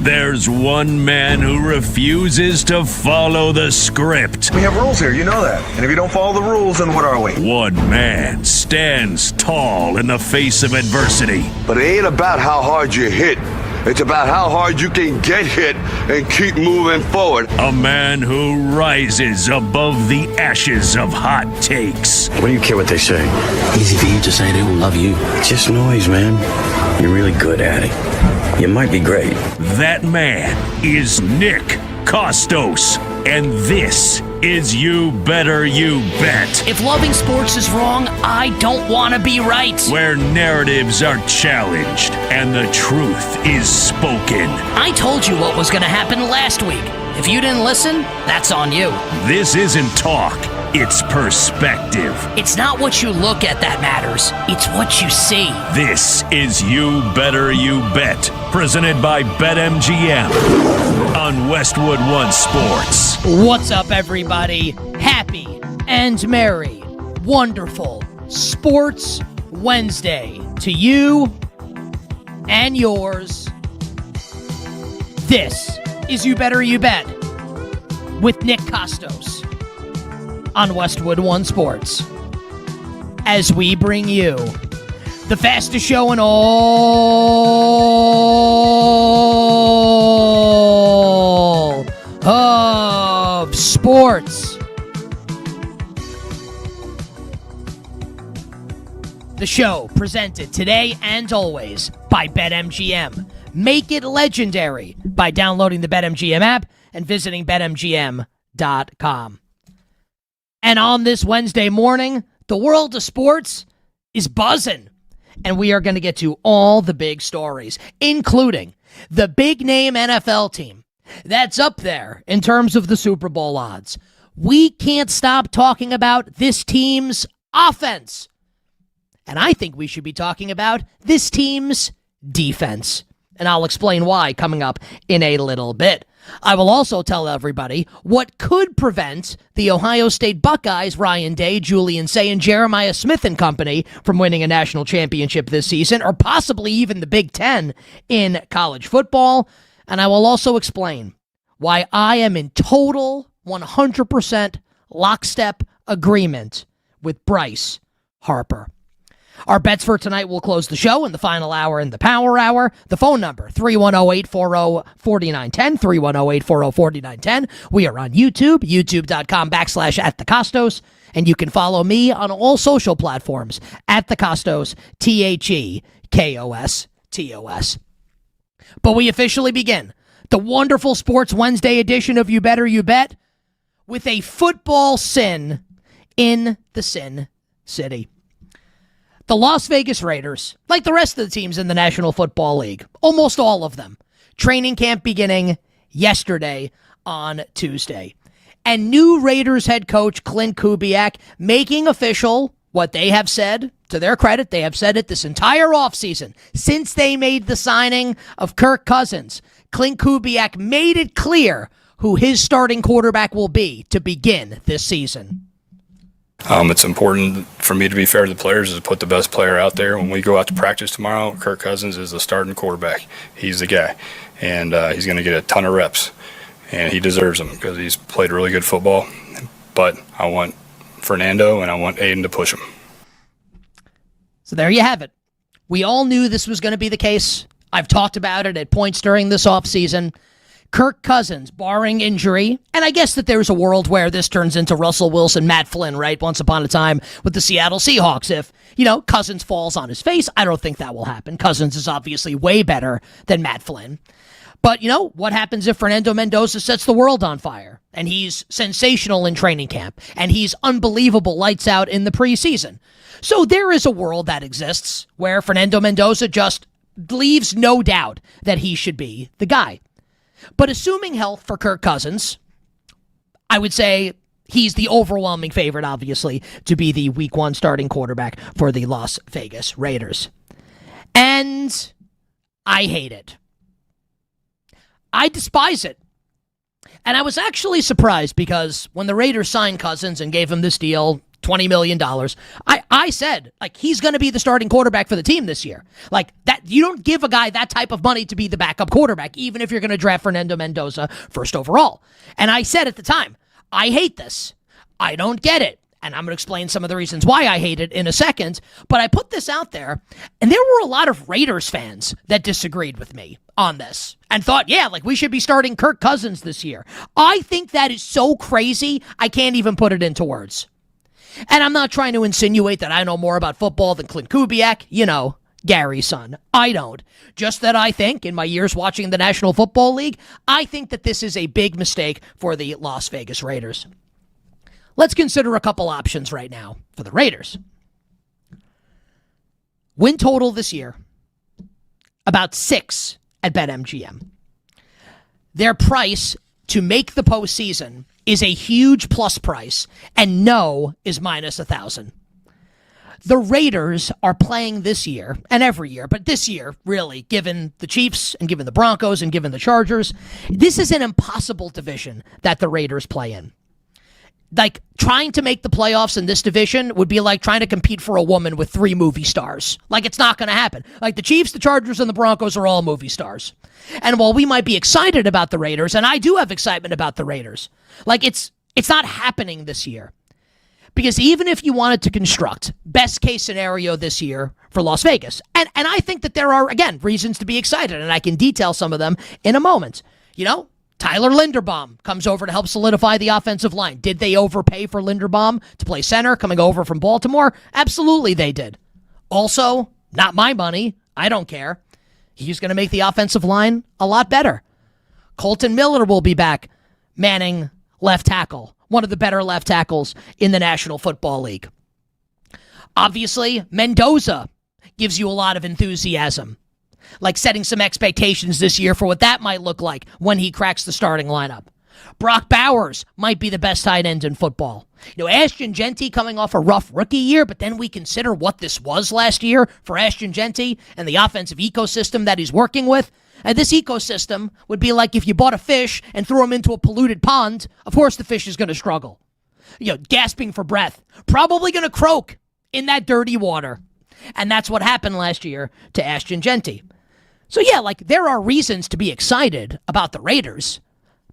There's one man who refuses to follow the script. We have rules here, you know that. And if you don't follow the rules, then what are we? One man stands tall in the face of adversity. But it ain't about how hard you hit. It's about how hard you can get hit and keep moving forward. A man who rises above the ashes of hot takes. What do you care what they say? Easy for you to say they don't love you. It's just noise, man. You're really good at it. You might be great. That man is Nick Kostos. And this is You Better You Bet. If loving sports is wrong, I don't want to be right. Where narratives are challenged and the truth is spoken. I told you what was going to happen last week. If you didn't listen, that's on you. This isn't talk, it's perspective. It's not what you look at that matters. It's what you see. This is You Better You Bet, presented by BetMGM on Westwood One Sports. What's up, everybody? Happy and merry, wonderful Sports Wednesday to you and yours. This is You Better You Bet with Nick Kostos on Westwood One Sports, as we bring you the fastest show in all of sports. The show presented today and always by BetMGM. Make it legendary by downloading the BetMGM app and visiting BetMGM.com. And on this Wednesday morning, the world of sports is buzzing. And we are going to get to all the big stories, including the big name NFL team that's up there in terms of the Super Bowl odds. We can't stop talking about this team's offense. And I think we should be talking about this team's defense. And I'll explain why coming up in a little bit. I will also tell everybody what could prevent the Ohio State Buckeyes, Ryan Day, Julian Say, and Jeremiah Smith and company from winning a national championship this season, or possibly even the Big Ten in college football. And I will also explain why I am in total 100% lockstep agreement with Bryce Harper. Our bets for tonight will close the show in the final hour in the Power Hour. The phone number, 310-840-4910, 310-840-4910. We are on YouTube, youtube.com/@thekostos, and you can follow me on all social platforms, @thekostos, TheKostos. But we officially begin the wonderful Sports Wednesday edition of You Better You Bet with a football sin in the Sin City. The Las Vegas Raiders, like the rest of the teams in the National Football League, almost all of them, training camp beginning yesterday on Tuesday. And new Raiders head coach Clint Kubiak making official what they have said, to their credit, they have said it this entire offseason, since they made the signing of Kirk Cousins. Clint Kubiak made it clear who his starting quarterback will be to begin this season. It's important for me to be fair to the players, is to put the best player out there. When we go out to practice tomorrow, Kirk Cousins is the starting quarterback. He's the guy, and he's going to get a ton of reps, and he deserves them because he's played really good football. But I want Fernando and I want Aiden to push him. So there you have it. We all knew this was going to be the case. I've talked about it at points during this offseason. Kirk Cousins, barring injury, and I guess that there's a world where this turns into Russell Wilson, Matt Flynn, right? Once upon a time with the Seattle Seahawks. If, Cousins falls on his face, I don't think that will happen. Cousins is obviously way better than Matt Flynn. But, what happens if Fernando Mendoza sets the world on fire? And he's sensational in training camp, and he's unbelievable lights out in the preseason. So there is a world that exists where Fernando Mendoza just leaves no doubt that he should be the guy. But assuming health for Kirk Cousins, I would say he's the overwhelming favorite, obviously, to be the Week 1 starting quarterback for the Las Vegas Raiders. And I hate it. I despise it. And I was actually surprised because when the Raiders signed Cousins and gave him this deal, $20 million. I said, like, he's going to be the starting quarterback for the team this year. Like, that, you don't give a guy that type of money to be the backup quarterback, even if you're going to draft Fernando Mendoza first overall. And I said at the time, I hate this. I don't get it. And I'm going to explain some of the reasons why I hate it in a second. But I put this out there, and there were a lot of Raiders fans that disagreed with me on this and thought, yeah, like, we should be starting Kirk Cousins this year. I think that is so crazy, I can't even put it into words. And I'm not trying to insinuate that I know more about football than Clint Kubiak, you know, Gary's son. I don't. Just that I think, in my years watching the National Football League, I think that this is a big mistake for the Las Vegas Raiders. Let's consider a couple options right now for the Raiders. Win total this year, about 6 at BetMGM. Their price to make the postseason is a huge plus price, and no is minus 1,000. The Raiders are playing this year, and every year, but this year, really, given the Chiefs and given the Broncos and given the Chargers, this is an impossible division that the Raiders play in. Like, trying to make the playoffs in this division would be like trying to compete for a woman with 3 movie stars. Like, it's not going to happen. Like, the Chiefs, the Chargers, and the Broncos are all movie stars. And while we might be excited about the Raiders, and I do have excitement about the Raiders, like, it's not happening this year. Because even if you wanted to construct best case scenario this year for Las Vegas, and I think that there are, again, reasons to be excited, and I can detail some of them in a moment. You know, Tyler Linderbaum comes over to help solidify the offensive line. Did they overpay for Linderbaum to play center coming over from Baltimore? Absolutely they did. Also, not my money. I don't care. He's going to make the offensive line a lot better. Colton Miller will be back manning left tackle, one of the better left tackles in the National Football League. Obviously, Mendoza gives you a lot of enthusiasm, like setting some expectations this year for what that might look like when he cracks the starting lineup. Brock Bowers might be the best tight end in football. You know, Ashton Jeanty coming off a rough rookie year, but then we consider what this was last year for Ashton Jeanty and the offensive ecosystem that he's working with. And this ecosystem would be like if you bought a fish and threw him into a polluted pond. Of course the fish is going to struggle. You know, gasping for breath. Probably going to croak in that dirty water. And that's what happened last year to Ashton Jeanty. So yeah, like, there are reasons to be excited about the Raiders,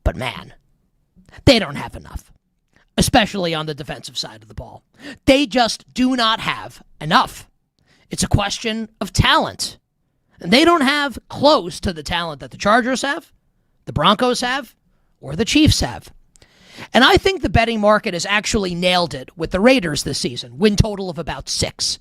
but man, they don't have enough, especially on the defensive side of the ball. They just do not have enough. It's a question of talent, and they don't have close to the talent that the Chargers have, the Broncos have, or the Chiefs have. And I think the betting market has actually nailed it with the Raiders this season, win total of about 6.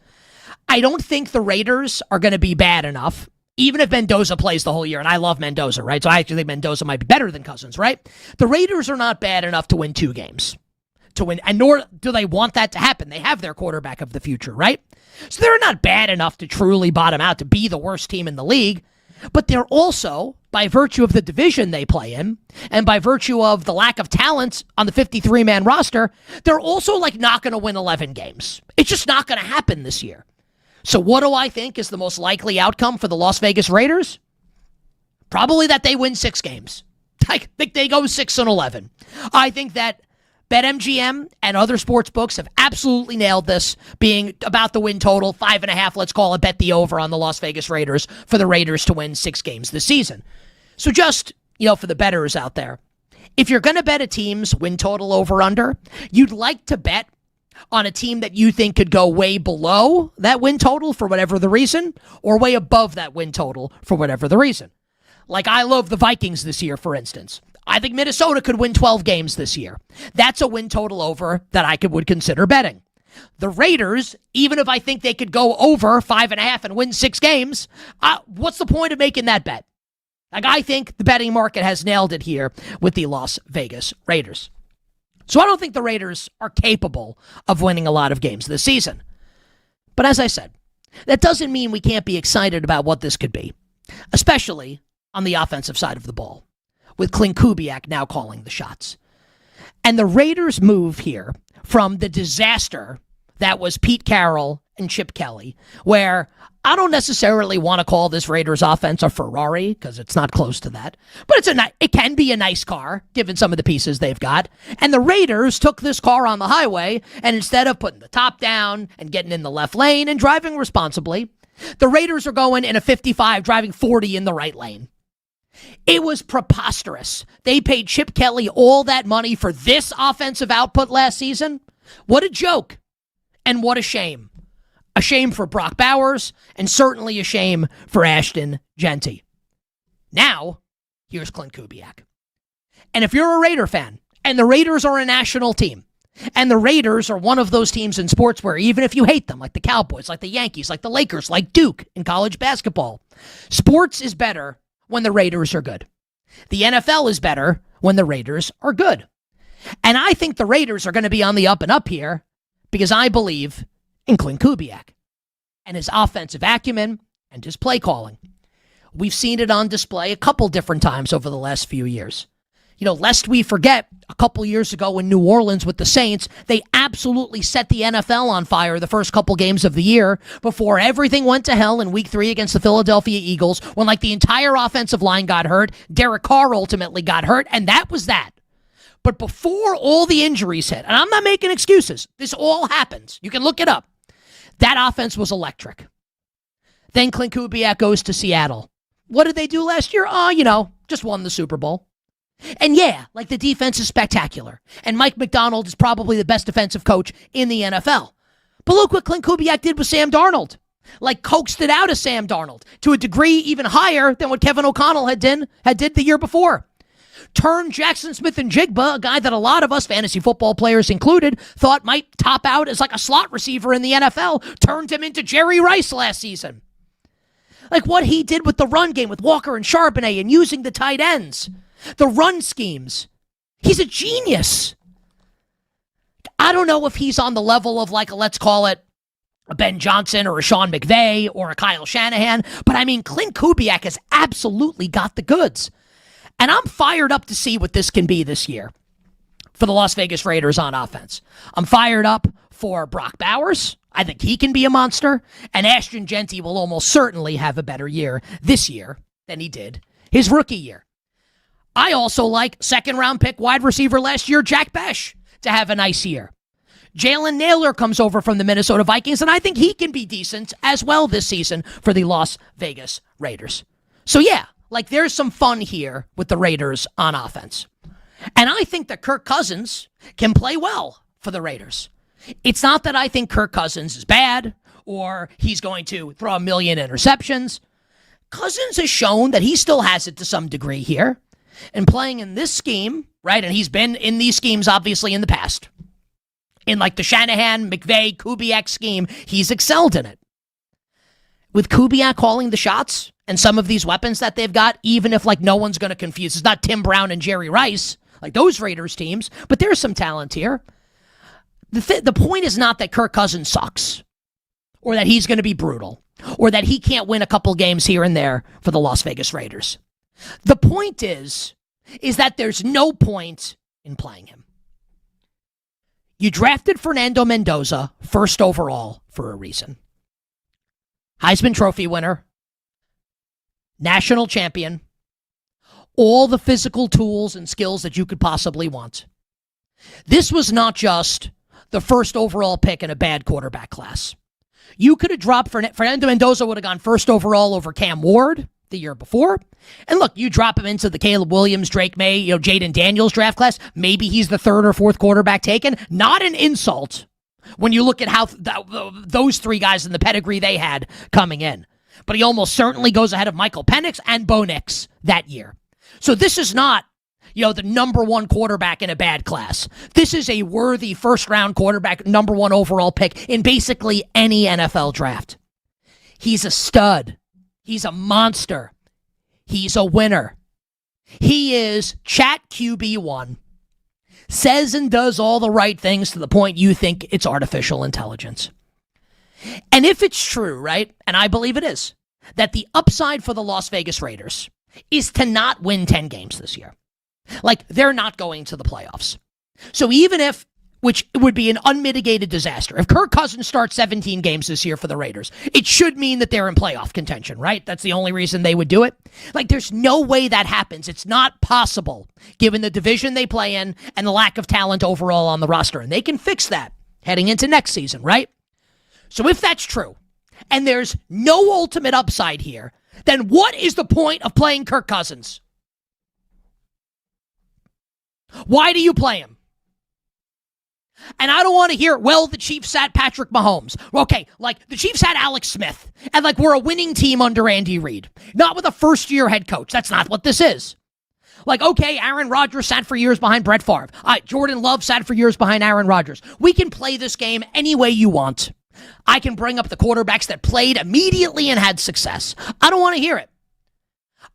I don't think the Raiders are going to be bad enough, even if Mendoza plays the whole year, and I love Mendoza, right? So I actually think Mendoza might be better than Cousins, right? The Raiders are not bad enough to win 2 games. To win, and nor do they want that to happen. They have their quarterback of the future, right? So they're not bad enough to truly bottom out, to be the worst team in the league. But they're also, by virtue of the division they play in, and by virtue of the lack of talent on the 53-man roster, they're also, like, not going to win 11 games. It's just not going to happen this year. So what do I think is the most likely outcome for the Las Vegas Raiders? Probably that they win 6 games. I think they go 6-11. I think that BetMGM and other sports books have absolutely nailed this, being about the win total, 5.5, let's call it, bet the over on the Las Vegas Raiders for the Raiders to win 6 games this season. So just, you know, for the bettors out there, if you're going to bet a team's win total over-under, you'd like to bet on a team that you think could go way below that win total for whatever the reason, or way above that win total for whatever the reason. Like, I love the Vikings this year, for instance. I think Minnesota could win 12 games this year. That's a win total over that I would consider betting. The Raiders, even if I think they could go over 5.5 and win 6 games, what's the point of making that bet? Like, I think the betting market has nailed it here with the Las Vegas Raiders. So I don't think the Raiders are capable of winning a lot of games this season. But as I said, that doesn't mean we can't be excited about what this could be, especially on the offensive side of the ball, with Clint Kubiak now calling the shots. And the Raiders move here from the disaster that was Pete Carroll and Chip Kelly, where I don't necessarily want to call this Raiders offense a Ferrari because it's not close to that, but it can be a nice car given some of the pieces they've got. And the Raiders took this car on the highway, and instead of putting the top down and getting in the left lane and driving responsibly, the Raiders are going in a 55, driving 40 in the right lane. It was preposterous. They paid Chip Kelly all that money for this offensive output last season. What a joke, and what a shame. A shame for Brock Bowers, and certainly a shame for Ashton Genty. Now, here's Clint Kubiak. And if you're a Raider fan, and the Raiders are a national team, and the Raiders are one of those teams in sports where even if you hate them, like the Cowboys, like the Yankees, like the Lakers, like Duke in college basketball, sports is better when the Raiders are good. The NFL is better when the Raiders are good. And I think the Raiders are going to be on the up and up here because I believe in Clint Kubiak and his offensive acumen and his play calling. We've seen it on display a couple different times over the last few years. Lest we forget, a couple years ago in New Orleans with the Saints, they absolutely set the NFL on fire the first couple games of the year before everything went to hell in Week 3 against the Philadelphia Eagles when the entire offensive line got hurt. Derek Carr ultimately got hurt, and that was that. But before all the injuries hit, and I'm not making excuses, this all happens. You can look it up. That offense was electric. Then Clint Kubiak goes to Seattle. What did they do last year? Just won the Super Bowl. And yeah, the defense is spectacular. And Mike McDonald is probably the best defensive coach in the NFL. But look what Clint Kubiak did with Sam Darnold. Coaxed it out of Sam Darnold to a degree even higher than what Kevin O'Connell had did the year before. Turned Jackson Smith-Njigba, a guy that a lot of us fantasy football players included thought might top out as a slot receiver in the NFL, turned him into Jerry Rice last season. What he did with the run game with Walker and Charbonnet and using the tight ends, the run schemes. He's a genius. I don't know if he's on the level of let's call it a Ben Johnson or a Sean McVay or a Kyle Shanahan, but Clint Kubiak has absolutely got the goods. And I'm fired up to see what this can be this year for the Las Vegas Raiders on offense. I'm fired up for Brock Bowers. I think he can be a monster. And Ashton Genty will almost certainly have a better year this year than he did his rookie year. I also like second-round pick wide receiver last year, Jack Besh, to have a nice year. Jalen Naylor comes over from the Minnesota Vikings, and I think he can be decent as well this season for the Las Vegas Raiders. So yeah, there's some fun here with the Raiders on offense. And I think that Kirk Cousins can play well for the Raiders. It's not that I think Kirk Cousins is bad or he's going to throw a million interceptions. Cousins has shown that he still has it to some degree here. And playing in this scheme, right, and he's been in these schemes obviously in the past. In the Shanahan, McVay, Kubiak scheme, he's excelled in it. With Kubiak calling the shots and some of these weapons that they've got, even if no one's going to confuse, it's not Tim Brown and Jerry Rice, those Raiders teams, but there's some talent here. The point is not that Kirk Cousins sucks or that he's going to be brutal or that he can't win a couple games here and there for the Las Vegas Raiders. The point is that there's no point in playing him. You drafted Fernando Mendoza first overall for a reason. Heisman Trophy winner, national champion, all the physical tools and skills that you could possibly want. This was not just the first overall pick in a bad quarterback class. You could have dropped Fernando Mendoza would have gone first overall over Cam Ward the year before. And look, you drop him into the Caleb Williams, Drake May, Jaden Daniels draft class. Maybe he's the third or fourth quarterback taken. Not an insult when you look at how those three guys in the pedigree they had coming in. But he almost certainly goes ahead of Michael Penix and Bo Nix that year. So this is not, the number one quarterback in a bad class. This is a worthy first-round quarterback, number one overall pick in basically any NFL draft. He's a stud. He's a monster. He's a winner. He is Chat QB1. Says and does all the right things to the point you think it's artificial intelligence. And if it's true, right, and I believe it is, that the upside for the Las Vegas Raiders is to not win 10 games this year. They're not going to the playoffs. So even if which would be an unmitigated disaster. If Kirk Cousins starts 17 games this year for the Raiders, it should mean that they're in playoff contention, right? That's the only reason they would do it. Like, there's no way that happens. It's not possible, given the division they play in and the lack of talent overall on the roster. And they can fix that heading into next season, right? So if that's true, and there's no ultimate upside here, then what is the point of playing Kirk Cousins? Why do you play him? And I don't want to hear, well, the Chiefs sat Patrick Mahomes. Okay, like, the Chiefs had Alex Smith, and, like, we're a winning team under Andy Reid. Not with a first-year head coach. That's not what this is. Like, okay, Aaron Rodgers sat for years behind Brett Favre. Jordan Love sat for years behind Aaron Rodgers. We can play this game any way you want. I can bring up the quarterbacks that played immediately and had success. I don't want to hear it.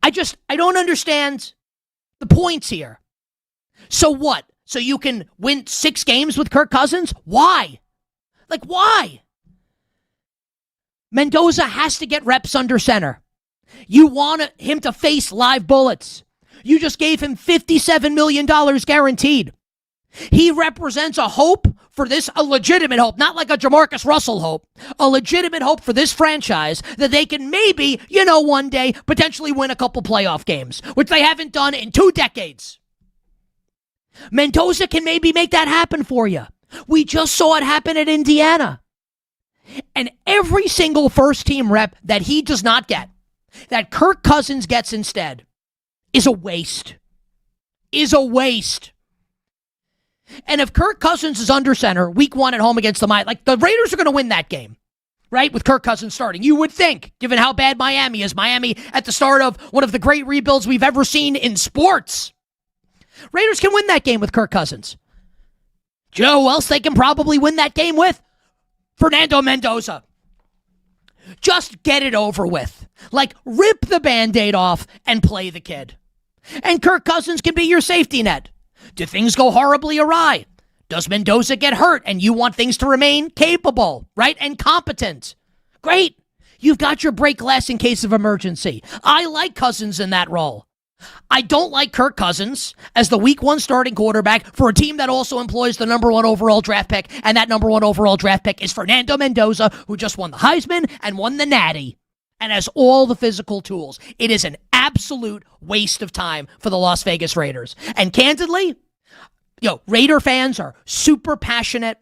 I don't understand the points here. So what? So you can win 6 games with Kirk Cousins? Why? Like, why? Mendoza has to get reps under center. You want him to face live bullets. You just gave him $57 million guaranteed. He represents a hope for this, a legitimate hope, not like a Jamarcus Russell hope, a legitimate hope for this franchise that they can maybe, one day potentially win a couple playoff games, which they haven't done in 2 decades. Mendoza can maybe make that happen for you. We just saw it happen at Indiana. And every single first-team rep that he does not get, that Kirk Cousins gets instead, is a waste. And if Kirk Cousins is under center, week 1 at home against the Raiders are going to win that game, right? With Kirk Cousins starting. You would think, given how bad Miami is. Miami at the start of one of the great rebuilds we've ever seen in sports. Raiders can win that game with Kirk Cousins. Do you know who else they can probably win that game with? Fernando Mendoza. Just get it over with. Like, rip the Band-Aid off and play the kid. And Kirk Cousins can be your safety net. Do things go horribly awry? Does Mendoza get hurt and you want things to remain capable, right? And competent? Great. You've got your break glass in case of emergency. I like Cousins in that role. I don't like Kirk Cousins as the week 1 starting quarterback for a team that also employs the number 1 overall draft pick, and that number 1 overall draft pick is Fernando Mendoza, who just won the Heisman and won the Natty and has all the physical tools. It is an absolute waste of time for the Las Vegas Raiders. And candidly, Raider fans are super passionate.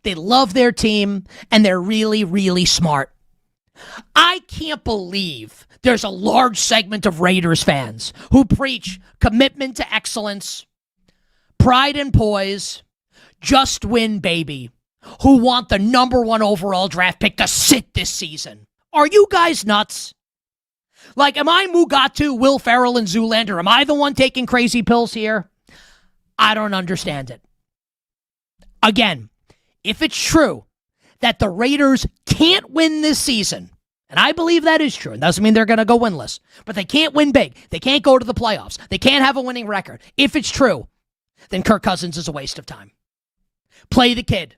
They love their team, and they're really, really smart. I can't believe there's a large segment of Raiders fans who preach commitment to excellence, pride and poise, just win, baby, who want the number 1 overall draft pick to sit this season. Are you guys nuts? Like, am I Mugatu, Will Ferrell, and Zoolander? Am I the one taking crazy pills here? I don't understand it. Again, if it's true that the Raiders can't win this season, and I believe that is true, it doesn't mean they're going to go winless, but they can't win big. They can't go to the playoffs. They can't have a winning record. If it's true, then Kirk Cousins is a waste of time. Play the kid.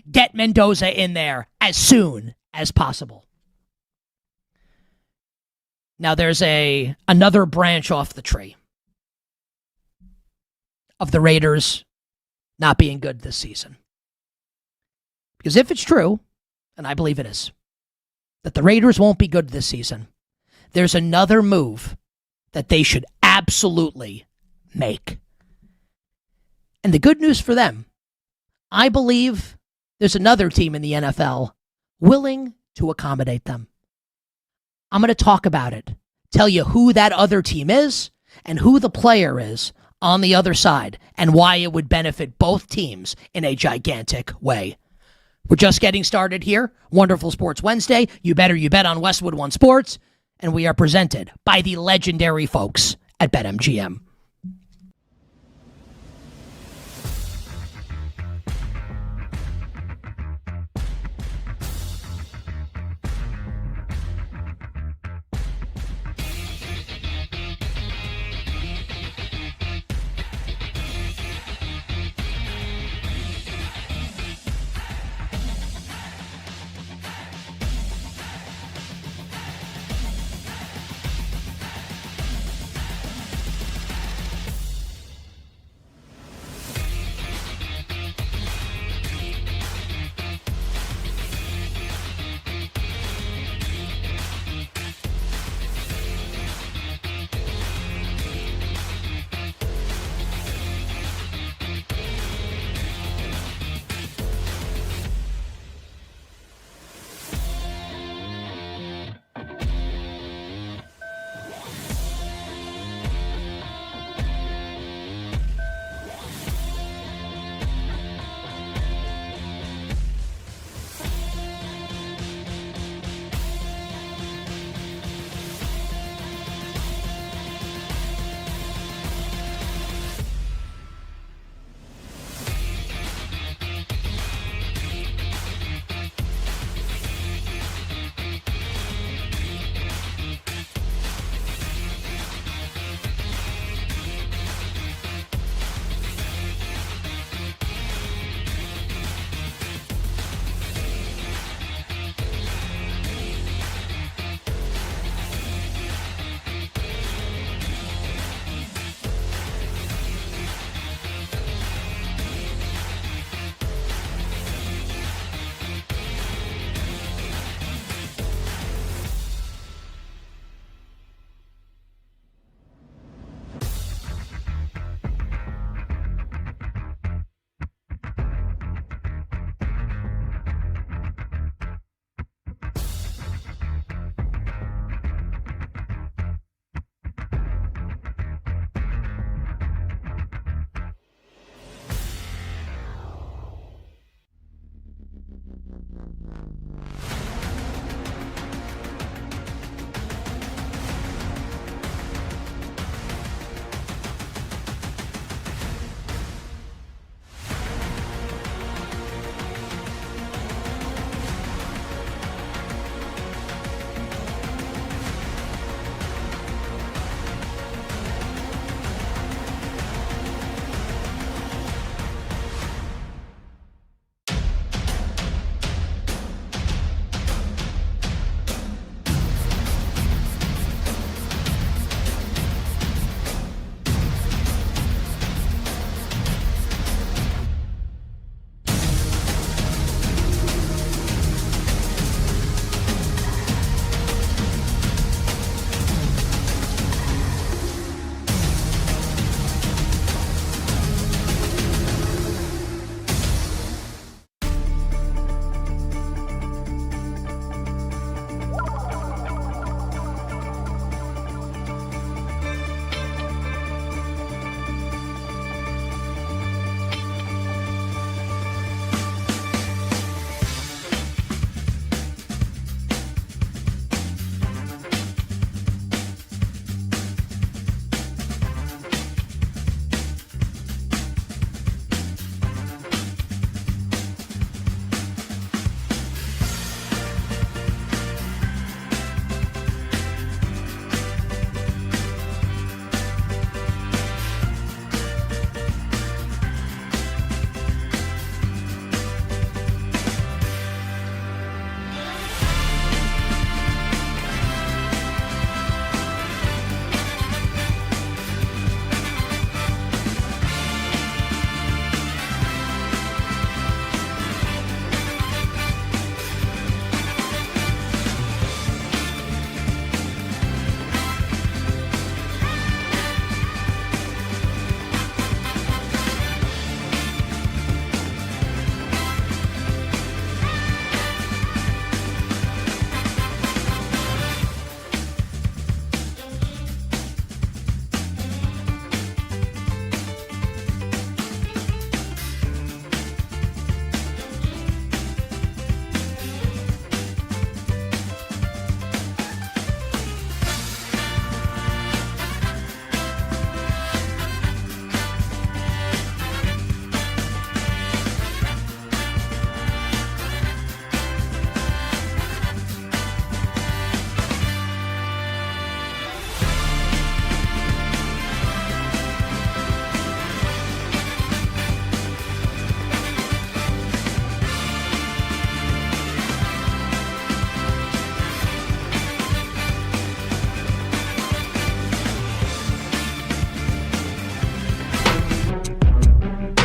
Get Mendoza in there as soon as possible. Now there's another branch off the tree of the Raiders not being good this season. Because if it's true, and I believe it is, that the Raiders won't be good this season, there's another move that they should absolutely make. And the good news for them, I believe there's another team in the NFL willing to accommodate them. I'm going to talk about it, tell you who that other team is and who the player is on the other side and why it would benefit both teams in a gigantic way. We're just getting started here. Wonderful Sports Wednesday. You bet on Westwood One Sports. And we are presented by the legendary folks at BetMGM.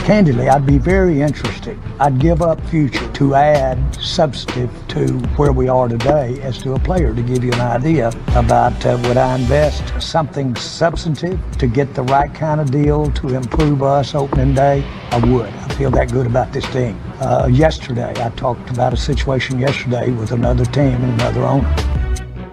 Candidly, I'd be very interested. I'd give up future to add substantive to where we are today as to a player, to give you an idea about would I invest something substantive to get the right kind of deal to improve us opening day? I would. I feel that good about this team. Yesterday, I talked about a situation yesterday with another team and another owner.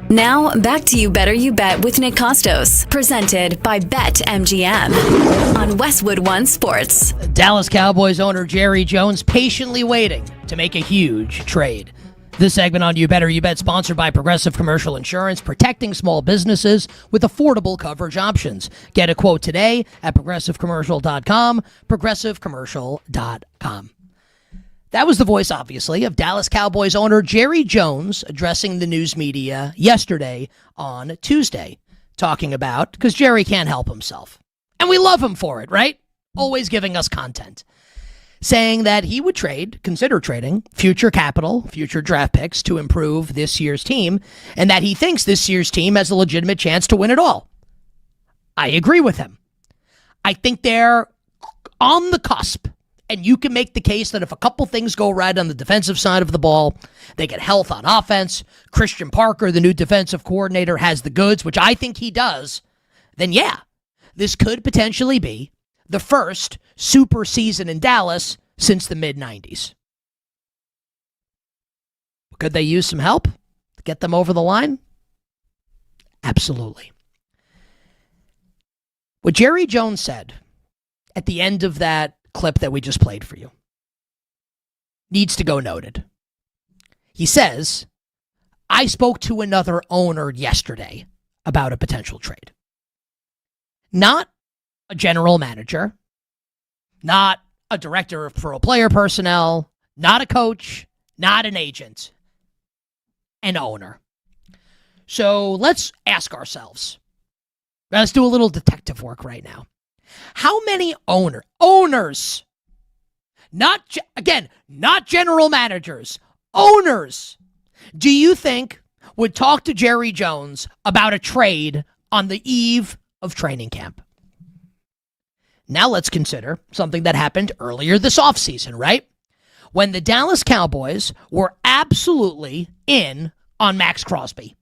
Now, back to You Better You Bet with Nick Kostos, presented by BetMGM on Westwood One Sports. Dallas Cowboys owner Jerry Jones patiently waiting to make a huge trade. This segment on You Better You Bet sponsored by Progressive Commercial Insurance, protecting small businesses with affordable coverage options. Get a quote today at progressivecommercial.com, progressivecommercial.com. That was the voice, obviously, of Dallas Cowboys owner Jerry Jones addressing the news media yesterday on Tuesday, talking about, because Jerry can't help himself. And we love him for it, right? Always giving us content. Saying that he would consider trading future capital, future draft picks to improve this year's team, and that he thinks this year's team has a legitimate chance to win it all. I agree with him. I think they're on the cusp. And you can make the case that if a couple things go right on the defensive side of the ball, they get health on offense, Christian Parker, the new defensive coordinator, has the goods, which I think he does, then yeah, this could potentially be the first super season in Dallas since the mid-90s. Could they use some help to get them over the line? Absolutely. What Jerry Jones said at the end of that clip that we just played for you needs to go noted. He says, I spoke to another owner yesterday about a potential trade. Not a general manager, not a director of pro player personnel, not a coach, not an agent, an owner. So let's ask ourselves, let's do a little detective work right now. How many owners, not general managers, owners, do you think would talk to Jerry Jones about a trade on the eve of training camp? Now let's consider something that happened earlier this offseason, right? When the Dallas Cowboys were absolutely in on Max Crosby.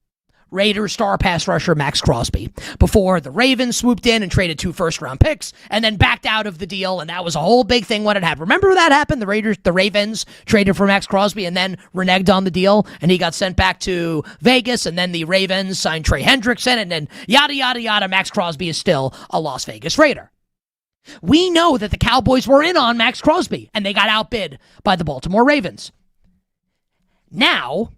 Raiders star pass rusher Max Crosby, before the Ravens swooped in and traded 2 first-round picks and then backed out of the deal, and that was a whole big thing when it happened. Remember that happened? The Ravens traded for Max Crosby and then reneged on the deal, and he got sent back to Vegas, and then the Ravens signed Trey Hendrickson, and then yada, yada, yada. Max Crosby is still a Las Vegas Raider. We know that the Cowboys were in on Max Crosby, and they got outbid by the Baltimore Ravens. Now,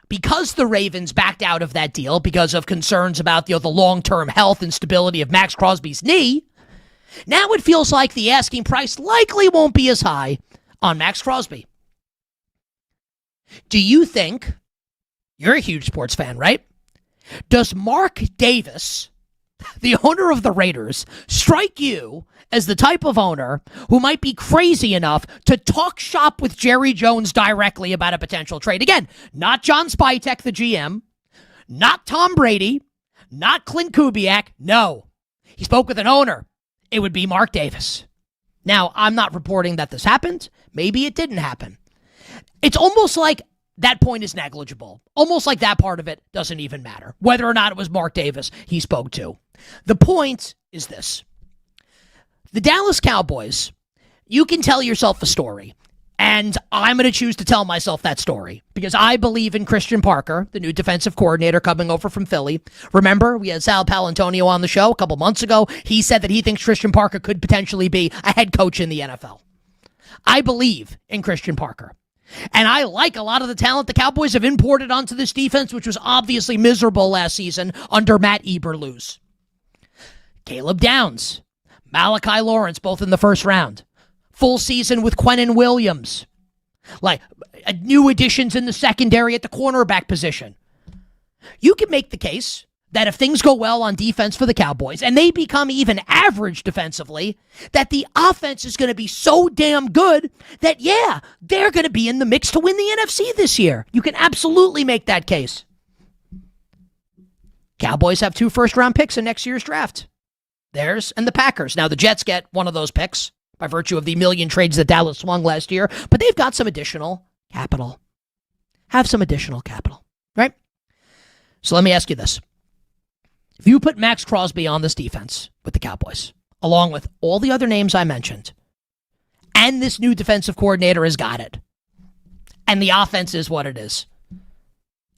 because the Ravens backed out of that deal because of concerns about the long-term health and stability of Max Crosby's knee, now it feels like the asking price likely won't be as high on Max Crosby. Do you think, you're a huge sports fan, right? Does Mark Davis, the owner of the Raiders, strike you as the type of owner who might be crazy enough to talk shop with Jerry Jones directly about a potential trade? Again, not John Spytek, the GM, not Tom Brady, not Clint Kubiak. No, he spoke with an owner. It would be Mark Davis. Now, I'm not reporting that this happened. Maybe it didn't happen. It's almost like that point is negligible. Almost like that part of it doesn't even matter, whether or not it was Mark Davis he spoke to. The point is this. The Dallas Cowboys, you can tell yourself a story, and I'm going to choose to tell myself that story because I believe in Christian Parker, the new defensive coordinator coming over from Philly. Remember, we had Sal Palantonio on the show a couple months ago. He said that he thinks Christian Parker could potentially be a head coach in the NFL. I believe in Christian Parker. And I like a lot of the talent the Cowboys have imported onto this defense, which was obviously miserable last season under Matt Eberflus. Caleb Downs, Malachi Lawrence, both in the first round. Full season with Quinnen Williams. Like new additions in the secondary at the cornerback position. You can make the case that if things go well on defense for the Cowboys and they become even average defensively, that the offense is going to be so damn good that, yeah, they're going to be in the mix to win the NFC this year. You can absolutely make that case. Cowboys have 2 first-round picks in next year's draft. Theirs and the Packers. Now, the Jets get one of those picks. by virtue of the million trades that Dallas swung last year, but they've got some additional capital. Have some additional capital, right? So let me ask you this. If you put Max Crosby on this defense with the Cowboys, along with all the other names I mentioned, and this new defensive coordinator has got it, and the offense is what it is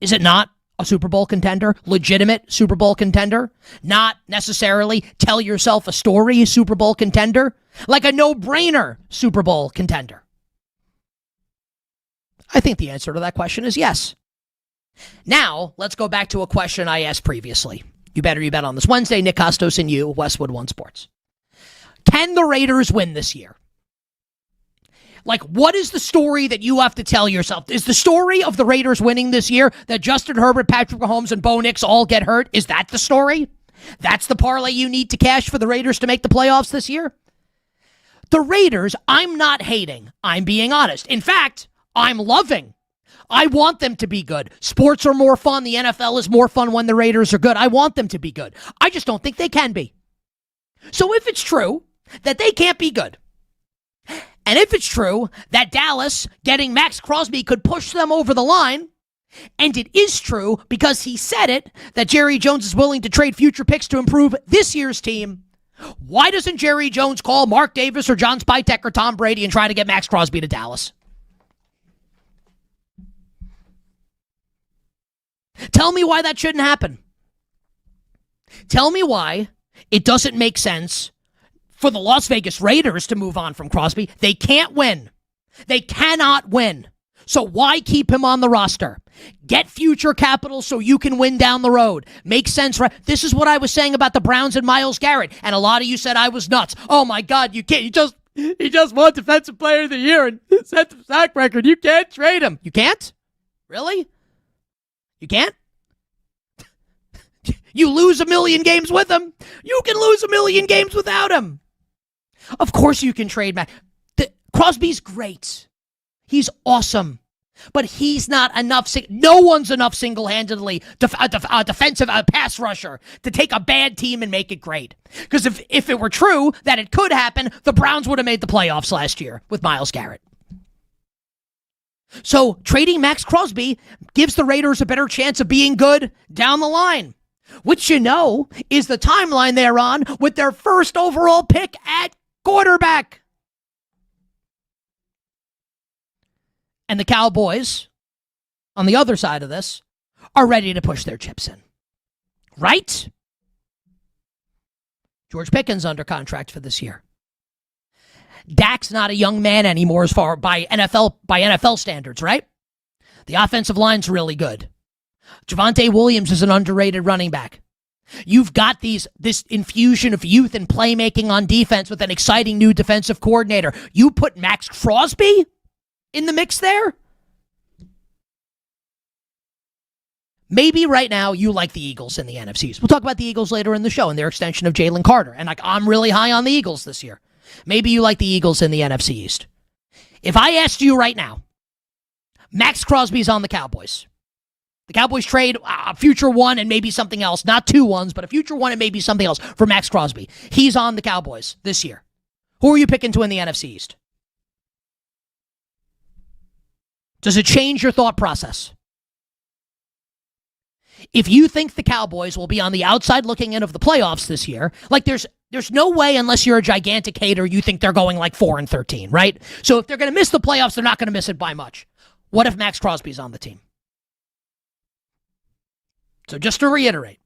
it not a Super Bowl contender? Legitimate Super Bowl contender? Not necessarily tell yourself a story Super Bowl contender? Like a no-brainer Super Bowl contender? I think the answer to that question is yes. Now, let's go back to a question I asked previously. You bet on this Wednesday. Nick Kostos and you, Westwood One Sports. Can the Raiders win this year? Like, what is the story that you have to tell yourself? Is the story of the Raiders winning this year that Justin Herbert, Patrick Mahomes, and Bo Nix all get hurt? Is that the story? That's the parlay you need to cash for the Raiders to make the playoffs this year? The Raiders, I'm not hating. I'm being honest. In fact, I'm loving. I want them to be good. Sports are more fun. The NFL is more fun when the Raiders are good. I want them to be good. I just don't think they can be. So if it's true that they can't be good, and if it's true that Dallas getting Max Crosby could push them over the line, and it is true because he said it, that Jerry Jones is willing to trade future picks to improve this year's team, why doesn't Jerry Jones call Mark Davis or John Spytek or Tom Brady and try to get Max Crosby to Dallas? Tell me why that shouldn't happen. Tell me why it doesn't make sense for the Las Vegas Raiders to move on from Crosby. They can't win. They cannot win. So why keep him on the roster? Get future capital so you can win down the road. Makes sense, right? This is what I was saying about the Browns and Myles Garrett. And a lot of you said I was nuts. Oh my God, you can't. He just won Defensive Player of the Year and set the sack record. You can't trade him. You can't? Really? You can't? You lose 1 million games with him. You can lose 1 million games without him. Of course you can trade Max. Crosby's great. He's awesome. But he's not enough. No one's enough single-handedly a defensive pass rusher to take a bad team and make it great. Because if it were true that it could happen, the Browns would have made the playoffs last year with Myles Garrett. So trading Max Crosby gives the Raiders a better chance of being good down the line, which is the timeline they're on with their first overall pick at quarterback. And the Cowboys, on the other side of this, are ready to push their chips in. Right? George Pickens under contract for this year. Dak's not a young man anymore as far by NFL standards, right? The offensive line's really good. Javonte Williams is an underrated running back. You've got this infusion of youth and playmaking on defense with an exciting new defensive coordinator. You put Max Crosby in the mix there? Maybe right now you like the Eagles in the NFC. We'll talk about the Eagles later in the show and their extension of Jalen Carter. And I'm really high on the Eagles this year. Maybe you like the Eagles in the NFC East. If I asked you right now, Max Crosby's on the Cowboys. The Cowboys trade a future one and maybe something else. Not 2 ones, but a future one and maybe something else for Max Crosby. He's on the Cowboys this year. Who are you picking to win the NFC East? Does it change your thought process? If you think the Cowboys will be on the outside looking in of the playoffs this year, like there's no way unless you're a gigantic hater you think they're going like 4-13, right? So if they're going to miss the playoffs, they're not going to miss it by much. What if Max Crosby's on the team? So just to reiterate,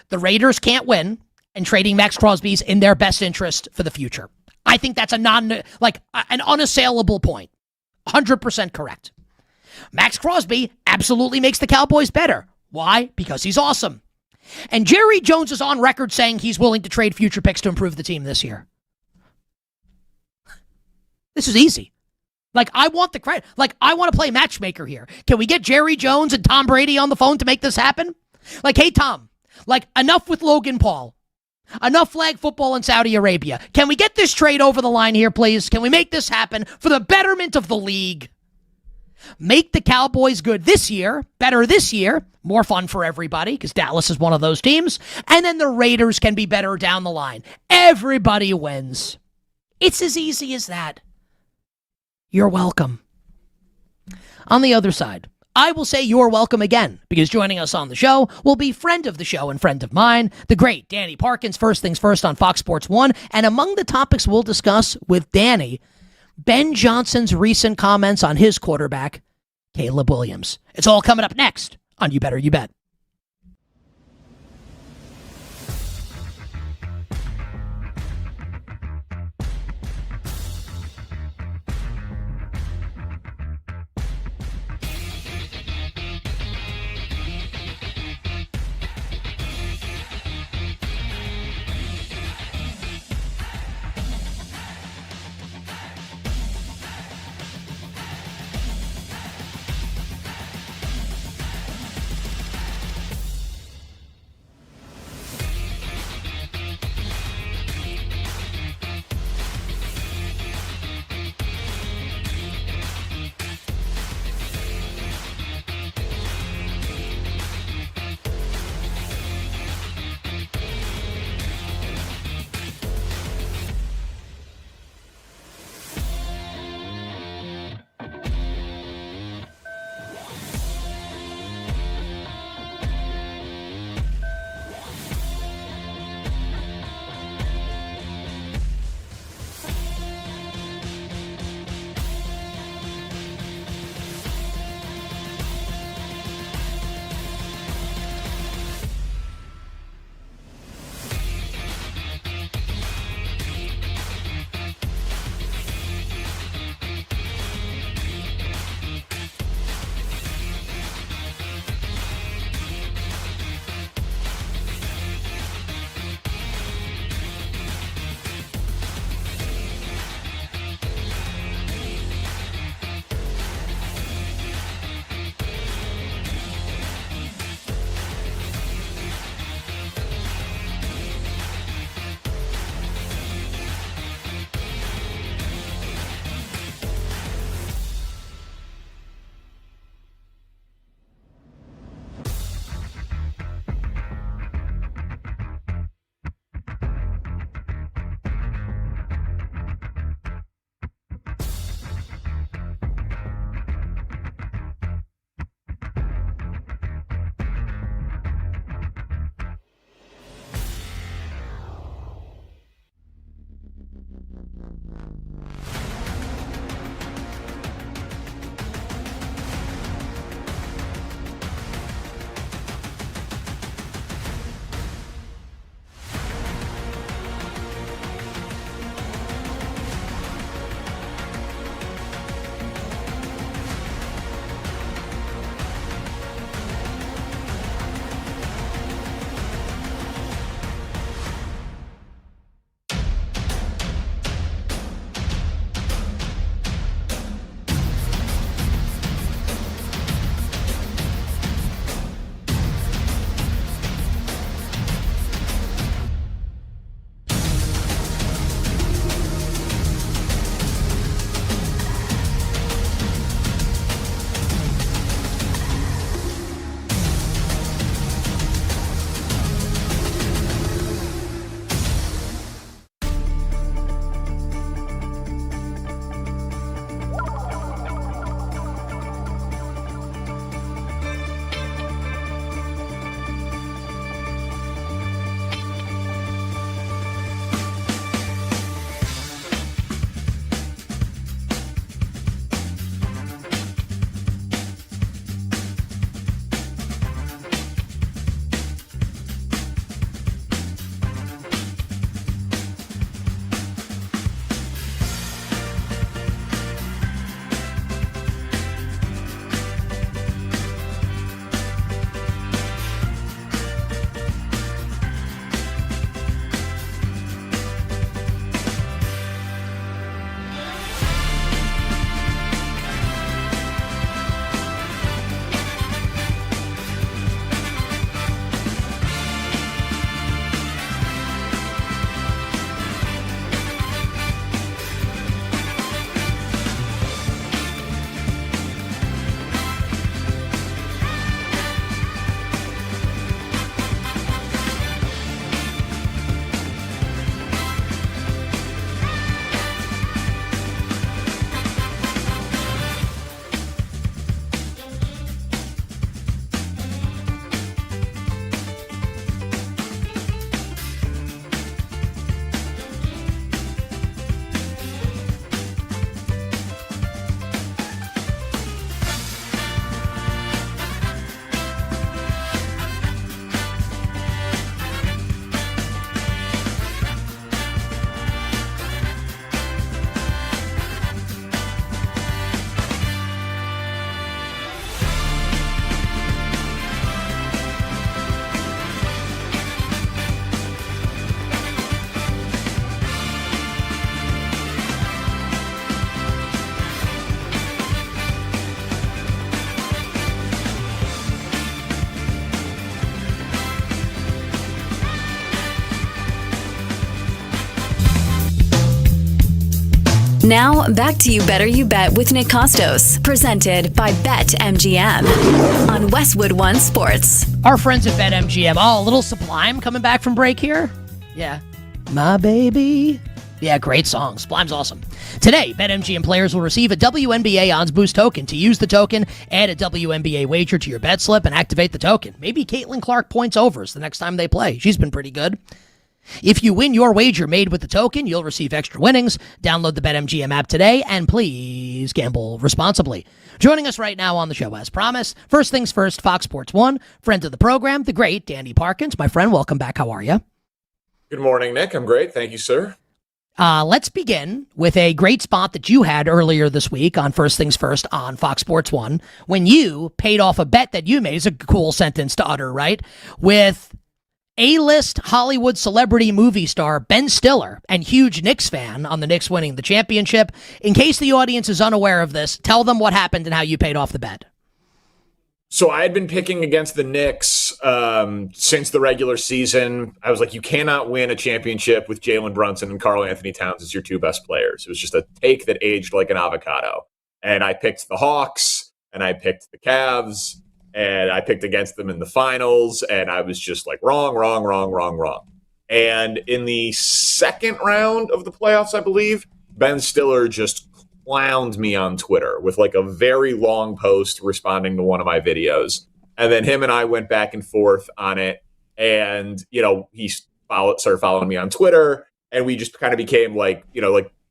the Raiders can't win, and trading Max Crosby's in their best interest for the future. I think that's an unassailable point. 100% correct. Max Crosby absolutely makes the Cowboys better. Why? Because he's awesome. And Jerry Jones is on record saying he's willing to trade future picks to improve the team this year. This is easy. I want the credit. I want to play matchmaker here. Can we get Jerry Jones and Tom Brady on the phone to make this happen? Hey, Tom, enough with Logan Paul. Enough flag football in Saudi Arabia. Can we get this trade over the line here, please? Can we make this happen for the betterment of the league? Make the Cowboys good this year, better this year, more fun for everybody because Dallas is one of those teams, and then the Raiders can be better down the line. Everybody wins. It's as easy as that. You're welcome. On the other side, I will say you're welcome again, because joining us on the show will be friend of the show and friend of mine, the great Danny Parkins, First Things First on Fox Sports 1. And among the topics we'll discuss with Danny, Ben Johnson's recent comments on his quarterback, Caleb Williams. It's all coming up next on You Better You Bet. Now, back to You Better You Bet with Nick Kostos, presented by BetMGM on Westwood One Sports. Our friends at BetMGM. Oh, a little Sublime coming back from break here? Yeah. My baby. Yeah, great song. Sublime's awesome. Today, BetMGM players will receive a WNBA Odds Boost token. To use the token, add a WNBA wager to your bet slip and activate the token. Maybe Caitlin Clark points overs the next time they play. She's been pretty good. If you win your wager made with the token, you'll receive extra winnings. Download the BetMGM app today, and please gamble responsibly. Joining us right now on the show, as promised, first things first, Fox Sports 1, friend of the program, the great Danny Parkins. My friend, welcome back. How are you? Good morning, Nick. I'm great. Thank you, sir. Let's begin with a great spot that you had earlier this week on First Things First on Fox Sports 1 when you paid off a bet that you made. It's a cool sentence to utter, right? With A-list Hollywood celebrity movie star Ben Stiller and huge Knicks fan on the Knicks winning the championship. In case the audience is unaware of this, tell them what happened and how you paid off the bet. So I had been picking against the Knicks since the regular season. I was like, you cannot win a championship with Jalen Brunson and Karl Anthony Towns as your two best players. It was just a take that aged like an avocado. And I picked the Hawks, and I picked the Cavs, and I picked against them in the finals, and I was just like, wrong. And in the second round of the playoffs, I believe, Ben Stiller just clowned me on Twitter with like a very long post responding to one of my videos. And then him and I went back and forth on it. And, he started following me on Twitter, and we just kind of became like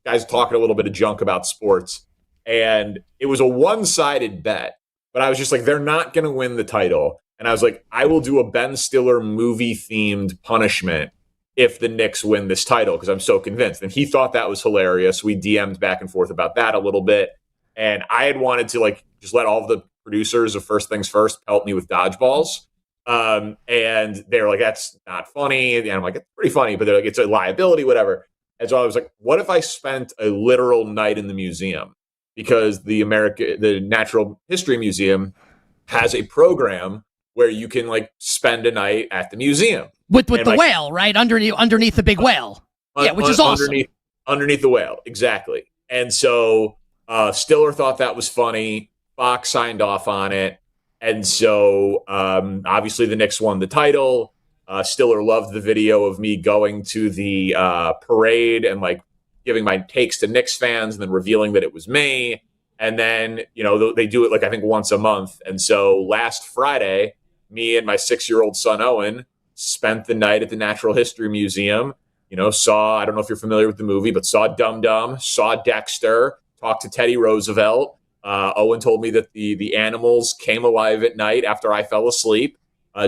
guys talking a little bit of junk about sports. And it was a one-sided bet. But I was just like, they're not going to win the title. And I was like, I will do a Ben Stiller movie-themed punishment if the Knicks win this title, because I'm so convinced. And he thought that was hilarious. We DM'd back and forth about that a little bit. And I had wanted to just let all of the producers of First Things First help me with dodgeballs. And they were like, that's not funny. And I'm like, it's pretty funny. But they're like, it's a liability, whatever. And so I was like, what if I spent a literal night in the museum? Because the Natural History Museum has a program where you can spend a night at the museum with the whale, right underneath the big whale, which is awesome. Underneath the whale, exactly. And so Stiller thought that was funny. Fox signed off on it, and so obviously the Knicks won the title. Stiller loved the video of me going to the parade and giving my takes to Knicks fans and then revealing that it was me. And then, they do it I think once a month. And so last Friday, me and my 6-year-old son, Owen, spent the night at the Natural History Museum, saw, I don't know if you're familiar with the movie, but saw Dum Dum, saw Dexter, talked to Teddy Roosevelt. Owen told me that the animals came alive at night after I fell asleep,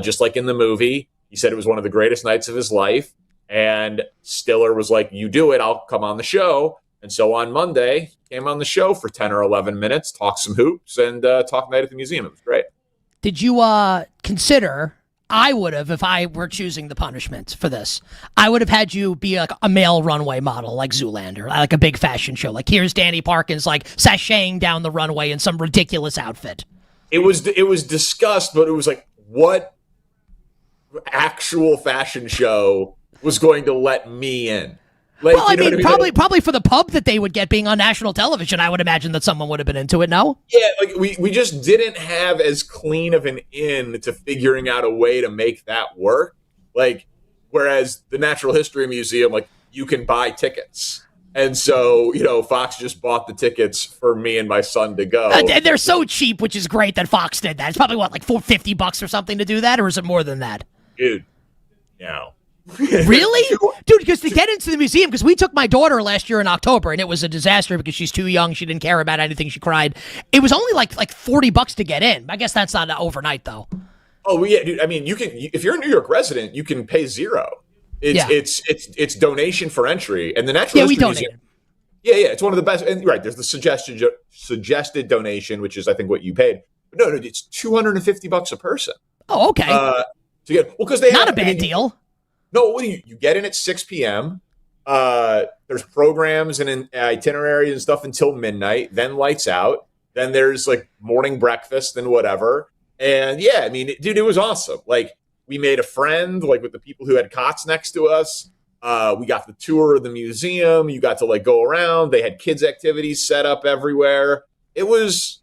just like in the movie. He said it was one of the greatest nights of his life. And Stiller was like, you do it, I'll come on the show. And so on Monday, he came on the show for 10 or 11 minutes, talked some hoops, and talked night at the museum. It was great. Did you consider, I would have, if I were choosing the punishment for this, I would have had you be a male runway model like Zoolander, like a big fashion show. Like here's Danny Parkins sashaying down the runway in some ridiculous outfit. It was discussed, but it was like, what actual fashion show was going to let me in? Probably for the pub that they would get being on national television, I would imagine that someone would have been into it, no? Yeah, we just didn't have as clean of an in to figuring out a way to make that work. Whereas the Natural History Museum, you can buy tickets. And so, Fox just bought the tickets for me and my son to go. And they're so cheap, which is great that Fox did that. It's probably, $450 or something to do that, or is it more than that? Dude, Really? Dude, because to get into the museum, because we took my daughter last year in October, and it was a disaster because she's too young. She didn't care about anything. She cried. It was only like $40 to get in. I guess that's not overnight, though. Oh, yeah, dude. I mean, you can, if you're a New York resident, you can pay $0. It's donation for entry. And the Natural History Museum. Yeah, it's one of the best. And right, there's the suggested donation, which is, I think, what you paid. But no, it's $250 a person. Oh, okay. Because they not a bad deal. No, you get in at 6 p.m. There's programs and itineraries and stuff until midnight. Then lights out. Then there's morning breakfast and whatever. And yeah, I mean, dude, it was awesome. We made a friend with the people who had cots next to us. We got the tour of the museum. You got to like go around. They had kids activities set up everywhere. It was,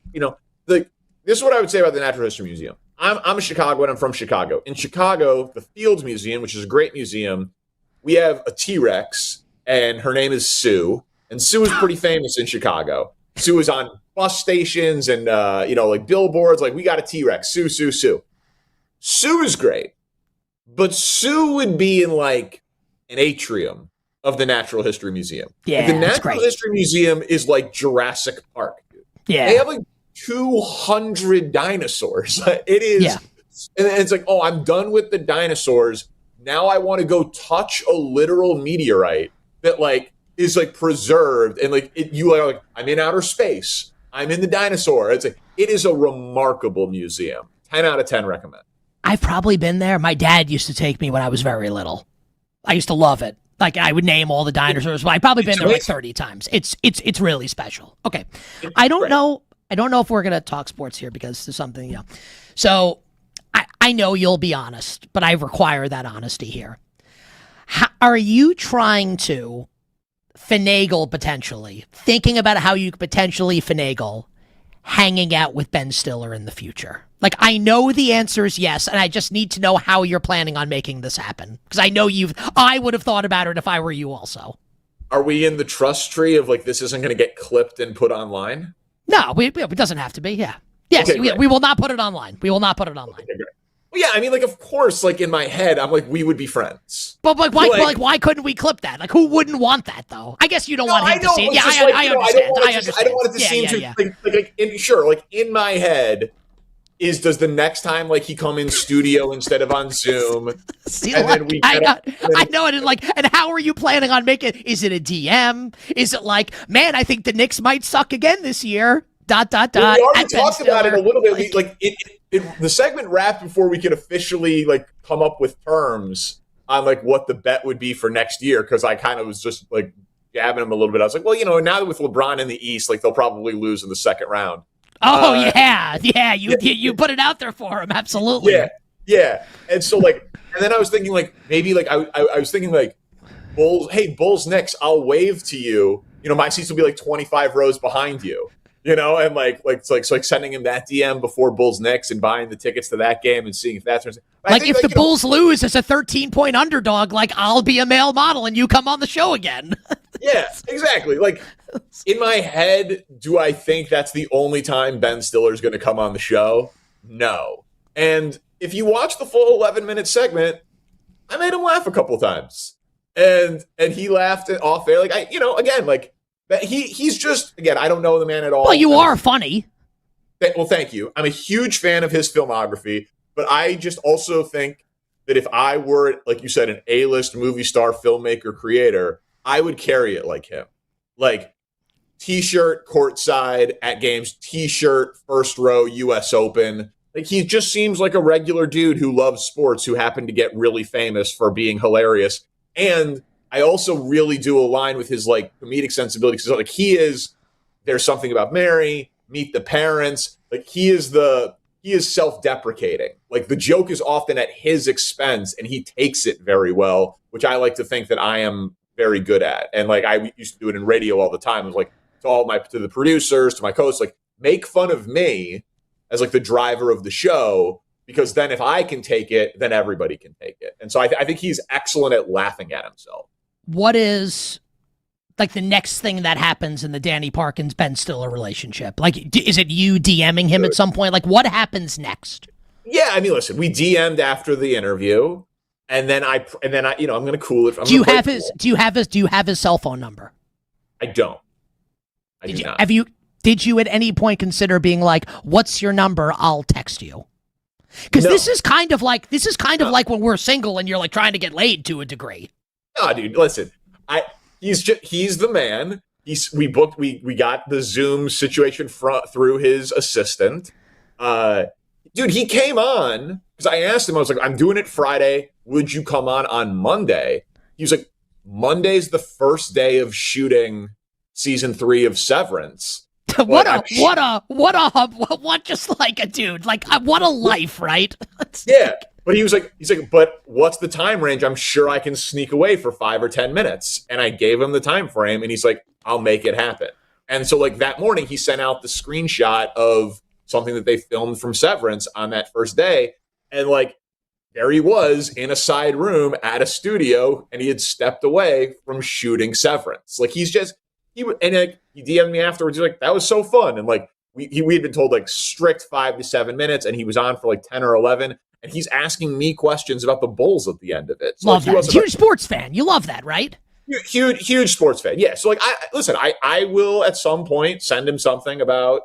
this is what I would say about the Natural History Museum. I'm a Chicagoan. I'm from Chicago. In Chicago, the Fields Museum, which is a great museum, we have a T-Rex, and her name is Sue. And Sue is pretty famous in Chicago. Sue is on bus stations and, like billboards. Like, we got a T-Rex. Sue, Sue, Sue. Sue is great. But Sue would be in, like, an atrium of the Natural History Museum. Yeah, like, the Natural History Museum is like Jurassic Park. Dude. Yeah. They have, like, 200 dinosaurs. It is. Yeah. And it's like, oh, I'm done with the dinosaurs. Now I want to go touch a literal meteorite that, like, is like preserved, and like you are like, I'm in outer space. I'm in the dinosaur. It's like, it is a remarkable museum. 10 out of 10 recommend. I've probably been there. My dad used to take me when I was very little. I used to love it. Like, I would name all the dinosaurs. I've probably been there like 30 times. It's really special. Okay. I don't know if we're gonna talk sports here because there's something, So I know you'll be honest, but I require that honesty here. Are you trying to finagle potentially, thinking about how you could potentially finagle hanging out with Ben Stiller in the future? Like, I know the answer is yes, and I just need to know how you're planning on making this happen. Because I know I would have thought about it if I were you also. Are we in the trust tree of, like, this isn't going to get clipped and put online? No, it doesn't have to be, yeah. Yes, okay, we will not put it online. We will not put it online. Okay, well, yeah, I mean, like, of course, like, in my head, I'm like, we would be friends. But like, why couldn't we clip that? Like, who wouldn't want that, though? I guess you don't want him to see it. Yeah, I understand. I don't want it to seem too, sure, like, in my head, does the next time, like, he come in studio instead of on Zoom? See, and then we I know it. And how are you planning on making it? Is it a DM? Is it like, man, I think the Knicks might suck again this year? ... Well, we already talked about it a little bit. The segment wrapped before we could officially, like, come up with terms on, like, what the bet would be for next year, because I kind of was just, like, jabbing him a little bit. I was like, well, now that with LeBron in the East, like, they'll probably lose in the second round. Oh, yeah. You put it out there for him. Absolutely. Yeah. And so, like, and then I was thinking, like, maybe, like, I was thinking, like, Bulls Knicks, I'll wave to you. My seats will be, like, 25 rows behind you. And like sending him that DM before Bulls Knicks and buying the tickets to that game and seeing if that turns. Like, if the Bulls lose as a 13-point underdog, like, I'll be a male model and you come on the show again. Yeah, exactly. Like, in my head, do I think that's the only time Ben Stiller's going to come on the show? No. And if you watch the full 11-minute segment, I made him laugh a couple times, and he laughed off there. Like, again, like. He's just, again, I don't know the man at all. Well, you are funny. Well, thank you. I'm a huge fan of his filmography, but I just also think that if I were, like you said, an A-list movie star, filmmaker, creator, I would carry it like him. Like, T-shirt, courtside at games, T-shirt, first row, U.S. Open. Like, he just seems like a regular dude who loves sports, who happened to get really famous for being hilarious. And I also really do align with his, like, comedic sensibility, because, like, There's Something About Mary, Meet the Parents. Like, he is self-deprecating. Like, the joke is often at his expense, and he takes it very well, which I like to think that I am very good at. And, like, I used to do it in radio all the time. It was like, to the producers, to my co-hosts, like, make fun of me as, like, the driver of the show, because then if I can take it, then everybody can take it. And so I think he's excellent at laughing at himself. What is, like, the next thing that happens in the Danny Parkins Ben Stiller relationship? Like, is it you DMing him at some point? Like, what happens next? Yeah, I mean, listen, we DM'd after the interview, and then I I'm going to cool it. Do you have his cell phone number? I don't. I do not. Did you at any point consider being like, "What's your number? I'll text you"? Because this is kind of like when we're single and you're, like, trying to get laid to a degree. No, dude, listen. He's the man. We got the Zoom situation through his assistant. Dude, he came on because I asked him. I was like, I'm doing it Friday. Would you come on Monday? He was like, Monday's the first day of shooting season 3 of Severance. What just like a dude, like, what a life, right? Yeah. But he's like, but what's the time range? I'm sure I can sneak away for 5 or 10 minutes. And I gave him the time frame, and he's like, I'll make it happen. And so like that morning, he sent out the screenshot of something that they filmed from Severance on that first day. And like, there he was in a side room at a studio, and he had stepped away from shooting Severance. Like he DM'd me afterwards. He's like, that was so fun. And like, we had been told like strict 5 to 7 minutes, and he was on for like 10 or 11. And he's asking me questions about the Bulls at the end of it. So love that. Huge sports fan. You love that, right? Huge sports fan. Yeah. So like, I will at some point send him something about,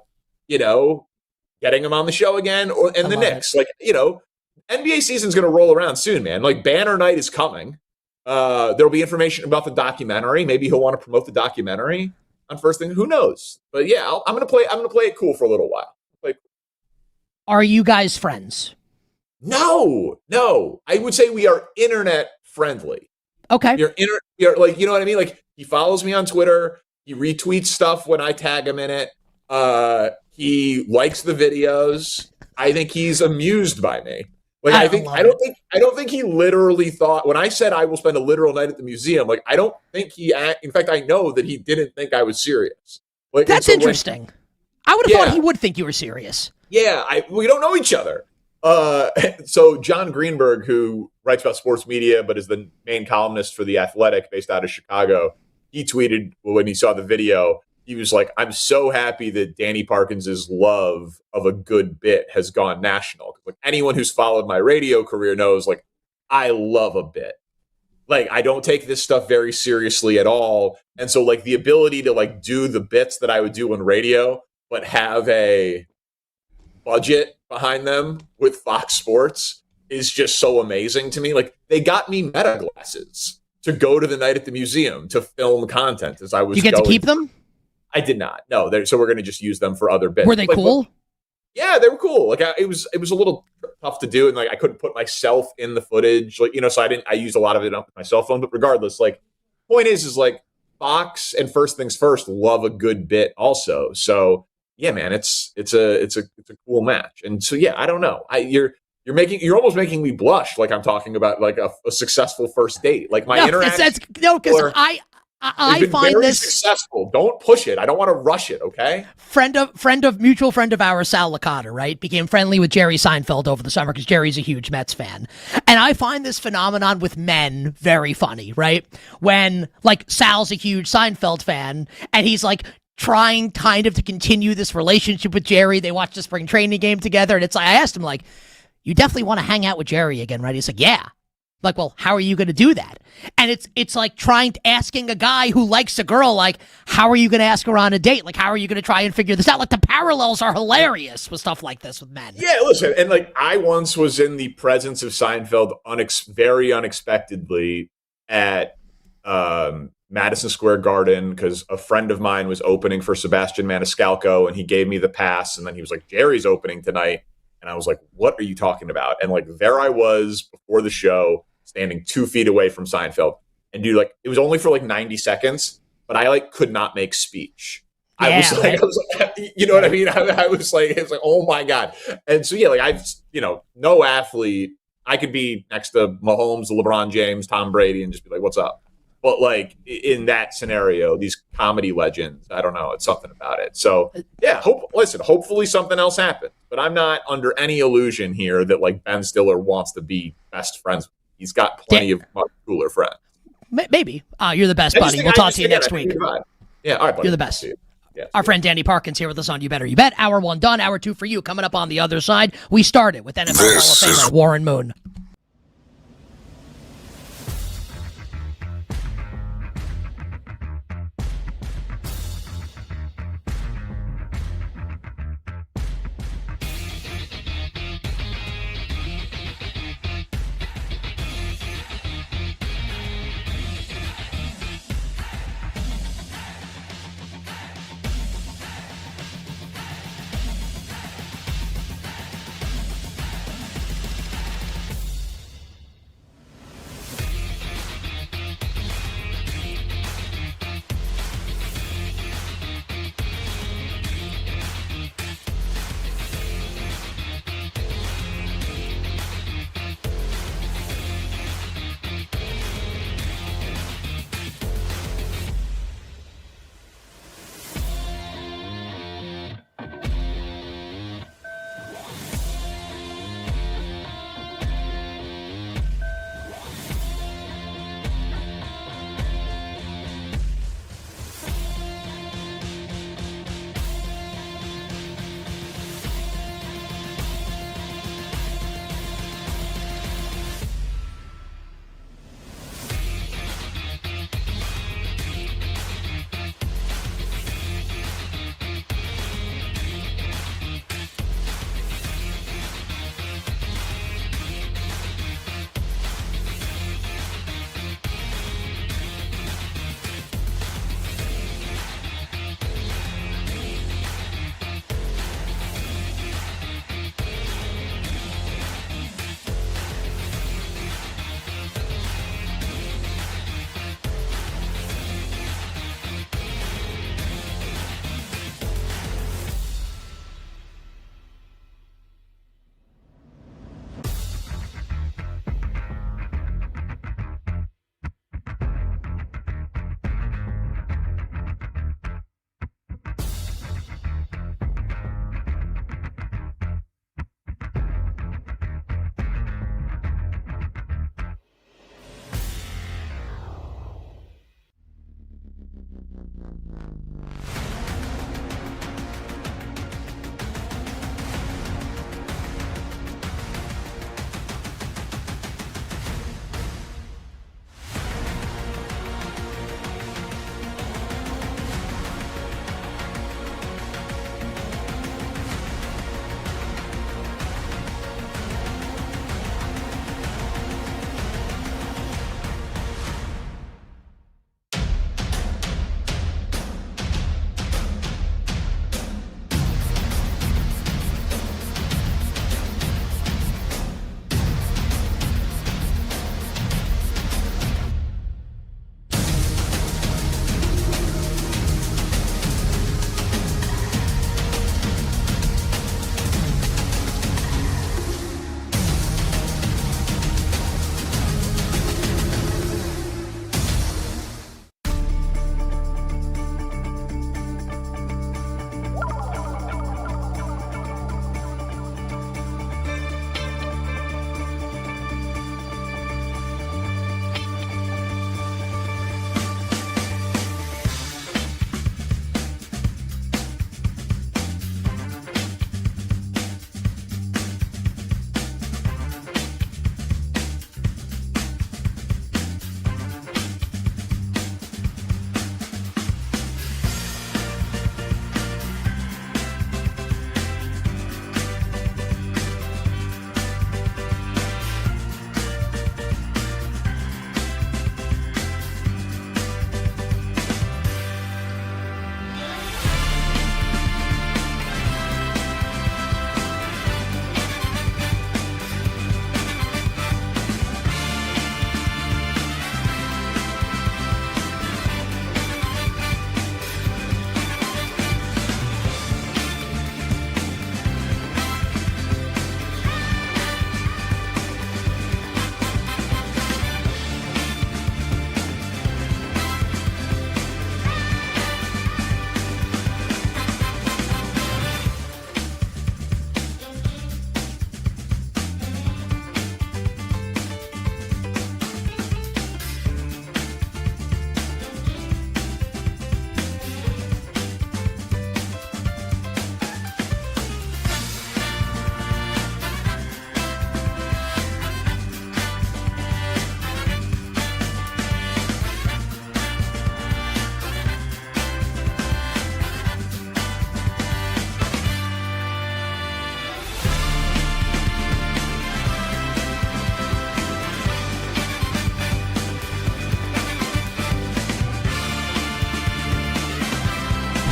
getting him on the show again, and the Knicks. Like, NBA season's going to roll around soon, man. Like Banner Night is coming. There'll be information about the documentary. Maybe he'll want to promote the documentary on First Thing. Who knows? But yeah, I'm going to play it cool for a little while. Are you guys friends? No. I would say we are internet friendly. Okay. You're like, you know what I mean? Like he follows me on Twitter. He retweets stuff when I tag him in it. He likes the videos. I think he's amused by me. Like I don't think he literally thought when I said I will spend a literal night at the museum. Like I don't think in fact, I know that he didn't think I was serious. Like that's interesting. I would have thought he would think you were serious. Yeah, we don't know each other. So John Greenberg, who writes about sports media but is the main columnist for The Athletic based out of Chicago, he tweeted when he saw the video, he was like, I'm so happy that Danny Parkins's love of a good bit has gone national. Like anyone who's followed my radio career knows, like, I love a bit. Like, I don't take this stuff very seriously at all. And so like the ability to like do the bits that I would do on radio, but have a budget behind them with Fox Sports is just so amazing to me. Like they got me Meta glasses to go to the night at the museum to film content as I was. You get to keep them? I did not. No, so we're going to just use them for other bits. Were they cool? Yeah, they were cool. Like it was a little tough to do, and like I couldn't put myself in the footage. Like so I used a lot of it on my cell phone. But regardless, like point is like Fox and First Things First love a good bit also. So yeah, man, it's a cool match. And so yeah, I don't know. You're almost making me blush. Like I'm talking about like a successful first date. Like my interaction. Because I find this successful. Don't push it. I don't want to rush it. Okay. Mutual friend of ours, Sal Licata, right, became friendly with Jerry Seinfeld over the summer because Jerry's a huge Mets fan, and I find this phenomenon with men very funny, right? When like Sal's a huge Seinfeld fan, and he's like trying kind of to continue this relationship with Jerry. They watch the spring training game together, and it's like I asked him like, "You definitely want to hang out with Jerry again, right?" He's like, "Yeah." Like, well, how are you going to do that? And it's like asking a guy who likes a girl, like, how are you going to ask her on a date? Like, how are you going to try and figure this out? Like, the parallels are hilarious with stuff like this with men. Yeah, listen, and like, I once was in the presence of Seinfeld very unexpectedly at Madison Square Garden because a friend of mine was opening for Sebastian Maniscalco, and he gave me the pass, and then he was like, Jerry's opening tonight. And I was like, what are you talking about? And like, there I was before the show, standing 2 feet away from Seinfeld. And dude, like, it was only for like 90 seconds, but I like could not make speech. Yeah, I was like, you know what I mean? I was like, it was like, oh my God. And so, yeah, like no athlete, I could be next to Mahomes, LeBron James, Tom Brady, and just be like, what's up? But like in that scenario, these comedy legends, I don't know, it's something about it. So yeah, hopefully something else happens. But I'm not under any illusion here that like Ben Stiller wants to be best friends. He's got plenty of much cooler friends. Maybe. You're the best, buddy. We'll talk to you next week. Yeah, all right, buddy. You're the best. Yeah. Our friend Danny Parkins here with us on You Better You Bet. Hour 1 done. Hour 2 for you. Coming up on the other side, we started with NFL Hall of Famer Warren Moon.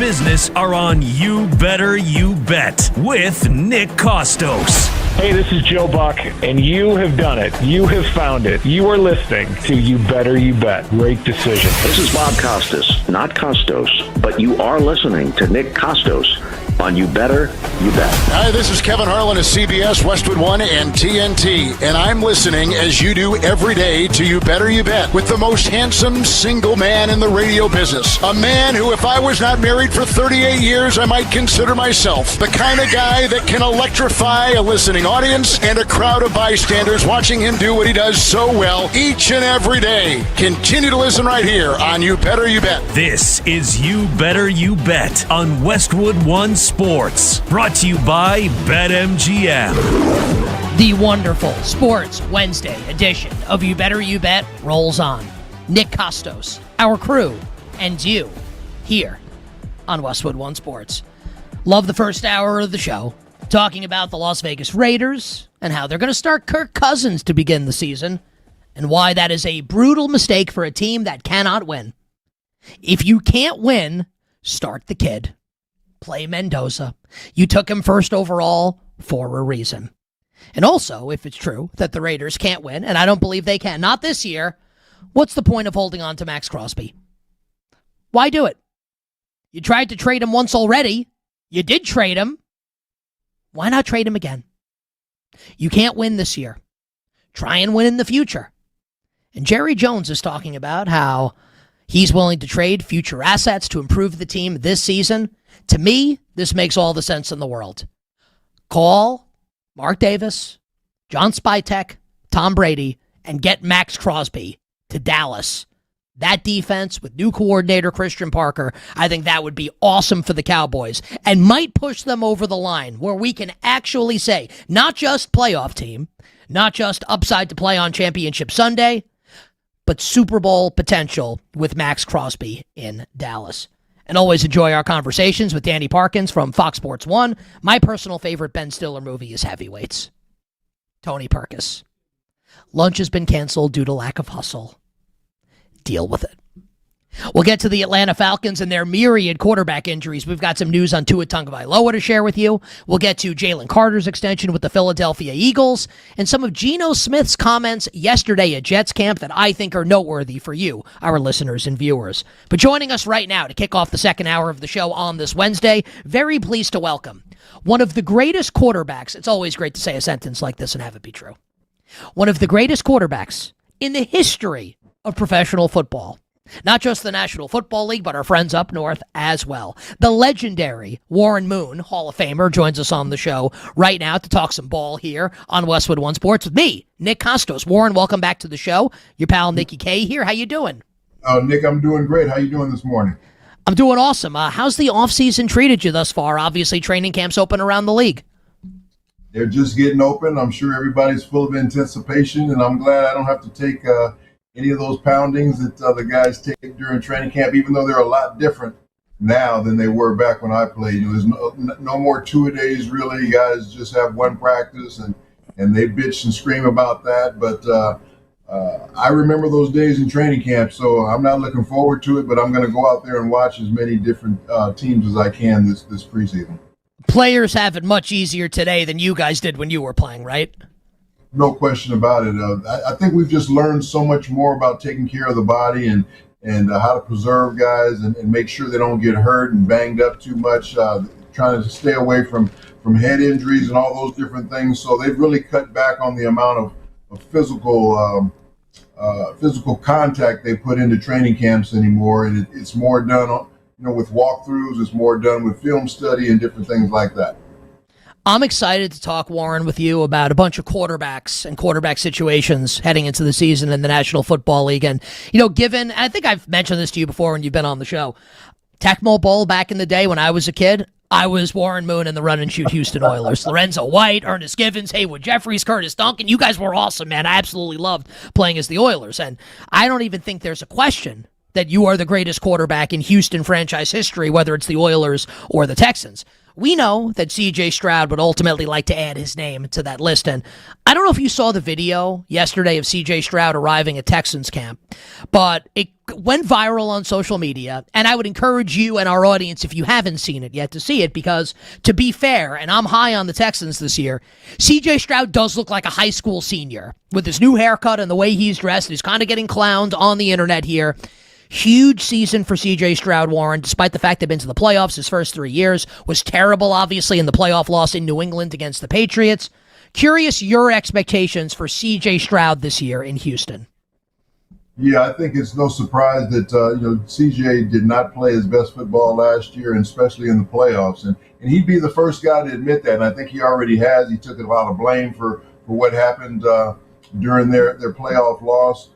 business are on You Better You Bet with Nick Kostos. Hey, this is Joe Buck, and you have done it. You have found it. You are listening to You Better You Bet. Great decision. This is Bob Costas, not Kostos, but you are listening to Nick Kostos on You Better You Bet. Hi, this is Kevin Harlan of CBS, Westwood One, and TNT, and I'm listening as you do every day to You Better You Bet with the most handsome single man in the radio business. A man who, if I was not married for 38 years, I might consider myself the kind of guy that can electrify a listening audience and a crowd of bystanders watching him do what he does so well each and every day. Continue to listen right here on You Better You Bet. This is You Better You Bet on Westwood One Sports, brought to you by BetMGM. The wonderful Sports Wednesday edition of You Better You Bet rolls on. Nick Kostos, our crew, and you here on Westwood One Sports. Love the first hour of the show, talking about the Las Vegas Raiders and how they're going to start Kirk Cousins to begin the season and why that is a brutal mistake for a team that cannot win. If you can't win, start the kid. Play Mendoza. You took him first overall for a reason. And also, if it's true that the Raiders can't win, and I don't believe they can, not this year, what's the point of holding on to Max Crosby? Why do it? You tried to trade him once already. You did trade him. Why not trade him again? You can't win this year. Try and win in the future. And Jerry Jones is talking about how he's willing to trade future assets to improve the team this season. To me, this makes all the sense in the world. Call Mark Davis, John Spytek, Tom Brady, and get Max Crosby to Dallas. That defense with new coordinator Christian Parker, I think that would be awesome for the Cowboys and might push them over the line where we can actually say, not just playoff team, not just upside to play on Championship Sunday, but Super Bowl potential with Max Crosby in Dallas. And always enjoy our conversations with Danny Parkins from Fox Sports 1. My personal favorite Ben Stiller movie is Heavyweights. Tony Perkis. Lunch has been canceled due to lack of hustle. Deal with it. We'll get to the Atlanta Falcons and their myriad quarterback injuries. We've got some news on Tua Tagovailoa to share with you. We'll get to Jalen Carter's extension with the Philadelphia Eagles and some of Geno Smith's comments yesterday at Jets camp that I think are noteworthy for you, our listeners and viewers. But joining us right now to kick off the second hour of the show on this Wednesday, very pleased to welcome one of the greatest quarterbacks. It's always great to say a sentence like this and have it be true. One of the greatest quarterbacks in the history of professional football. Not just the National Football League, but our friends up north as well. The legendary Warren Moon, Hall of Famer, joins us on the show right now to talk some ball here on Westwood One Sports with me, Nick Kostos. Warren, welcome back to the show. Your pal Nikki K here. How you doing? Nick, I'm doing great. How you doing this morning? I'm doing awesome. How's the offseason treated you thus far? Obviously, training camps open around the league. They're just getting open. I'm sure everybody's full of anticipation, and I'm glad I don't have to take any of those poundings that the guys take during training camp, even though they're a lot different now than they were back when I played. You know, there's no more two-a-days really. Guys just have one practice, and they bitch and scream about that. But I remember those days in training camp, so I'm not looking forward to it, but I'm going to go out there and watch as many different teams as I can this preseason. Players have it much easier today than you guys did when you were playing, right? No question about it. I think we've just learned so much more about taking care of the body and how to preserve guys and make sure they don't get hurt and banged up too much, trying to stay away from head injuries and all those different things. So they've really cut back on the amount of physical contact they put into training camps anymore. And it's more done with walkthroughs. It's more done with film study and different things like that. I'm excited to talk, Warren, with you about a bunch of quarterbacks and quarterback situations heading into the season in the National Football League. And, given, I think I've mentioned this to you before when you've been on the show, Tecmo Bowl back in the day when I was a kid, I was Warren Moon in the run and shoot Houston Oilers. Lorenzo White, Ernest Givens, Haywood Jeffries, Curtis Duncan. You guys were awesome, man. I absolutely loved playing as the Oilers. And I don't even think there's a question that you are the greatest quarterback in Houston franchise history, whether it's the Oilers or the Texans. We know that C.J. Stroud would ultimately like to add his name to that list. And I don't know if you saw the video yesterday of C.J. Stroud arriving at Texans camp, but it went viral on social media. And I would encourage you and our audience, if you haven't seen it yet, to see it, because to be fair, and I'm high on the Texans this year, C.J. Stroud does look like a high school senior with his new haircut and the way he's dressed. He's kind of getting clowned on the internet here. Huge season for C.J. Stroud, Warren, despite the fact they've been to the playoffs his first 3 years. Was terrible, obviously, in the playoff loss in New England against the Patriots. Curious your expectations for C.J. Stroud this year in Houston. Yeah, I think it's no surprise that CJ did not play his best football last year, and especially in the playoffs. And he'd be the first guy to admit that, and I think he already has. He took a lot of blame for what happened during their playoff loss.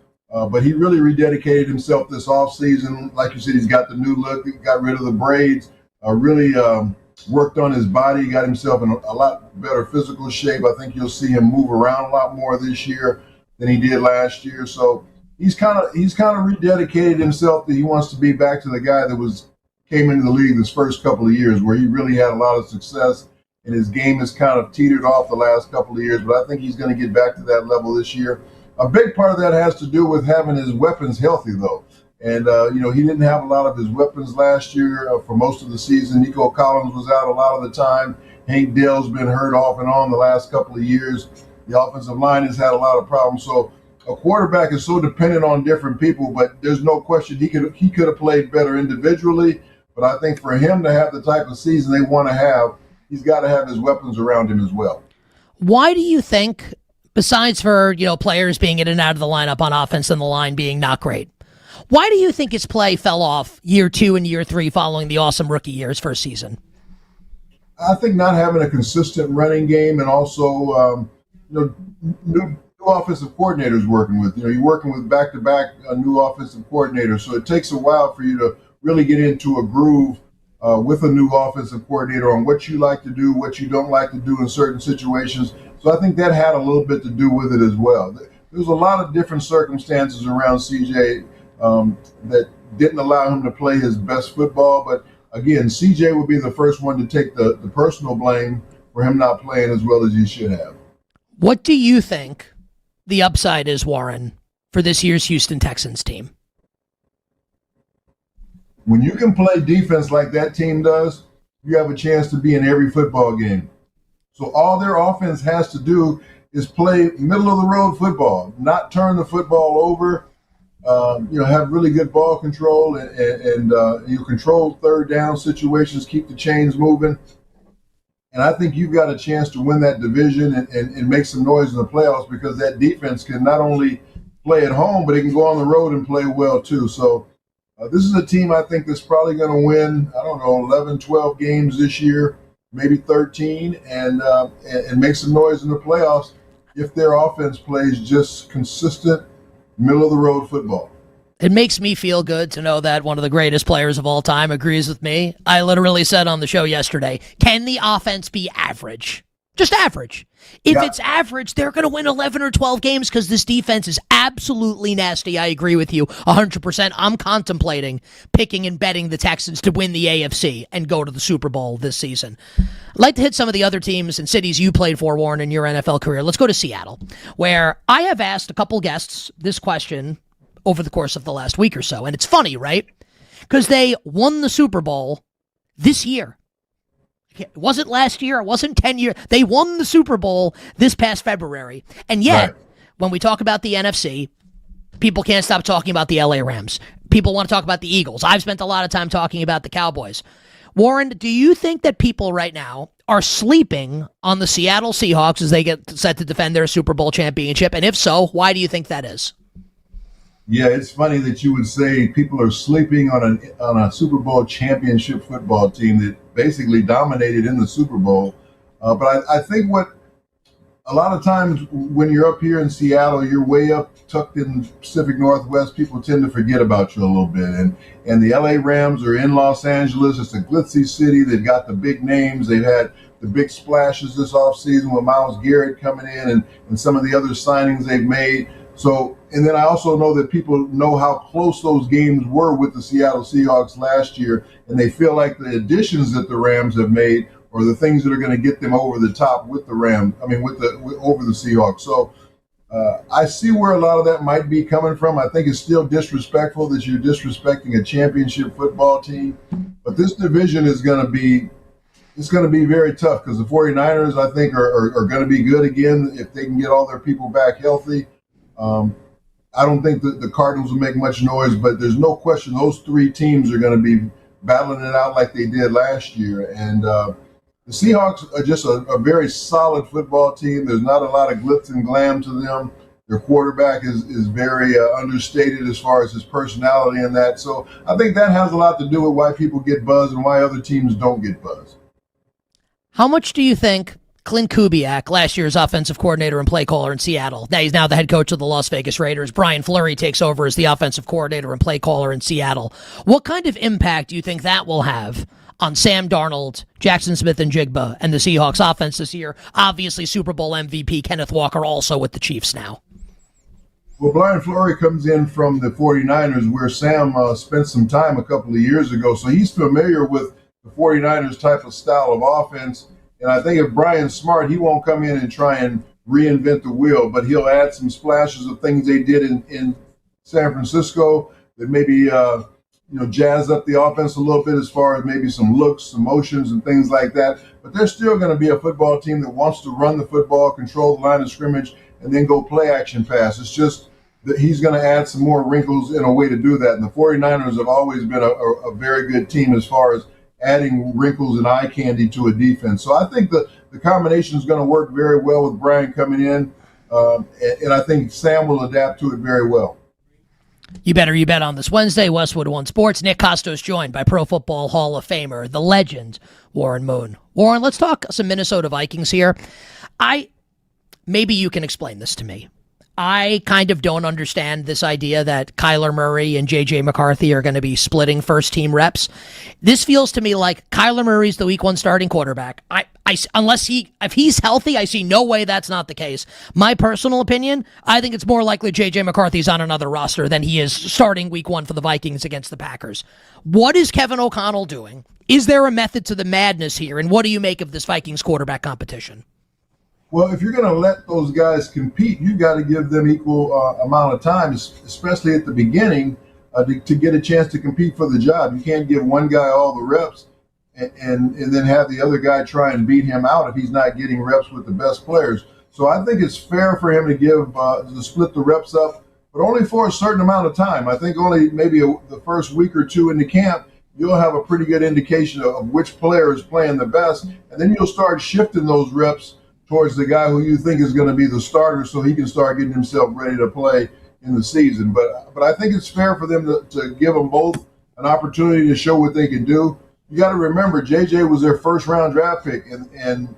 But he really rededicated himself this offseason. Like you said, he's got the new look. He got rid of the braids, really worked on his body, got himself in a lot better physical shape. I think you'll see him move around a lot more this year than he did last year. So he's kind of rededicated himself that he wants to be back to the guy that came into the league this first couple of years, where he really had a lot of success, and his game has kind of teetered off the last couple of years. But I think he's going to get back to that level this year. A big part of that has to do with having his weapons healthy, though. And, he didn't have a lot of his weapons last year for most of the season. Nico Collins was out a lot of the time. Hank Dell's been hurt off and on the last couple of years. The offensive line has had a lot of problems. So a quarterback is so dependent on different people, but there's no question he could have played better individually. But I think for him to have the type of season they want to have, he's got to have his weapons around him as well. Why do you think, besides for, players being in and out of the lineup on offense and the line being not great, why do you think his play fell off year 2 and year 3 following the awesome rookie year's first season? I think not having a consistent running game, and also, new offensive coordinators working with. You're working with back-to-back new offensive coordinators, so it takes a while for you to really get into a groove with a new offensive coordinator on what you like to do, what you don't like to do in certain situations. So I think that had a little bit to do with it as well. There's a lot of different circumstances around CJ that didn't allow him to play his best football. But again, CJ would be the first one to take the personal blame for him not playing as well as he should have. What do you think the upside is, Warren, for this year's Houston Texans team? When you can play defense like that team does, you have a chance to be in every football game. So all their offense has to do is play middle-of-the-road football, not turn the football over, have really good ball control, and you control third down situations, keep the chains moving. And I think you've got a chance to win that division and make some noise in the playoffs, because that defense can not only play at home, but it can go on the road and play well too. So this is a team I think that's probably going to win, 11, 12 games this year, maybe 13, and make some noise in the playoffs if their offense plays just consistent middle-of-the-road football. It makes me feel good to know that one of the greatest players of all time agrees with me. I literally said on the show yesterday, can the offense be average? Just average. If it's average, they're going to win 11 or 12 games because this defense is absolutely nasty. I agree with you 100%. I'm contemplating picking and betting the Texans to win the AFC and go to the Super Bowl this season. I'd like to hit some of the other teams and cities you played for, Warren, in your NFL career. Let's go to Seattle, where I have asked a couple guests this question over the course of the last week or so. And it's funny, right? Because they won the Super Bowl this year. It wasn't last year. It wasn't 10 years. They won the Super Bowl this past February. And yet, when we talk about the NFC, people can't stop talking about the LA Rams. People want to talk about the Eagles. I've spent a lot of time talking about the Cowboys. Warren, do you think that people right now are sleeping on the Seattle Seahawks as they get set to defend their Super Bowl championship? And if so, why do you think that is? Yeah, it's funny that you would say people are sleeping on a Super Bowl championship football team that basically dominated in the Super Bowl. But I think what a lot of times when you're up here in Seattle, you're way up tucked in Pacific Northwest, people tend to forget about you a little bit. And the LA Rams are in Los Angeles. It's a glitzy city. They've got the big names. They've had the big splashes this offseason with Myles Garrett coming in and some of the other signings they've made. So, and then I also know that people know how close those games were with the Seattle Seahawks last year, and they feel like the additions that the Rams have made are the things that are going to get them over the top with the Rams. I mean, over the Seahawks. So, I see where a lot of that might be coming from. I think it's still disrespectful that you're disrespecting a championship football team, but this division is going to be. It's going to be very tough because the 49ers, I think, are going to be good again if they can get all their people back healthy. I don't think that the Cardinals will make much noise, but there's no question those three teams are going to be battling it out like they did last year. And the Seahawks are just a very solid football team. There's not a lot of glitz and glam to them. Their quarterback is very understated as far as his personality and that. So I think that has a lot to do with why people get buzzed and why other teams don't get buzzed. How much do you think Clint Kubiak, last year's offensive coordinator and play caller in Seattle, he's now the head coach of the Las Vegas Raiders, Brian Fleury takes over as the offensive coordinator and play caller in Seattle. What kind of impact do you think that will have on Sam Darnold, Jackson Smith and Jigba, and the Seahawks offense this year? Obviously, Super Bowl MVP Kenneth Walker also with the Chiefs now. Well, Brian Fleury comes in from the 49ers where Sam spent some time a couple of years ago, so he's familiar with the 49ers type of style of offense. And I think if Brian's smart, he won't come in and try and reinvent the wheel, but he'll add some splashes of things they did in San Francisco that maybe jazz up the offense a little bit as far as maybe some looks, some motions, and things like that. But they're still going to be a football team that wants to run the football, control the line of scrimmage, and then go play action pass. It's just that he's going to add some more wrinkles in a way to do that. And the 49ers have always been a very good team as far as adding wrinkles and eye candy to a defense. So I think the combination is going to work very well with Brian coming in, and I think Sam will adapt to it very well. You bet on this Wednesday, Westwood One Sports. Nick Kostos joined by Pro Football Hall of Famer, the legend, Warren Moon. Warren, let's talk some Minnesota Vikings here. Maybe you can explain this to me. I kind of don't understand this idea that Kyler Murray and J.J. McCarthy are going to be splitting first-team reps. This feels to me like Kyler Murray's the Week 1 starting quarterback. If he's healthy, I see no way that's not the case. My personal opinion, I think it's more likely J.J. McCarthy's on another roster than he is starting Week 1 for the Vikings against the Packers. What is Kevin O'Connell doing? Is there a method to the madness here? And what do you make of this Vikings quarterback competition? Well, if you're going to let those guys compete, you've got to give them equal amount of time, especially at the beginning, to get a chance to compete for the job. You can't give one guy all the reps and then have the other guy try and beat him out if he's not getting reps with the best players. So I think it's fair for him to split the reps up, but only for a certain amount of time. I think only maybe the first week or two in the camp, you'll have a pretty good indication of which player is playing the best, and then you'll start shifting those reps towards the guy who you think is going to be the starter so he can start getting himself ready to play in the season. But I think it's fair for them to give them both an opportunity to show what they can do. You got to remember, JJ was their first-round draft pick, and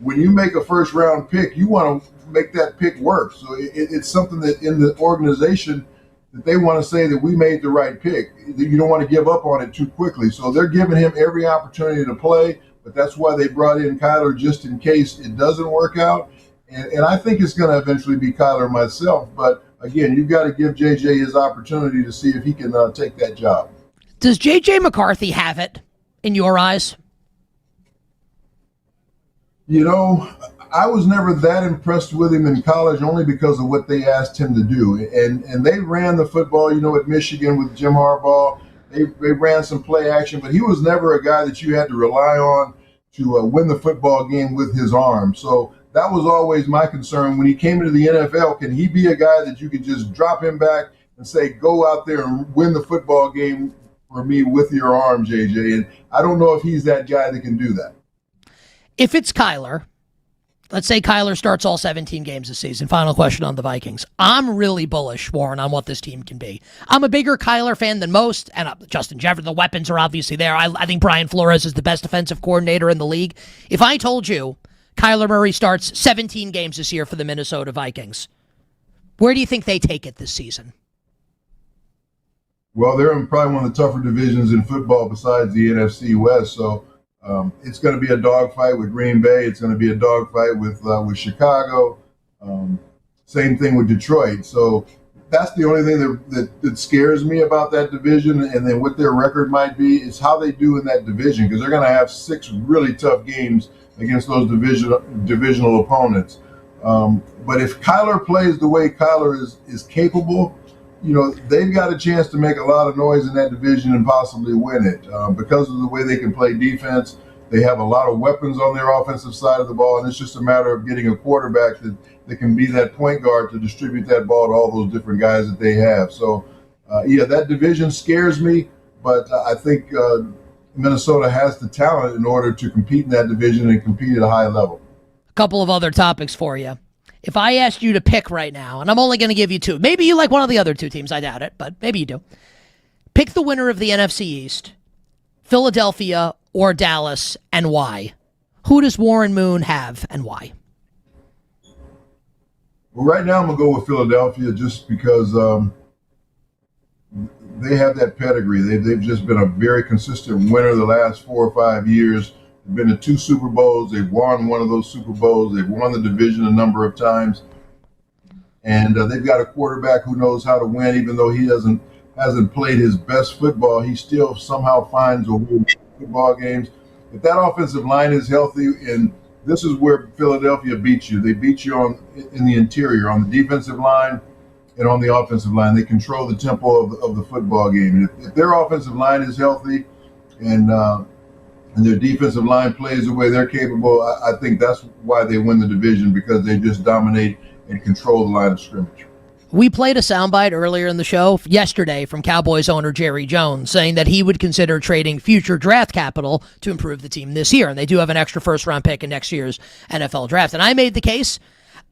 when you make a first-round pick, you want to make that pick work. So it's something that in the organization that they want to say that we made the right pick. You don't want to give up on it too quickly. So they're giving him every opportunity to play. But that's why they brought in Kyler, just in case it doesn't work out. And I think it's going to eventually be Kyler myself. But, again, you've got to give JJ his opportunity to see if he can take that job. Does JJ McCarthy have it in your eyes? You know, I was never that impressed with him in college only because of what they asked him to do. And they ran the football, at Michigan with Jim Harbaugh. They ran some play action, but he was never a guy that you had to rely on to win the football game with his arm. So that was always my concern. When he came into the NFL, can he be a guy that you could just drop him back and say, go out there and win the football game for me with your arm, JJ? And I don't know if he's that guy that can do that. If it's Kyler, let's say Kyler starts all 17 games this season. Final question on the Vikings. I'm really bullish, Warren, on what this team can be. I'm a bigger Kyler fan than most, and Justin Jefferson, the weapons are obviously there. I think Brian Flores is the best defensive coordinator in the league. If I told you Kyler Murray starts 17 games this year for the Minnesota Vikings, where do you think they take it this season? Well, they're in probably one of the tougher divisions in football besides the NFC West, so it's going to be a dogfight with Green Bay. It's going to be a dogfight with Chicago. Same thing with Detroit. So that's the only thing that scares me about that division, and then what their record might be is how they do in that division, because they're going to have 6 really tough games against those divisional opponents. But if Kyler plays the way Kyler is capable, they've got a chance to make a lot of noise in that division and possibly win it because of the way they can play defense. They have a lot of weapons on their offensive side of the ball, and it's just a matter of getting a quarterback that can be that point guard to distribute that ball to all those different guys that they have. So, that division scares me, but I think Minnesota has the talent in order to compete in that division and compete at a high level. A couple of other topics for you. If I asked you to pick right now, and I'm only going to give you 2, maybe you like one of the other 2 teams, I doubt it, but maybe you do. Pick the winner of the NFC East, Philadelphia or Dallas, and why? Who does Warren Moon have and why? Well, right now I'm going to go with Philadelphia just because they have that pedigree. They've just been a very consistent winner the last 4 or 5 years. They've been to 2 Super Bowls. They've won one of those Super Bowls. They've won the division a number of times. And they've got a quarterback who knows how to win, even though he hasn't played his best football. He still somehow finds a way to win football games. If that offensive line is healthy, and this is where Philadelphia beats you. They beat you in the interior, on the defensive line and on the offensive line. They control the tempo of the football game. And if their offensive line is healthy and their defensive line plays the way they're capable, I think that's why they win the division, because they just dominate and control the line of scrimmage. We played a soundbite earlier in the show yesterday from Cowboys owner Jerry Jones saying that he would consider trading future draft capital to improve the team this year. And they do have an extra first-round pick in next year's NFL draft. And I made the case,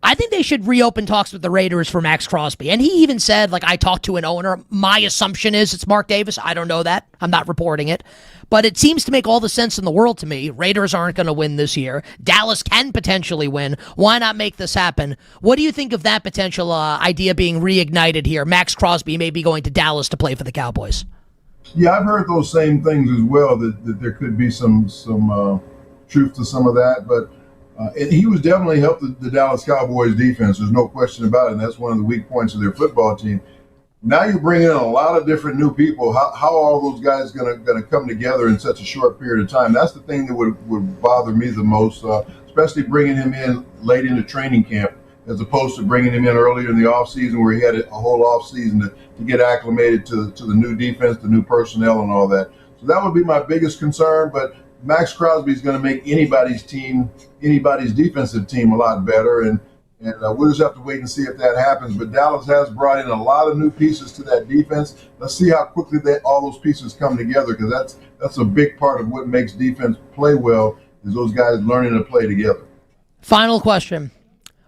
I think they should reopen talks with the Raiders for Max Crosby. And he even said, I talked to an owner. My assumption is it's Mark Davis. I don't know that. I'm not reporting it. But it seems to make all the sense in the world to me. Raiders aren't going to win this year. Dallas can potentially win. Why not make this happen? What do you think of that potential idea being reignited here? Max Crosby may be going to Dallas to play for the Cowboys. Yeah, I've heard those same things as well, that there could be some truth to some of that. But and he was definitely helped the Dallas Cowboys defense. There's no question about it. And that's one of the weak points of their football team. Now you bring in a lot of different new people. How are all those guys going to come together in such a short period of time? That's the thing that would bother me the most, especially bringing him in late into training camp, as opposed to bringing him in earlier in the offseason, where he had a whole offseason to get acclimated to the new defense, the new personnel, and all that. So that would be my biggest concern. But Max Crosby is going to make anybody's defensive team a lot better, and we'll just have to wait and see if that happens. But Dallas has brought in a lot of new pieces to that defense. Let's see how quickly all those pieces come together, because that's a big part of what makes defense play well, is those guys learning to play together. Final question.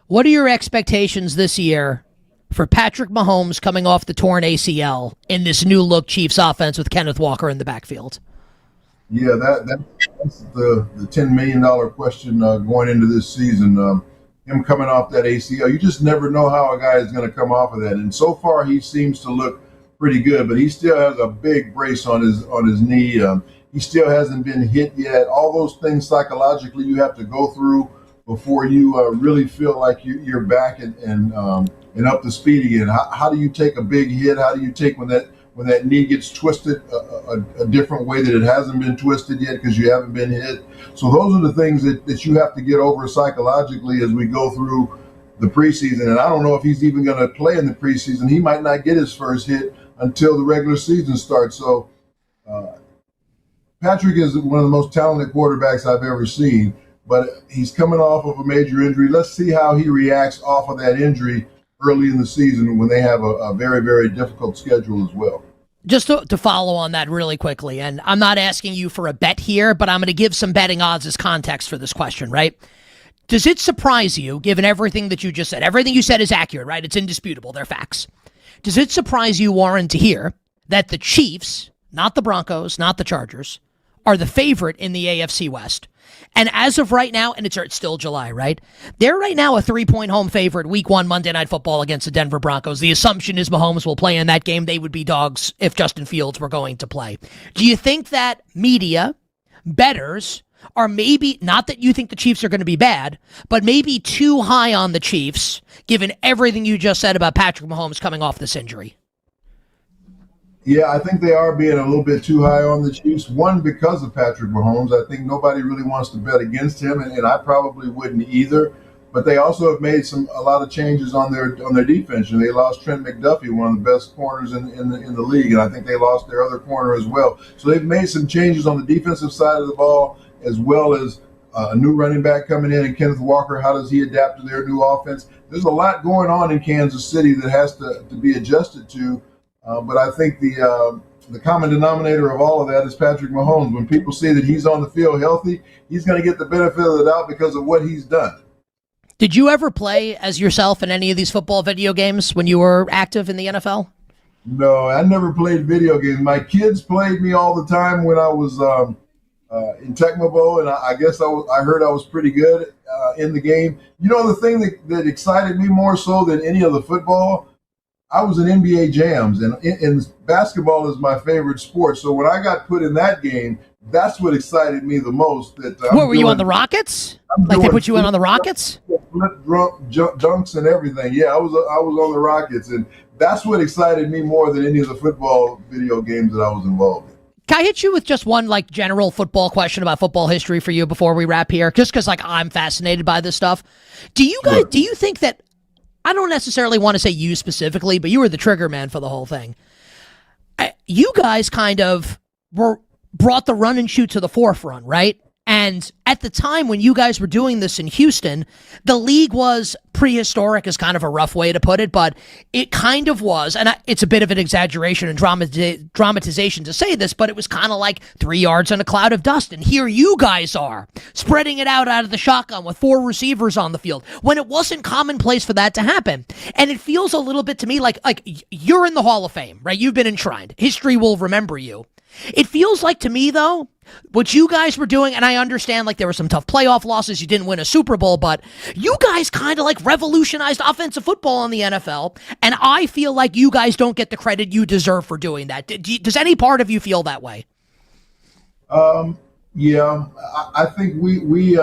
What are your expectations this year for Patrick Mahomes coming off the torn ACL in this new-look Chiefs offense with Kenneth Walker in the backfield? Yeah, that's the $10 million question going into this season. Him coming off that ACL, you just never know how a guy is going to come off of that. And so far, he seems to look pretty good, but he still has a big brace on his knee. He still hasn't been hit yet. All those things psychologically you have to go through before you really feel like you're back and up to speed again. How do you take a big hit? How do you take when that knee gets twisted a different way that it hasn't been twisted yet because you haven't been hit? So those are the things that you have to get over psychologically as we go through the preseason. And I don't know if he's even going to play in the preseason. He might not get his first hit until the regular season starts. So Patrick is one of the most talented quarterbacks I've ever seen, but he's coming off of a major injury. Let's see how he reacts off of that injury early in the season when they have a very, very difficult schedule as well. Just to follow on that really quickly, and I'm not asking you for a bet here, but I'm going to give some betting odds as context for this question, right? Does it surprise you, given everything that you just said? Everything you said is accurate, right? It's indisputable. They're facts. Does it surprise you, Warren, to hear that the Chiefs, not the Broncos, not the Chargers, are the favorite in the AFC West? And as of right now, and it's still July, right? They're right now a 3-point home favorite week 1 Monday Night Football against the Denver Broncos. The assumption is Mahomes will play in that game. They would be dogs if Justin Fields were going to play. Do you think that media, bettors, are maybe, not that you think the Chiefs are going to be bad, but maybe too high on the Chiefs, given everything you just said about Patrick Mahomes coming off this injury? Yeah, I think they are being a little bit too high on the Chiefs. One, because of Patrick Mahomes. I think nobody really wants to bet against him, and I probably wouldn't either. But they also have made a lot of changes on their defense. And they lost Trent McDuffie, one of the best corners in the league, and I think they lost their other corner as well. So they've made some changes on the defensive side of the ball, as well as a new running back coming in, and Kenneth Walker. How does he adapt to their new offense? There's a lot going on in Kansas City that has to be adjusted to. But I think the common denominator of all of that is Patrick Mahomes. When people see that he's on the field healthy, he's going to get the benefit of the doubt because of what he's done. Did you ever play as yourself in any of these football video games when you were active in the NFL? No, I never played video games. My kids played me all the time when I was in Tecmo Bowl, and I guess I heard I was pretty good in the game. You know, the thing that excited me more so than any of the football, I was in NBA jams, and basketball is my favorite sport. So when I got put in that game, that's what excited me the most. What, were you on the Rockets? Like they put you in on the Rockets? Dunks and everything. Yeah, I was on the Rockets, and that's what excited me more than any of the football video games that I was involved in. Can I hit you with just one like general football question about football history for you before we wrap here? Just because like I'm fascinated by this stuff. Do you guys? Do you think that? I don't necessarily want to say you specifically, but you were the trigger man for the whole thing. You guys kind of brought the run and shoot to the forefront, right? And at the time when you guys were doing this in Houston, the league was prehistoric is kind of a rough way to put it, but it kind of was, and it's a bit of an exaggeration and dramatization to say this, but it was kind of like 3 yards in a cloud of dust, and here you guys are, spreading it out of the shotgun with 4 receivers on the field, when it wasn't commonplace for that to happen. And it feels a little bit to me like you're in the Hall of Fame, right? You've been enshrined. History will remember you. It feels like to me, though, what you guys were doing, and I understand like there were some tough playoff losses, you didn't win a Super Bowl, but you guys kind of like revolutionized offensive football in the NFL, and I feel like you guys don't get the credit you deserve for doing that. Does any part of you feel that way? Yeah, I think we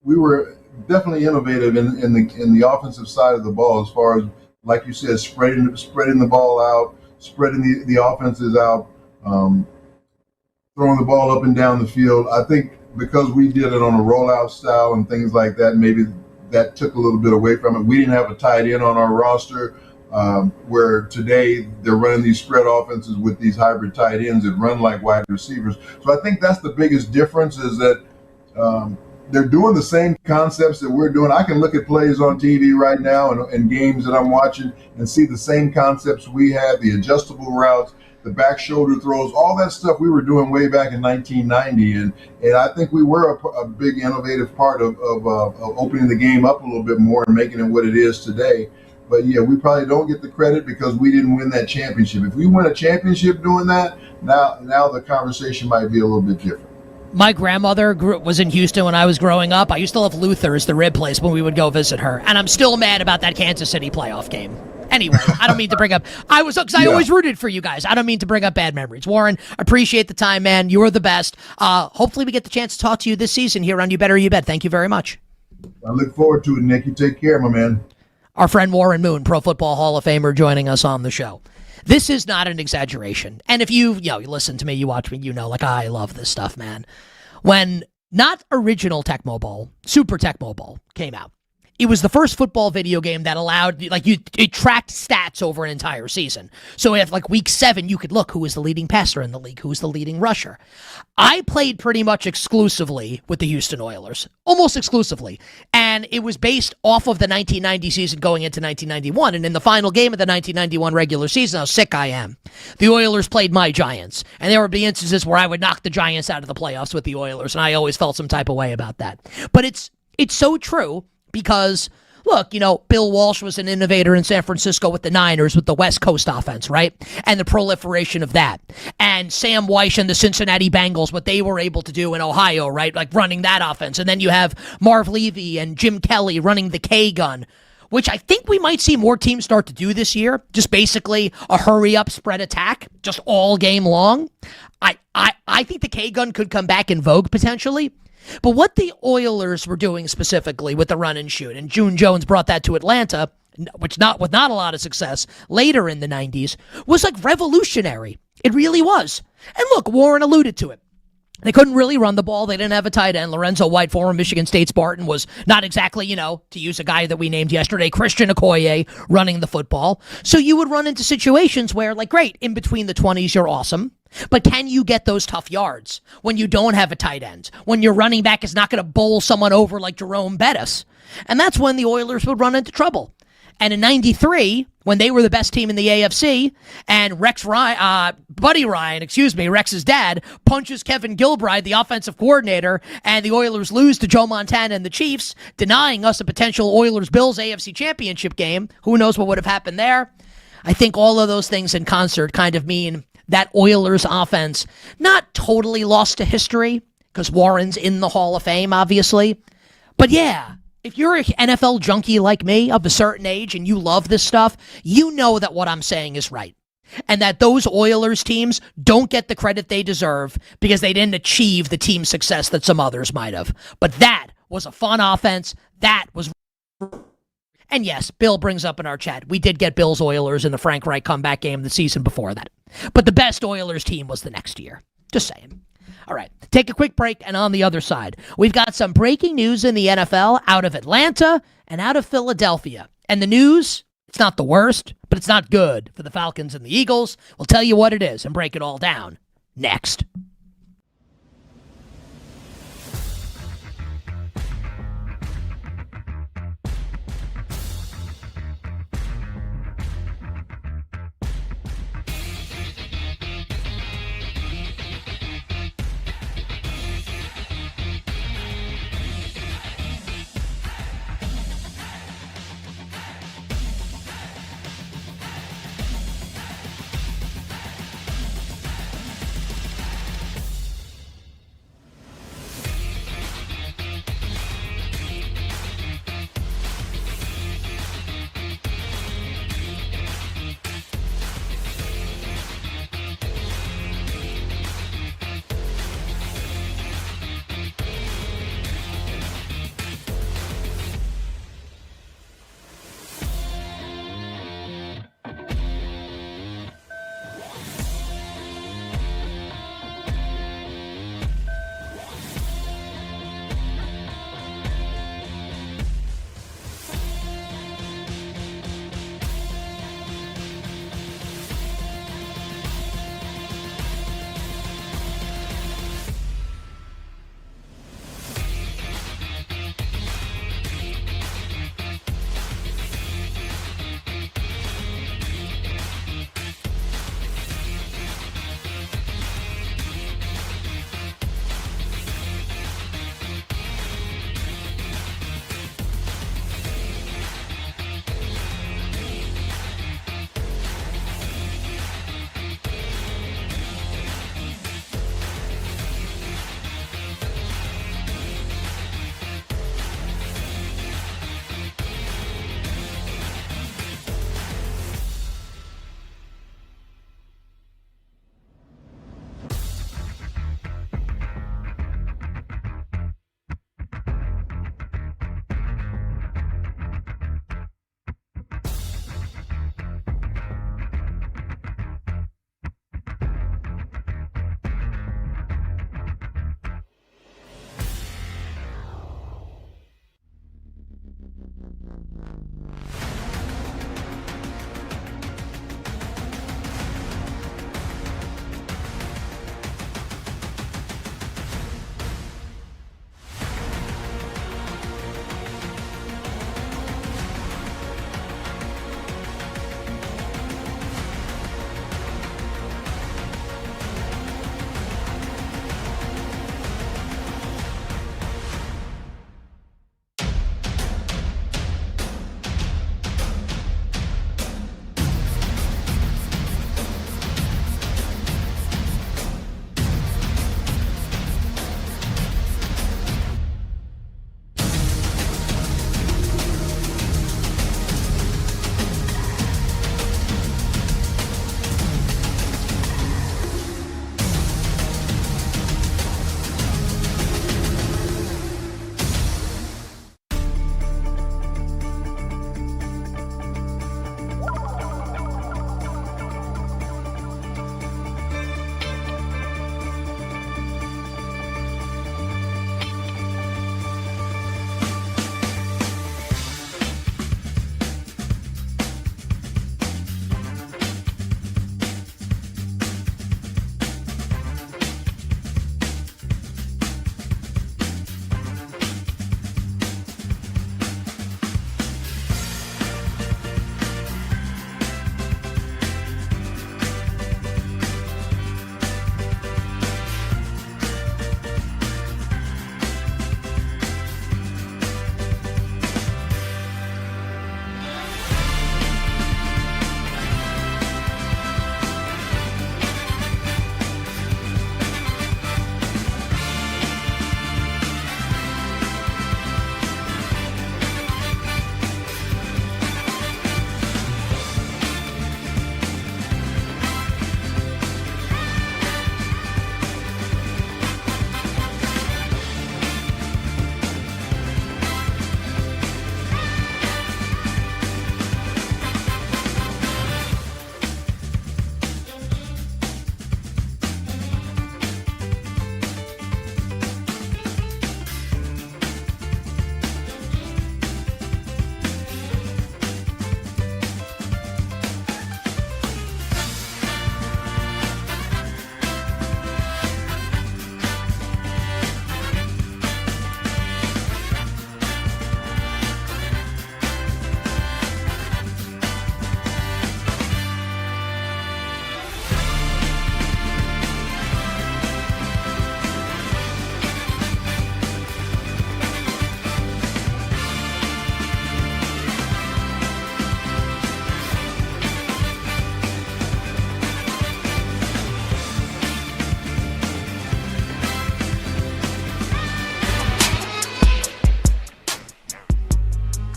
were definitely innovative in the offensive side of the ball, as far as, like you said, spreading the ball out, spreading the offenses out. Throwing the ball up and down the field. I think because we did it on a rollout style and things like that, maybe that took a little bit away from it. We didn't have a tight end on our roster, where today they're running these spread offenses with these hybrid tight ends that run like wide receivers. So I think that's the biggest difference, is that they're doing the same concepts that we're doing. I can look at plays on TV right now and games that I'm watching and see the same concepts we had, the adjustable routes, the back shoulder throws, all that stuff we were doing way back in 1990. And I think we were a big innovative part of opening the game up a little bit more and making it what it is today. But yeah, we probably don't get the credit because we didn't win that championship. If we win a championship doing that, now the conversation might be a little bit different. My grandmother was in Houston when I was growing up. I used to love Luther's, the rib place, when we would go visit her. And I'm still mad about that Kansas City playoff game. Anyway, I don't mean to bring up. I always rooted for you guys. I don't mean to bring up bad memories. Warren, appreciate the time, man. You are the best. Hopefully, we get the chance to talk to you this season here on You Better You Bet. Thank you very much. I look forward to it, Nick. You take care, my man. Our friend Warren Moon, Pro Football Hall of Famer, joining us on the show. This is not an exaggeration. And if you listen to me, you watch me, like I love this stuff, man. When not original Tecmo Bowl, Super Tecmo Bowl came out, it was the first football video game that allowed, it tracked stats over an entire season. So if, week 7, you could look who was the leading passer in the league, who was the leading rusher. I played pretty much exclusively with the Houston Oilers, almost exclusively. And it was based off of the 1990 season going into 1991. And in the final game of the 1991 regular season, how sick I am, the Oilers played my Giants. And there would be instances where I would knock the Giants out of the playoffs with the Oilers. And I always felt some type of way about that. But it's so true. Because, look, Bill Walsh was an innovator in San Francisco with the Niners, with the West Coast offense, right? And the proliferation of that. And Sam Weish and the Cincinnati Bengals, what they were able to do in Ohio, right? Running that offense. And then you have Marv Levy and Jim Kelly running the K-gun, which I think we might see more teams start to do this year. Just basically a hurry-up spread attack, just all game long. I think the K-gun could come back in vogue potentially. But what the Oilers were doing specifically with the run and shoot, and June Jones brought that to Atlanta, which with not a lot of success later in the 90s, was like revolutionary. It really was. And look, Warren alluded to it. They couldn't really run the ball. They didn't have a tight end. Lorenzo White, former Michigan State Spartan, was not exactly, to use a guy that we named yesterday, Christian Okoye, running the football. So you would run into situations where, like, great, in between the 20s, you're awesome. But can you get those tough yards when you don't have a tight end? When your running back is not going to bowl someone over like Jerome Bettis? And that's when the Oilers would run into trouble. And in 93, when they were the best team in the AFC, and Buddy Ryan, Rex's dad, punches Kevin Gilbride, the offensive coordinator, and the Oilers lose to Joe Montana and the Chiefs, denying us a potential Oilers-Bills AFC championship game. Who knows what would have happened there? I think all of those things in concert kind of mean that Oilers offense not totally lost to history, because Warren's in the Hall of Fame, obviously. But yeah, if you're an NFL junkie like me of a certain age and you love this stuff, you know that what I'm saying is right. And that those Oilers teams don't get the credit they deserve because they didn't achieve the team success that some others might have. But that was a fun offense. That was... And yes, Bill brings up in our chat, we did get Bills Oilers in the Frank Reich comeback game the season before that. But the best Oilers team was the next year. Just saying. All right, take a quick break, and on the other side, we've got some breaking news in the NFL out of Atlanta and out of Philadelphia. And the news, it's not the worst, but it's not good for the Falcons and the Eagles. We'll tell you what it is and break it all down next.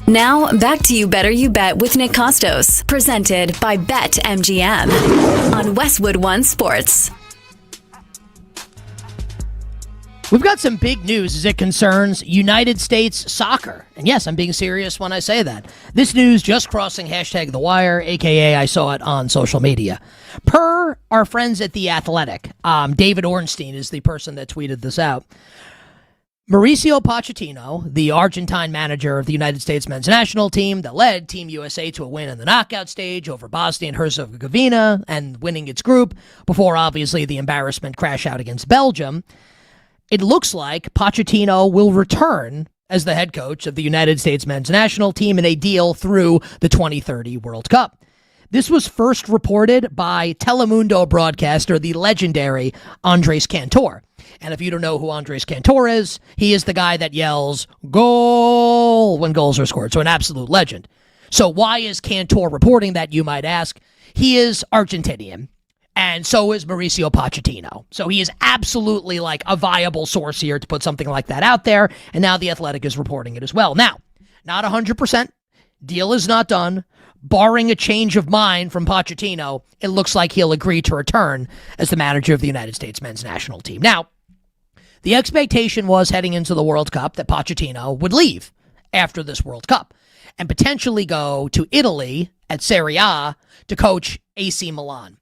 Now, back to You Better You Bet with Nick Kostos, presented by BetMGM on Westwood One Sports. We've got some big news as it concerns United States soccer. And yes, I'm being serious when I say that. This news just crossing hashtag The Wire, a.k.a. I saw it on social media. Per our friends at The Athletic, David Ornstein is the person that tweeted this out. Mauricio Pochettino, the Argentine manager of the United States men's national team that led Team USA to a win in the knockout stage over Bosnia and Herzegovina and winning its group before obviously the embarrassment crash out against Belgium. It looks like Pochettino will return as the head coach of the United States men's national team in a deal through the 2030 World Cup. This was first reported by Telemundo broadcaster, the legendary Andres Cantor. And if you don't know who Andres Cantor is, he is the guy that yells, "Goal!" when goals are scored. So an absolute legend. So why is Cantor reporting that, you might ask? He is Argentinian. And so is Mauricio Pochettino. So he is absolutely like a viable source here to put something like that out there. And now The Athletic is reporting it as well. Now, not 100%. Deal is not done. Barring a change of mind from Pochettino, it looks like he'll agree to return as the manager of the United States men's national team. Now, the expectation was heading into the World Cup that Pochettino would leave after this World Cup and potentially go to Italy at Serie A to coach AC Milan.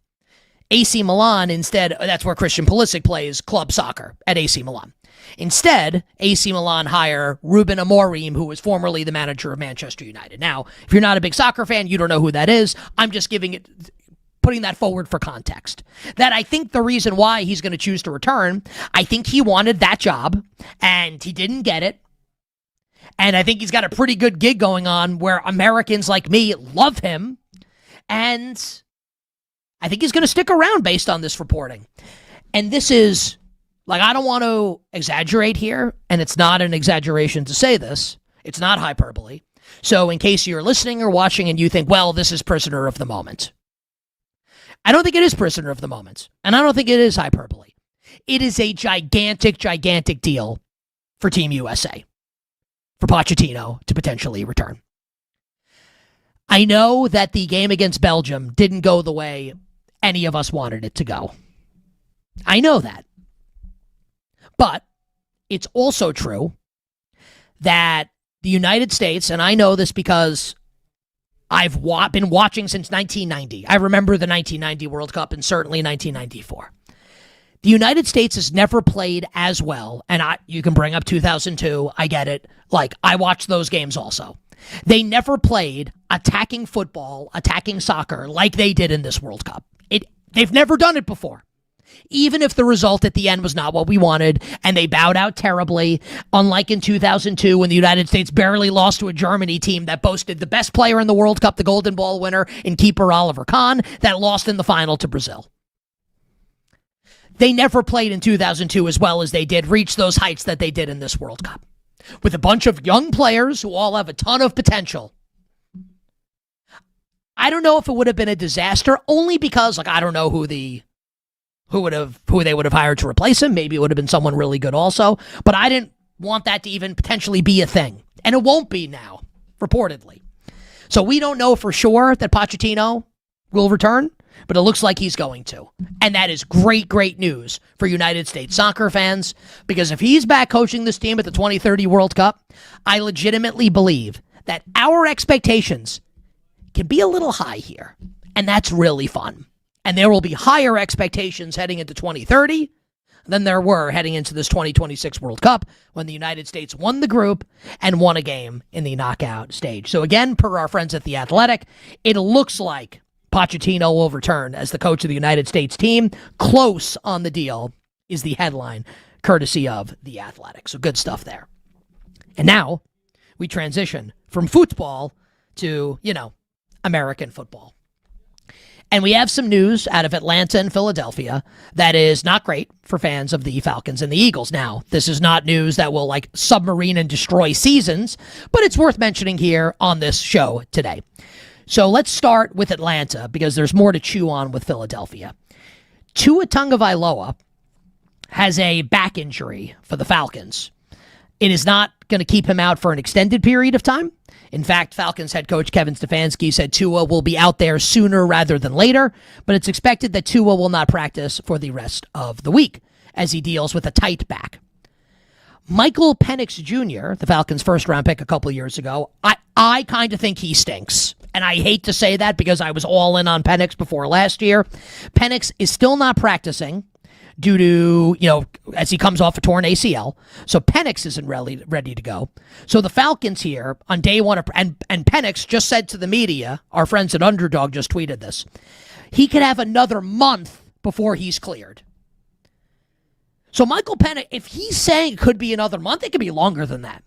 AC Milan instead, that's where Christian Pulisic plays club soccer at AC Milan. Instead, AC Milan hire Ruben Amorim, who was formerly the manager of Manchester United. Now, if you're not a big soccer fan, you don't know who that is. I'm just putting that forward for context. That I think the reason why he's going to choose to return, I think he wanted that job and he didn't get it. And I think he's got a pretty good gig going on where Americans like me love him. And I think he's going to stick around based on this reporting. And this is, like, I don't want to exaggerate here, and it's not an exaggeration to say this. It's not hyperbole. So in case you're listening or watching and you think, well, this is prisoner of the moment. I don't think it is prisoner of the moment, and I don't think it is hyperbole. It is a gigantic, gigantic deal for Team USA, for Pochettino to potentially return. I know that the game against Belgium didn't go the way any of us wanted it to go. I know that. But it's also true that the United States, and I know this because I've been watching since 1990. I remember the 1990 World Cup and certainly 1994. The United States has never played as well, and you can bring up 2002, I get it. Like, I watched those games also. They never played attacking football, attacking soccer like they did in this World Cup. They've never done it before. Even if the result at the end was not what we wanted, and they bowed out terribly, unlike in 2002 when the United States barely lost to a Germany team that boasted the best player in the World Cup, the Golden Ball winner, and keeper Oliver Kahn, that lost in the final to Brazil. They never played in 2002 as well as they did, reach those heights that they did in this World Cup. With a bunch of young players who all have a ton of potential. I don't know if it would have been a disaster, only because, like, I don't know who they would have hired to replace him. Maybe it would have been someone really good also. But I didn't want that to even potentially be a thing. And it won't be now, reportedly. So we don't know for sure that Pochettino will return, but it looks like he's going to. And that is great, great news for United States soccer fans, because if he's back coaching this team at the 2030 World Cup, I legitimately believe that our expectations can be a little high here. And that's really fun. And there will be higher expectations heading into 2030 than there were heading into this 2026 World Cup when the United States won the group and won a game in the knockout stage. So again, per our friends at The Athletic, it looks like Pochettino will return as the coach of the United States team. Close on the deal is the headline, courtesy of The Athletic. So good stuff there. And now we transition from football to, American football. And we have some news out of Atlanta and Philadelphia that is not great for fans of the Falcons and the Eagles. Now, this is not news that will submarine and destroy seasons, but it's worth mentioning here on this show today. So let's start with Atlanta because there's more to chew on with Philadelphia. Tua Tagovailoa has a back injury for the Falcons. It is not going to keep him out for an extended period of time. In fact, Falcons head coach Kevin Stefanski said Tua will be out there sooner rather than later, but it's expected that Tua will not practice for the rest of the week as he deals with a tight back. Michael Penix Jr., the Falcons' first-round pick a couple years ago, I kind of think he stinks. And I hate to say that because I was all in on Penix before last year. Penix is still not practicing due to, as he comes off a torn ACL. So Penix isn't ready to go. So the Falcons here on day one, and Penix just said to the media, our friends at Underdog just tweeted this, he could have another month before he's cleared. So Michael Penix, if he's saying it could be another month, it could be longer than that.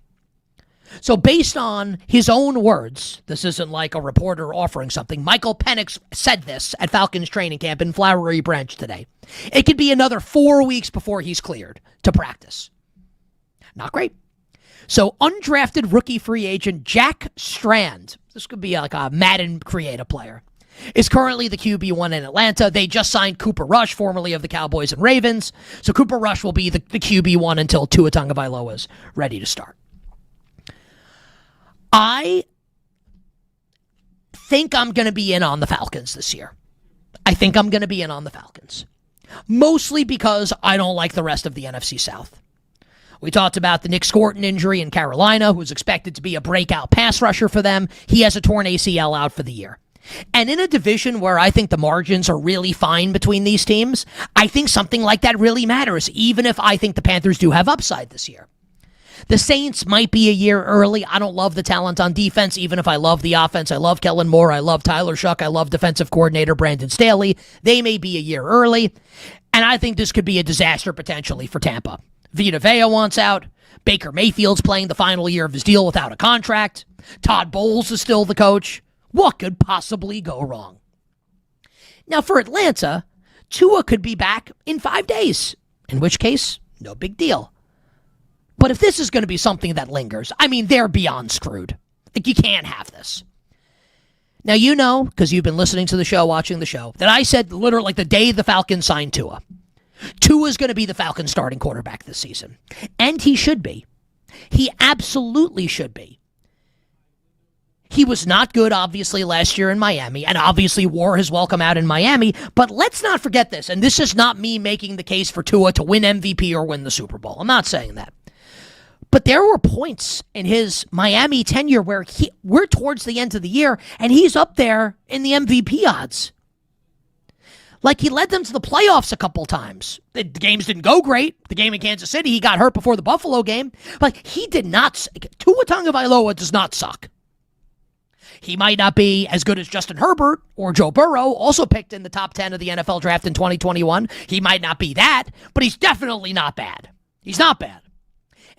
So based on his own words, this isn't like a reporter offering something. Michael Penix said this at Falcons training camp in Flowery Branch today. It could be another 4 weeks before he's cleared to practice. Not great. So undrafted rookie free agent Jack Strand, this could be like a Madden creative player, is currently the QB1 in Atlanta. They just signed Cooper Rush, formerly of the Cowboys and Ravens. So Cooper Rush will be the QB1 until Tua Tagovailoa is ready to start. I think I'm going to be in on the Falcons this year. I think I'm going to be in on the Falcons. Mostly because I don't like the rest of the NFC South. We talked about the Nick Scorton injury in Carolina, who's expected to be a breakout pass rusher for them. He has a torn ACL out for the year. And in a division where I think the margins are really fine between these teams, I think something like that really matters, even if I think the Panthers do have upside this year. The Saints might be a year early. I don't love the talent on defense, even if I love the offense. I love Kellen Moore. I love Tyler Shuck. I love defensive coordinator Brandon Staley. They may be a year early. And I think this could be a disaster potentially for Tampa. Vita Vea wants out. Baker Mayfield's playing the final year of his deal without a contract. Todd Bowles is still the coach. What could possibly go wrong? Now for Atlanta, Tua could be back in 5 days, in which case, no big deal. But if this is going to be something that lingers, I mean, they're beyond screwed. Like, you can't have this. Now, you know, because you've been listening to the show, watching the show, that I said literally like the day the Falcons signed Tua. Tua's going to be the Falcons starting quarterback this season. And he should be. He absolutely should be. He was not good, obviously, last year in Miami, and obviously wore his welcome out in Miami. But let's not forget this, and this is not me making the case for Tua to win MVP or win the Super Bowl. I'm not saying that. But there were points in his Miami tenure where we're towards the end of the year, and he's up there in the MVP odds. Like, he led them to the playoffs a couple times. The games didn't go great. The game in Kansas City, he got hurt before the Buffalo game. But he did not. Tua Tagovailoa does not suck. He might not be as good as Justin Herbert or Joe Burrow, also picked in the top 10 of the NFL draft in 2021. He might not be that, but he's definitely not bad. He's not bad.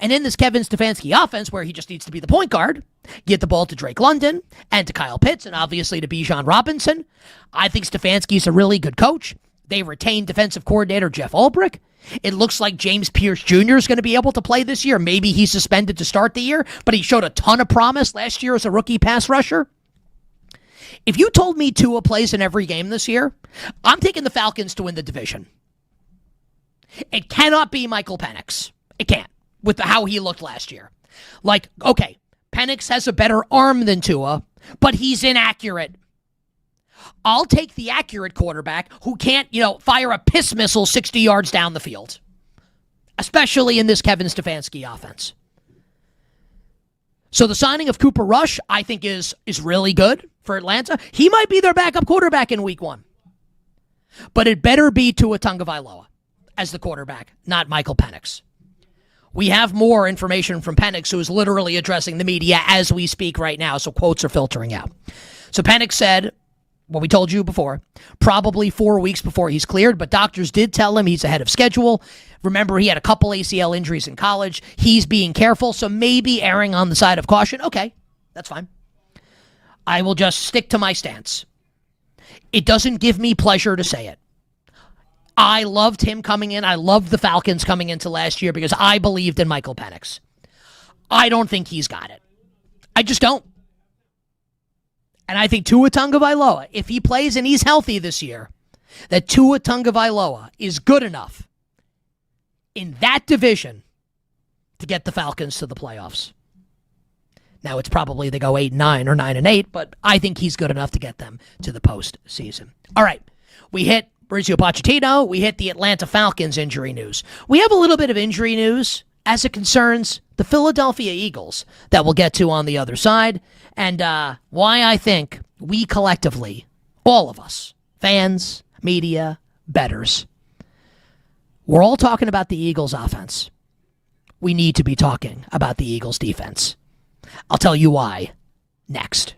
And in this Kevin Stefanski offense, where he just needs to be the point guard, get the ball to Drake London and to Kyle Pitts and obviously to Bijan Robinson, I think Stefanski's a really good coach. They retained defensive coordinator Jeff Ulbrich. It looks like James Pierce Jr. is going to be able to play this year. Maybe he's suspended to start the year, but he showed a ton of promise last year as a rookie pass rusher. If you told me Tua plays in every game this year, I'm taking the Falcons to win the division. It cannot be Michael Penix. It can't. With how he looked last year. Like, okay, Penix has a better arm than Tua, but he's inaccurate. I'll take the accurate quarterback who can't, fire a piss missile 60 yards down the field. Especially in this Kevin Stefanski offense. So the signing of Cooper Rush, I think, is really good for Atlanta. He might be their backup quarterback in week 1. But it better be Tua Tagovailoa as the quarterback, not Michael Penix. We have more information from Penix, who is literally addressing the media as we speak right now, so quotes are filtering out. So Penix said, what we told you before, probably 4 weeks before he's cleared, but doctors did tell him he's ahead of schedule. Remember, he had a couple ACL injuries in college. He's being careful, so maybe erring on the side of caution. Okay, that's fine. I will just stick to my stance. It doesn't give me pleasure to say it. I loved him coming in. I loved the Falcons coming into last year because I believed in Michael Penix. I don't think he's got it. I just don't. And I think Tua Tagovailoa, if he plays and he's healthy this year, that Tua Tagovailoa is good enough in that division to get the Falcons to the playoffs. Now, it's probably they go 8-9 or 9-8, but I think he's good enough to get them to the postseason. All right, we hit Mauricio Pochettino. We hit the Atlanta Falcons injury news. We have a little bit of injury news as it concerns the Philadelphia Eagles that we'll get to on the other side, and why I think we collectively, all of us, fans, media, bettors, we're all talking about the Eagles offense. We need to be talking about the Eagles defense. I'll tell you why next.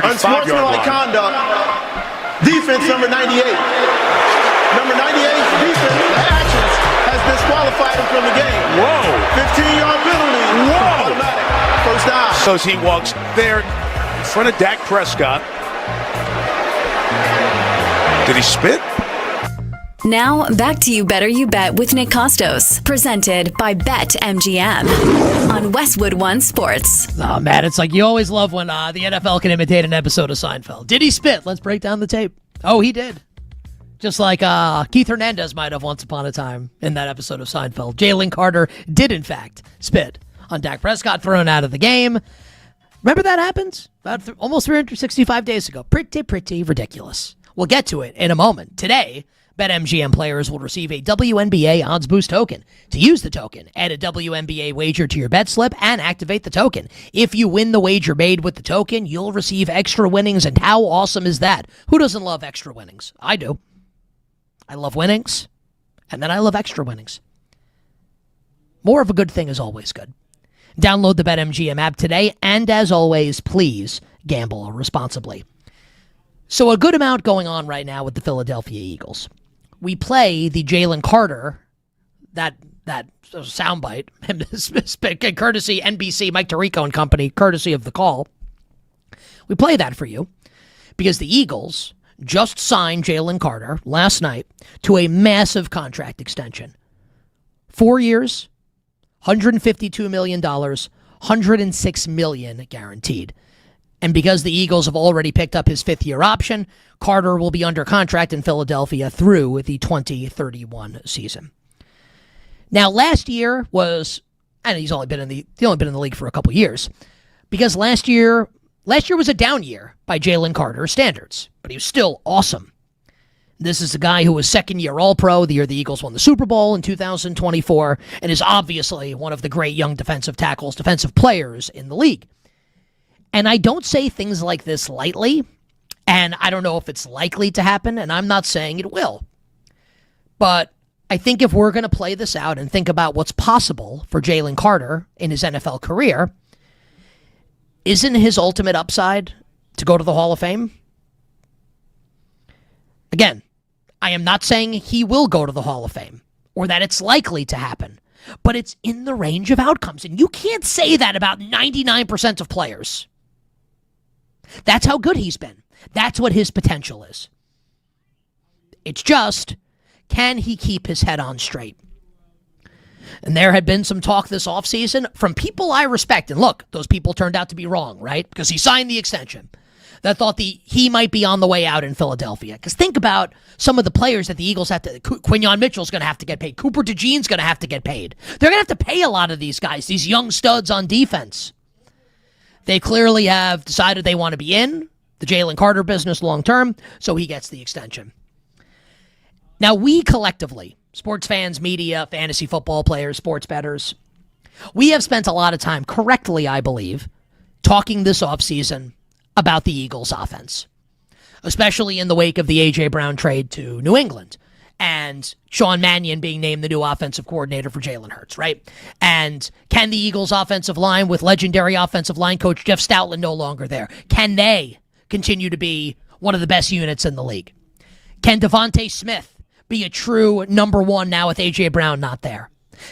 Unsportsmanlike conduct. Defense number 98. Number 98's defense actions has disqualified him from the game. Whoa. 15-yard penalty. Whoa. Automatic. First down. So he walks there in front of Dak Prescott. Did he spit? Now, back to You Better You Bet with Nick Kostos, presented by BetMGM on Westwood One Sports. Oh, man, it's like you always love when the NFL can imitate an episode of Seinfeld. Did he spit? Let's break down the tape. Oh, he did. Just like Keith Hernandez might have once upon a time in that episode of Seinfeld. Jalen Carter did, in fact, spit on Dak Prescott, thrown out of the game. Remember that happened? About almost 365 days ago. Pretty ridiculous. We'll get to it in a moment. Today, BetMGM players will receive a WNBA odds boost token. To use the token, add a WNBA wager to your bet slip and activate the token. If you win the wager made with the token, you'll receive extra winnings, and how awesome is that? Who doesn't love extra winnings? I do. I love winnings, and then I love extra winnings. More of a good thing is always good. Download the BetMGM app today, and as always, please gamble responsibly. So a good amount going on right now with the Philadelphia Eagles. We play the Jalen Carter, that soundbite, courtesy NBC, Mike Tirico and company, courtesy of The Call. We play that for you because the Eagles just signed Jalen Carter last night to a massive contract extension. 4 years, $152 million, $106 million guaranteed. And because the Eagles have already picked up his fifth-year option, Carter will be under contract in Philadelphia through the 2031 season. Now, last year was, and he's only been in the league for a couple years, because last year was a down year by Jalen Carter standards, but he was still awesome. This is a guy who was second-year All-Pro the year the Eagles won the Super Bowl in 2024, and is obviously one of the great young defensive players in the league. And I don't say things like this lightly, and I don't know if it's likely to happen, and I'm not saying it will. But I think if we're going to play this out and think about what's possible for Jalen Carter in his NFL career, isn't his ultimate upside to go to the Hall of Fame? Again, I am not saying he will go to the Hall of Fame or that it's likely to happen, but it's in the range of outcomes, and you can't say that about 99% of players. That's how good he's been. That's what his potential is. It's just, can he keep his head on straight? And there had been some talk this offseason from people I respect. And look, those people turned out to be wrong, right? Because he signed the extension. That thought he might be on the way out in Philadelphia. Because think about some of the players that the Eagles have to... Quinyon Mitchell's going to have to get paid. Cooper DeJean's going to have to get paid. They're going to have to pay a lot of these guys, these young studs on defense. They clearly have decided they want to be in the Jalen Carter business long term, so he gets the extension. Now, we collectively, sports fans, media, fantasy football players, sports bettors, we have spent a lot of time, correctly, I believe, talking this offseason about the Eagles' offense, especially in the wake of the A.J. Brown trade to New England and Sean Mannion being named the new offensive coordinator for Jalen Hurts, right? And can the Eagles' offensive line, with legendary offensive line coach Jeff Stoutland no longer there, can they continue to be one of the best units in the league? Can Devontae Smith be a true number one now with A.J. Brown not there?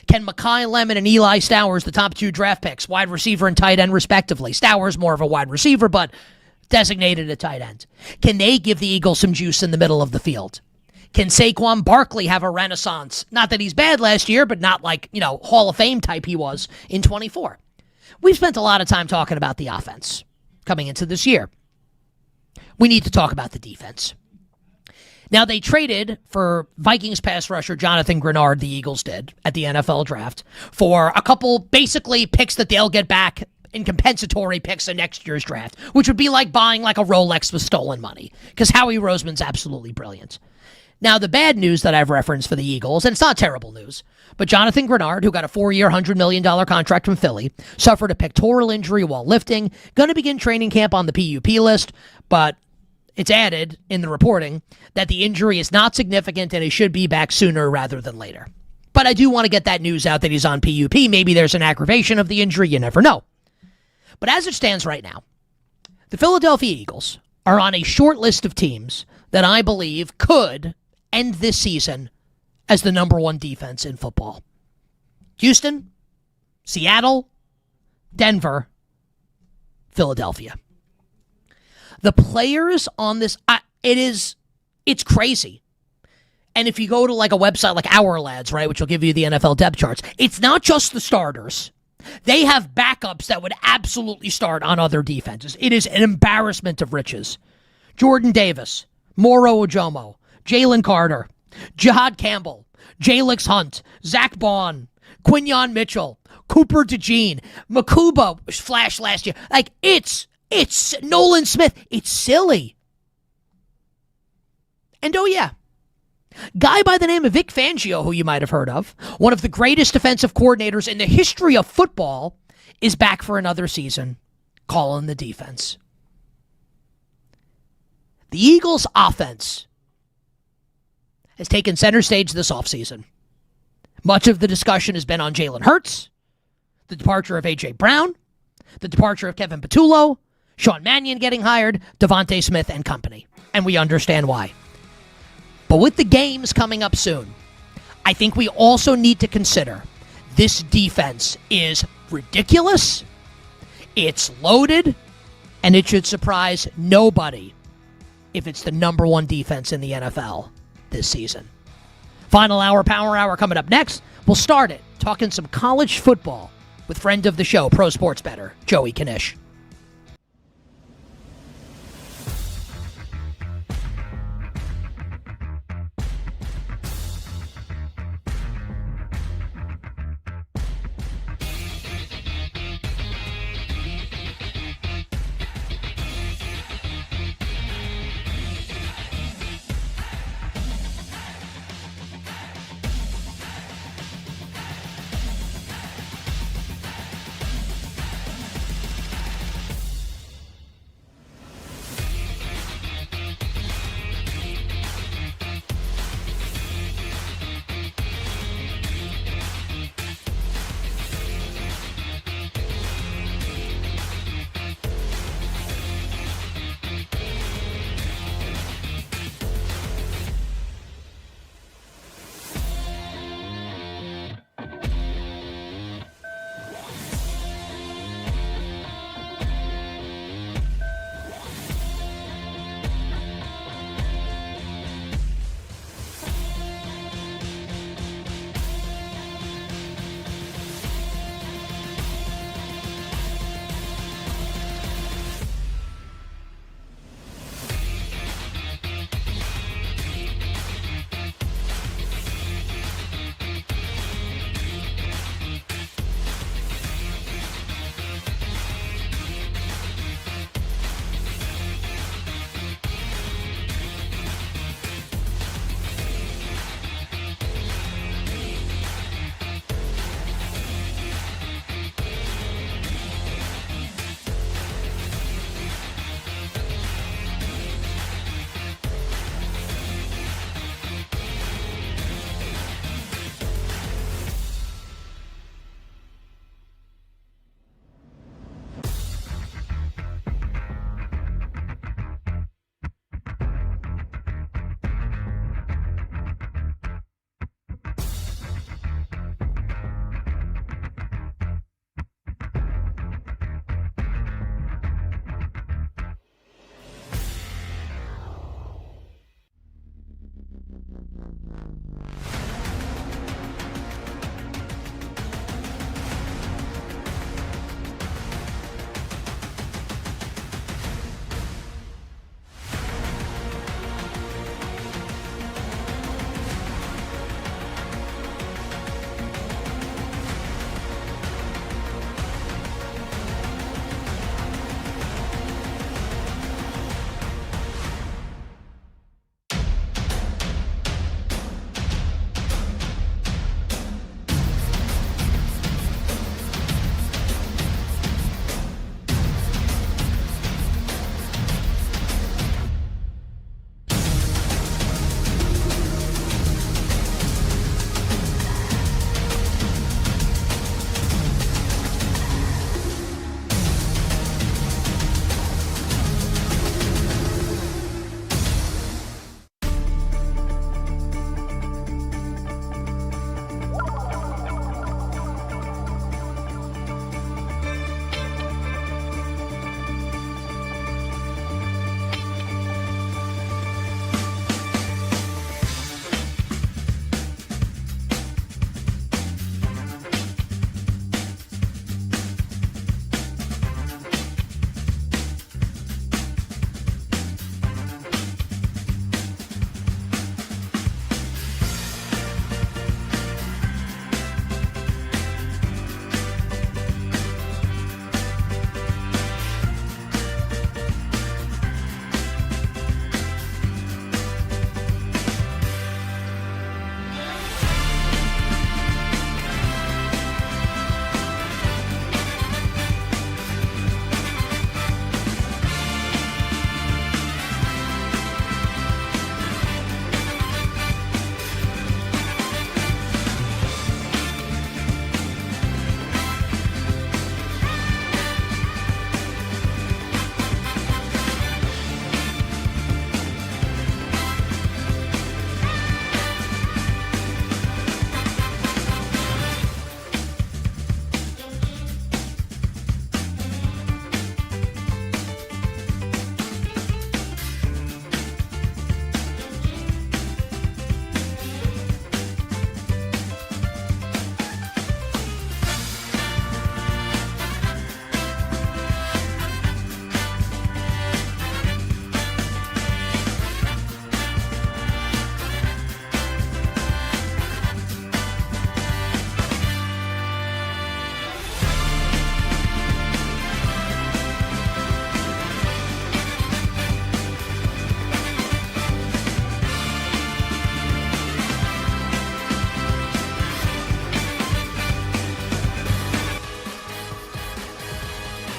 Can Mekhi Lemon and Eli Stowers, the top two draft picks, wide receiver and tight end respectively? Stowers more of a wide receiver, but designated a tight end. Can they give the Eagles some juice in the middle of the field? Can Saquon Barkley have a renaissance? Not that he's bad last year, but not like, Hall of Fame type he was in 24. We've spent a lot of time talking about the offense coming into this year. We need to talk about the defense. Now, they traded for Vikings pass rusher Jonathan Grenard, the Eagles did, at the NFL draft, for a couple, basically, picks that they'll get back in compensatory picks in next year's draft, which would be like buying like a Rolex with stolen money, because Howie Roseman's absolutely brilliant. Now, the bad news that I've referenced for the Eagles, and it's not terrible news, but Jonathan Grenard, who got a 4-year, $100 million contract from Philly, suffered a pectoral injury while lifting, going to begin training camp on the PUP list, but it's added in the reporting that the injury is not significant and he should be back sooner rather than later. But I do want to get that news out that he's on PUP. Maybe there's an aggravation of the injury. You never know. But as it stands right now, The Philadelphia Eagles are on a short list of teams that I believe could end this season as the number one defense in football. Houston, Seattle, Denver, Philadelphia. The players on this, it's crazy. And if you go to like a website like Our Lads, right, which will give you the NFL depth charts, it's not just the starters. They have backups that would absolutely start on other defenses. It is an embarrassment of riches. Jordan Davis, Moro Ojomo, Jalen Carter, Jihad Campbell, Jalix Hunt, Zach Bond, Quinyon Mitchell, Cooper DeJean, Makuba flashed last year. Like, it's Nolan Smith. It's silly. And oh yeah, guy by the name of Vic Fangio, who you might have heard of, one of the greatest defensive coordinators in the history of football, is back for another season, calling the defense. The Eagles' offense has taken center stage this offseason. Much of the discussion has been on Jalen Hurts, the departure of A.J. Brown, the departure of Kevin Patullo, Sean Mannion getting hired, Devontae Smith and company. And we understand why. But with the games coming up soon, I think we also need to consider this defense is ridiculous, it's loaded, and it should surprise nobody if it's the number one defense in the NFL this season. Final hour, Power Hour coming up next. We'll start it talking some college football with friend of the show, pro sports bettor, Joey Knish.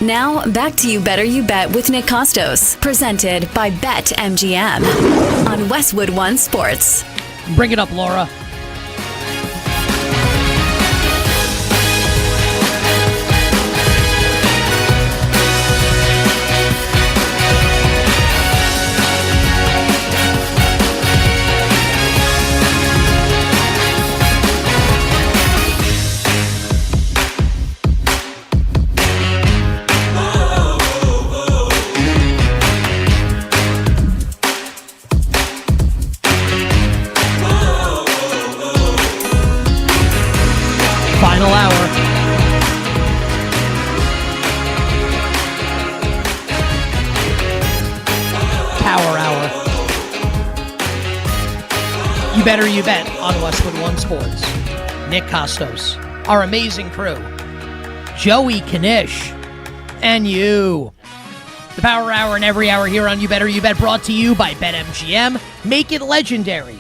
Now, back to You Better You Bet with Nick Kostos, presented by BetMGM on Westwood One Sports. Bring it up, Laura. Final hour. Power hour. You Better You Bet on Westwood One Sports. Nick Kostos, our amazing crew, Joey Knish, and you. The Power Hour and every hour here on You Better You Bet, brought to you by BetMGM. Make it legendary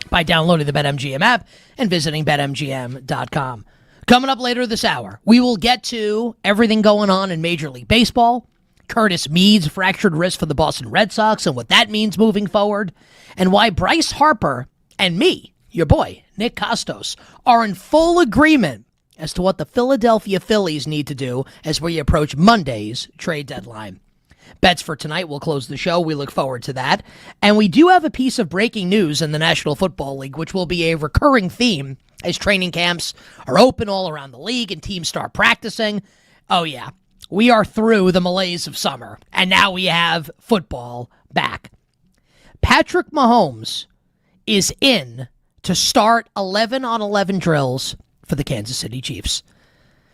by downloading the BetMGM app and visiting BetMGM.com. Coming up later this hour, we will get to everything going on in Major League Baseball, Curtis Mead's fractured wrist for the Boston Red Sox and what that means moving forward, and why Bryce Harper and me, your boy, Nick Kostos, are in full agreement as to what the Philadelphia Phillies need to do as we approach Monday's trade deadline. Bets for tonight will close the show. We look forward to that. And we do have a piece of breaking news in the National Football League, which will be a recurring theme as training camps are open all around the league and teams start practicing. Oh, yeah. We are through the malaise of summer, and now we have football back. Patrick Mahomes is in to start 11-on-11 drills for the Kansas City Chiefs.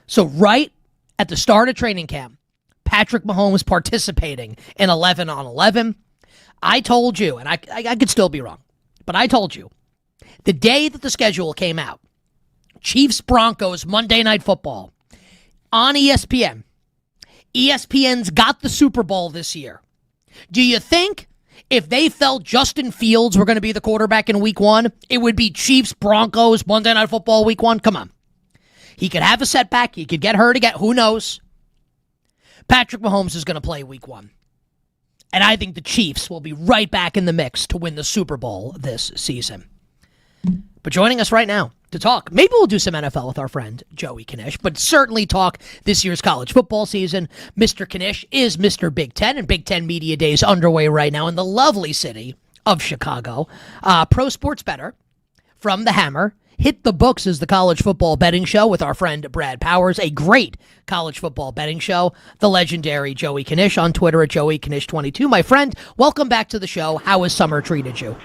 So right at the start of training camp, Patrick Mahomes participating in 11-on-11. I told you, and I could still be wrong, but I told you, the day that the schedule came out, Chiefs-Broncos Monday Night Football on ESPN. ESPN's got the Super Bowl this year. Do you think if they felt Justin Fields were going to be the quarterback in week one, it would be Chiefs-Broncos Monday Night Football week one? Come on. He could have a setback. He could get hurt again. Who knows? Patrick Mahomes is going to play week one. And I think the Chiefs will be right back in the mix to win the Super Bowl this season. But joining us right now to talk, maybe we'll do some NFL with our friend Joey Knish, but certainly talk this year's college football season. Mr. Knish is Mr. Big Ten, and Big Ten Media Days underway right now in the lovely city of Chicago. Pro Sports Bettor from the Hammer. Hit the Books is the college football betting show with our friend Brad Powers, a great college football betting show. The legendary Joey Knish on Twitter at JoeyKnish22. My friend, welcome back to the show. How has summer treated you?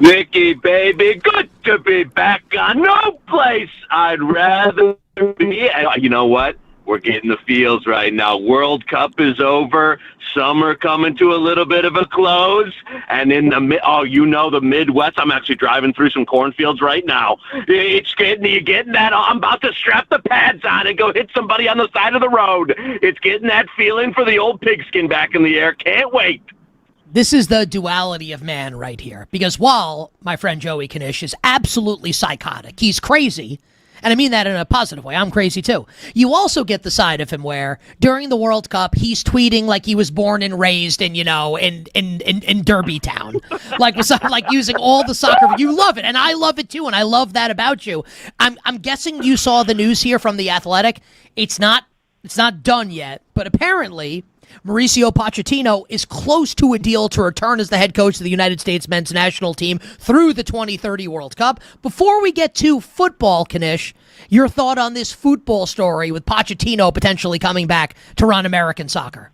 Nicky, baby, good to be back on no place I'd rather be. You know what? We're getting the feels right now. World Cup is over. Summer coming to a little bit of a close. And in the the Midwest, I'm actually driving through some cornfields right now. You're getting that. I'm about to strap the pads on and go hit somebody on the side of the road. It's getting that feeling for the old pigskin back in the air. Can't wait. This is the duality of man right here. Because while my friend Joey Knish is absolutely psychotic, he's crazy, and I mean that in a positive way. I'm crazy too. You also get the side of him where during the World Cup, he's tweeting like he was born and raised in Derby Town. like using all the soccer. You love it, and I love it too, and I love that about you. I'm guessing you saw the news here from The Athletic. It's not done yet, but apparently Mauricio Pochettino is close to a deal to return as the head coach of the United States men's national team through the 2030 World Cup. Before we get to football, Knish, your thought on this football story with Pochettino potentially coming back to run American soccer?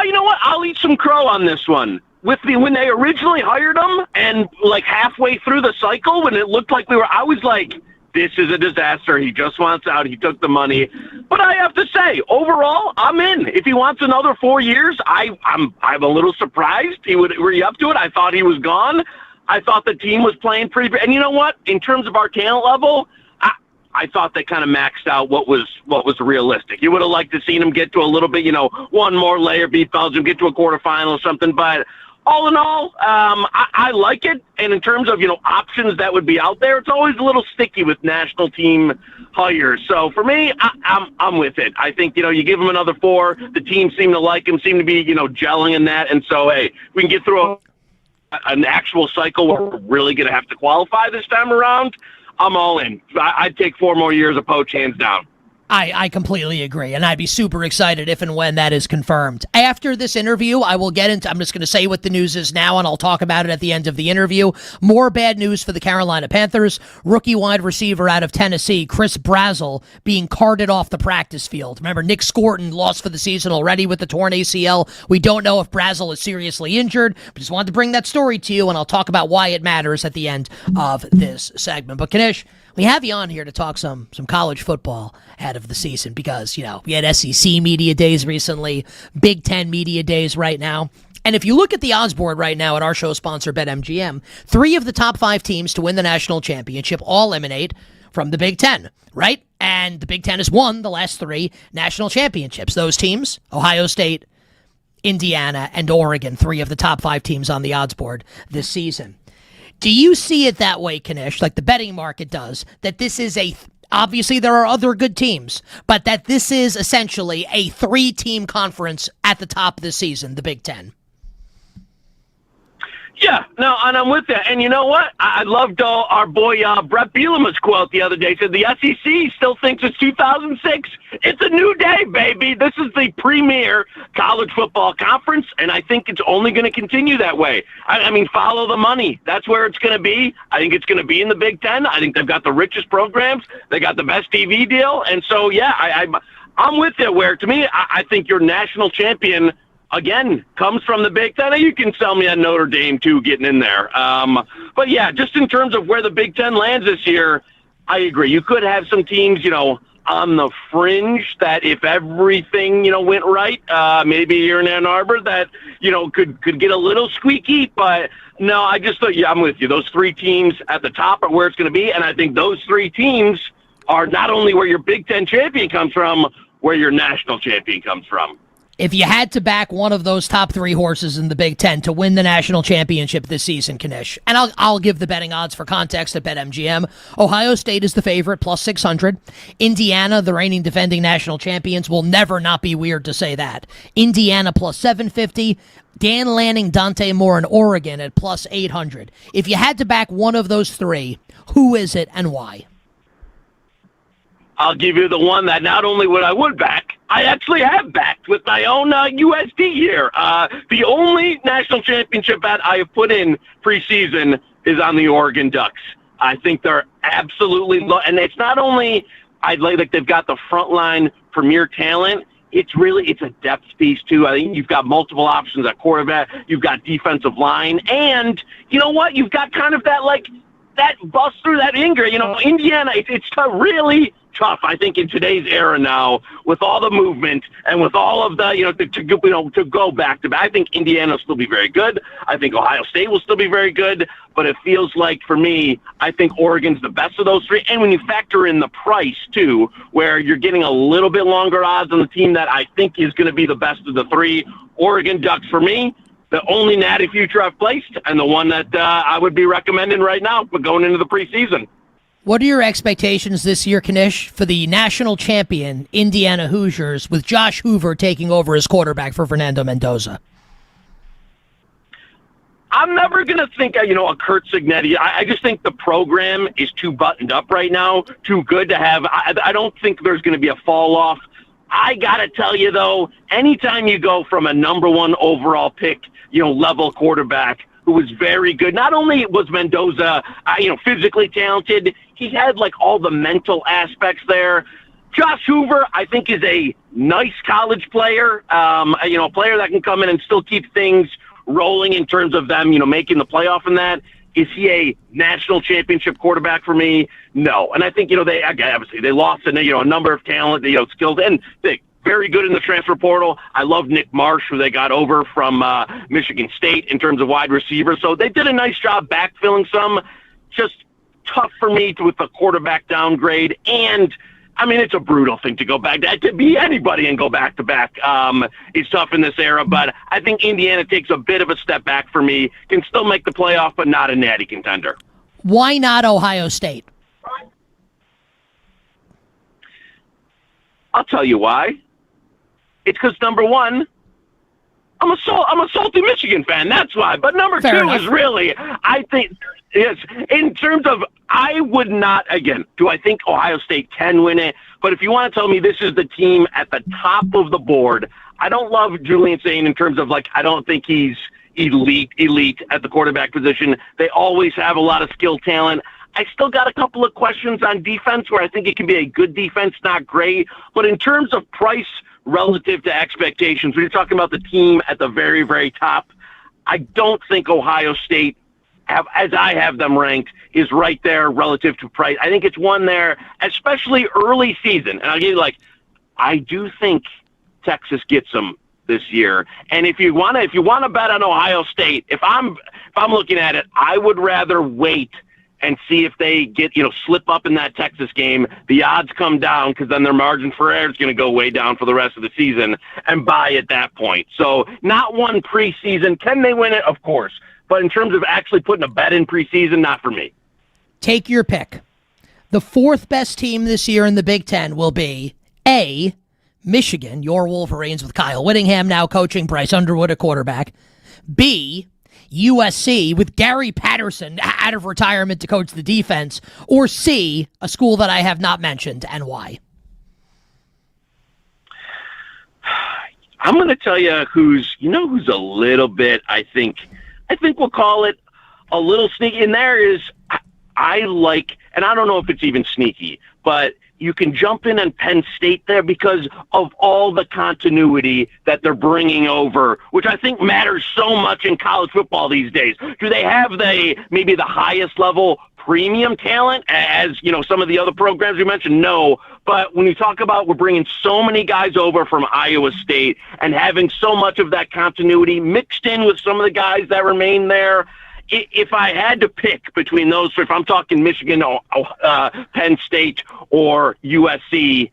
You know what? I'll eat some crow on this one. When they originally hired him and like halfway through the cycle, when it looked like I was like, this is a disaster. He just wants out. He took the money. But I have to say, overall, I'm in. If he wants another 4 years, I'm a little surprised. Were you up to it? I thought he was gone. I thought the team was playing pretty. And you know what? In terms of our talent level, I thought they kind of maxed out what was realistic. You would have liked to seen him get to a little bit, one more layer, beat Belgium, get to a quarterfinal or something. But all in all, I like it. And in terms of, options that would be out there, it's always a little sticky with national team hires. So for me, I'm with it. I think, you give them another 4. The team seem to like him, seem to be, gelling in that. And so, hey, we can get through an actual cycle where we're really going to have to qualify this time around. I'm all in. I'd take 4 more years of Poach hands down. I completely agree, and I'd be super excited if and when that is confirmed. After this interview, I'm just going to say what the news is now, and I'll talk about it at the end of the interview. More bad news for the Carolina Panthers. Rookie wide receiver out of Tennessee, Chris Brazzell, being carted off the practice field. Remember, Nick Scorton lost for the season already with the torn ACL. We don't know if Brazzell is seriously injured, but just wanted to bring that story to you, and I'll talk about why it matters at the end of this segment. But Kanish, we have you on here to talk some college football ahead of the season because, we had SEC media days recently, Big Ten media days right now. And if you look at the odds board right now at our show sponsor, BetMGM, 3 of the top 5 teams to win the national championship all emanate from the Big Ten, right? And the Big Ten has won the last 3 national championships. Those teams, Ohio State, Indiana, and Oregon, 3 of the top 5 teams on the odds board this season. Do you see it that way, Kanish, like the betting market does, that this is obviously there are other good teams, but that this is essentially a 3-team conference at the top of the season, the Big Ten? Yeah, no, and I'm with that. And you know what? I loved our boy Brett Bielema's quote the other day. He said, the SEC still thinks it's 2006. It's a new day, baby. This is the premier college football conference, and I think it's only going to continue that way. I mean, follow the money. That's where it's going to be. I think it's going to be in the Big Ten. I think they've got the richest programs. They got the best TV deal. And so, yeah, I'm with you, where to me, I think your national champion – again, comes from the Big Ten. You can sell me at Notre Dame, too, getting in there. But, yeah, just in terms of where the Big Ten lands this year, I agree. You could have some teams, on the fringe that if everything, went right, maybe here in Ann Arbor that, could get a little squeaky. But, no, I just thought, I'm with you. Those 3 teams at the top are where it's going to be. And I think those 3 teams are not only where your Big Ten champion comes from, where your national champion comes from. If you had to back one of those top 3 horses in the Big Ten to win the national championship this season, Kanish, and I'll give the betting odds for context at BetMGM. Ohio State is the favorite, plus 600. Indiana, the reigning defending national champions, will never not be weird to say that. Indiana plus 750. Dan Lanning, Dante Moore, and Oregon at plus 800. If you had to back one of those 3, who is it and why? I'll give you the one that not only would I back, I actually have backed with my own USD here. The only national championship bet I have put in preseason is on the Oregon Ducks. I think they're absolutely and it's not only like they've got the frontline premier talent. It's a depth piece too. I think you've got multiple options at quarterback. You've got defensive line, and you know what? You've got kind of that bust through that anger. Indiana. It's really tough, I think, in today's era now, with all the movement and with all of the, to go back to back. I think Indiana will still be very good. I think Ohio State will still be very good. But it feels like, for me, I think Oregon's the best of those 3. And when you factor in the price, too, where you're getting a little bit longer odds on the team that I think is going to be the best of the 3, Oregon Ducks, for me, the only natty future I've placed, and the one that I would be recommending right now going into the preseason. What are your expectations this year, Kanish, for the national champion Indiana Hoosiers with Josh Hoover taking over as quarterback for Fernando Mendoza? I'm never going to think, a Kurt Cignetti. I just think the program is too buttoned up right now, too good to have. I don't think there's going to be a fall off. I got to tell you, though, anytime you go from a number 1 overall pick, level quarterback who was very good, not only was Mendoza, physically talented, he had all the mental aspects there. Josh Hoover, I think, is a nice college player, a player that can come in and still keep things rolling in terms of them, making the playoff in that. Is he a national championship quarterback for me? No. And I think, they lost a number of talent, skills, and they very good in the transfer portal. I love Nick Marsh, who they got over from Michigan State in terms of wide receiver. So they did a nice job backfilling some. Just tough for me with the quarterback downgrade. And I mean, it's a brutal thing to go back. That to be anybody and go back-to-back is tough in this era, but I think Indiana takes a bit of a step back for me, can still make the playoff, but not a natty contender. Why not Ohio State? I'll tell you why. It's because, number one, I'm a salty Michigan fan. That's why. But number Fair two enough. is really, I think, yes, in terms of, I would not, again, do I think Ohio State can win it? But if you want to tell me this is the team at the top of the board, I don't love Julian Sain in terms of, like, I don't think he's elite at the quarterback position. They always have a lot of skill talent. I still got a couple of questions on defense where I think it can be a good defense, not great. But in terms of price relative to expectations, when you're talking about the team at the very, very top, I don't think Ohio State, as I have them ranked, is right there relative to price. I think it's one there, especially early season. And I'll give you, I do think Texas gets them this year. And if you want to bet on Ohio State, if I'm looking at it, I would rather wait and see if they get, slip up in that Texas game. The odds come down because then their margin for error is going to go way down for the rest of the season, and buy at that point. So not one preseason. Can they win it? Of course. But in terms of actually putting a bet in preseason, not for me. Take your pick. The fourth best team this year in the Big Ten will be A, Michigan, your Wolverines with Kyle Whittingham now coaching, Bryce Underwood a quarterback. B, USC with Gary Patterson out of retirement to coach the defense. Or C, a school that I have not mentioned, and why? I'm going to tell you who's a little bit, I think we'll call it a little sneaky. And there is, I like, and I don't know if it's even sneaky, but you can jump in on Penn State there because of all the continuity that they're bringing over, which I think matters so much in college football these days. Do they have maybe the highest level premium talent as, some of the other programs you mentioned? No. But when you talk about we're bringing so many guys over from Iowa State and having so much of that continuity mixed in with some of the guys that remain there, if I had to pick between those, if I'm talking Michigan, or Penn State, or USC,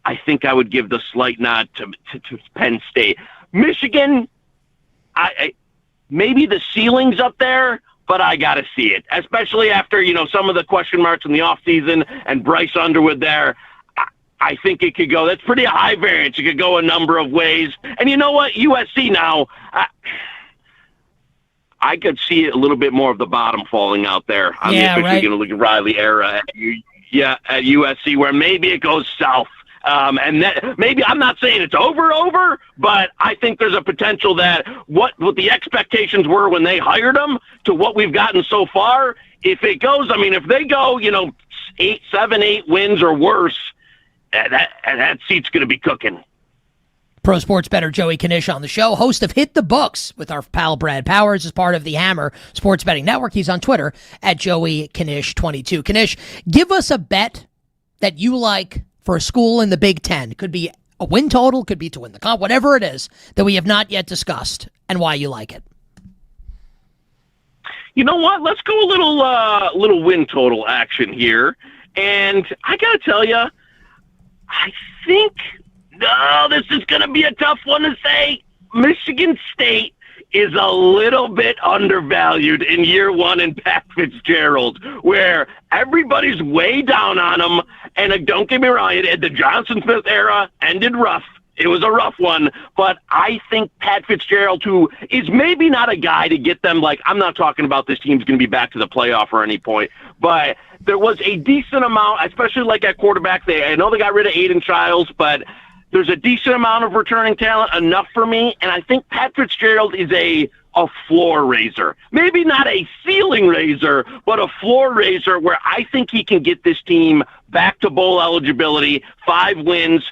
I think I would give the slight nod to Penn State. Michigan, maybe the ceiling's up there, but I got to see it, especially after, some of the question marks in the offseason and Bryce Underwood there. I think it could go. That's pretty high variance. It could go a number of ways. And you know what? USC now, I could see a little bit more of the bottom falling out there. I mean, especially going to look at Riley era at USC, where maybe it goes south. And that, maybe I'm not saying it's over, but I think there's a potential that what the expectations were when they hired them to what we've gotten so far. If it goes, if they go, 7, 8 wins or worse, that seat's going to be cooking. Pro Sports Bettor Joey Knish on the show, host of Hit the Books with our pal Brad Powers as part of the Hammer Sports Betting Network. He's on Twitter at Joey Knish22. Knish, give us a bet that you like for a school in the Big Ten. Could be a win total, could be to win the comp, whatever it is that we have not yet discussed, and why you like it. You know what? Let's go a little win total action here. And I got to tell you, I think, this is going to be a tough one to say. Michigan State is a little bit undervalued in year one in Pat Fitzgerald, where everybody's way down on him. And don't get me wrong, the Johnson Smith era ended rough. It was a rough one, but I think Pat Fitzgerald, who is maybe not a guy to get them, I'm not talking about this team's going to be back to the playoff or any point, but there was a decent amount, especially at quarterback. I know they got rid of Aiden Childs, but there's a decent amount of returning talent, enough for me, and I think Pat Fitzgerald is a floor raiser. Maybe not a ceiling raiser, but a floor raiser where I think he can get this team back to bowl eligibility, 5 wins,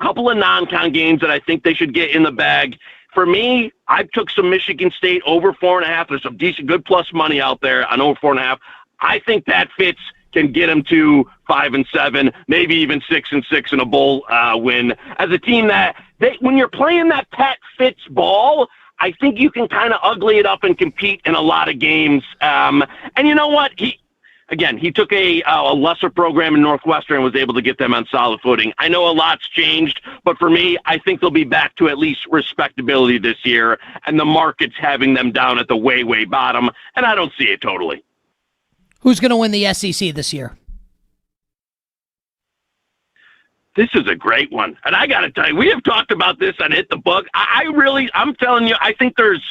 couple of non-con games that I think they should get in the bag. For me, I took some Michigan State over 4.5. There's some decent, good plus money out there on over 4.5. I think Pat Fitz can get them to 5-7, maybe even 6-6 in a bowl win. As a team that when you're playing that Pat Fitz ball, I think you can kind of ugly it up and compete in a lot of games. And you know what? again, he took a lesser program in Northwestern and was able to get them on solid footing. I know a lot's changed, but for me, I think they'll be back to at least respectability this year, and the market's having them down at the way, way bottom, and I don't see it totally. Who's going to win the SEC this year? This is a great one. And I got to tell you, we have talked about this on Hit the Book. I'm telling you, I think there's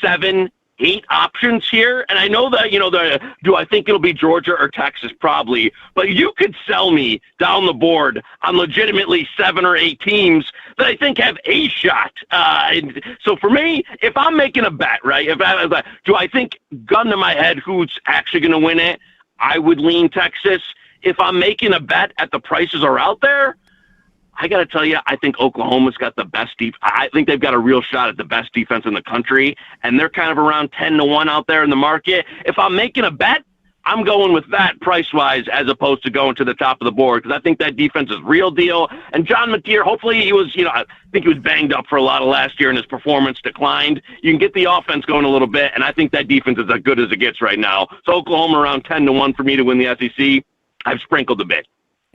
7, 8 options here. And I know that, do I think it'll be Georgia or Texas? Probably. But you could sell me down the board on legitimately 7 or 8 teams that I think have a shot. So for me, if I'm making a bet, right, do I think, gun to my head, who's actually going to win it? I would lean Texas. If I'm making a bet at the prices are out there, I got to tell you, I think Oklahoma's got the best I think they've got a real shot at the best defense in the country, and they're kind of around 10-1 out there in the market. If I'm making a bet, I'm going with that price-wise as opposed to going to the top of the board because I think that defense is real deal. And John Mateer, hopefully he was, I think he was banged up for a lot of last year and his performance declined. You can get the offense going a little bit, and I think that defense is as good as it gets right now. So Oklahoma around 10-1 for me to win the SEC. I've sprinkled a bit.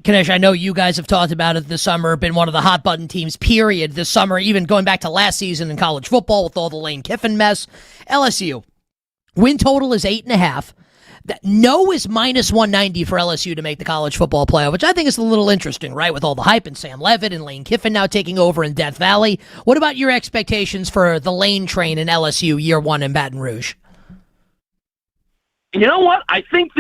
Kanesh, I know you guys have talked about it this summer, been one of the hot button teams, period, this summer, even going back to last season in college football with all the Lane Kiffin mess. LSU, win total is 8.5. No is minus 190 for LSU to make the college football playoff, which I think is a little interesting, right, with all the hype and Sam Levitt and Lane Kiffin now taking over in Death Valley. What about your expectations for the Lane train in LSU year 1 in Baton Rouge? You know what? I think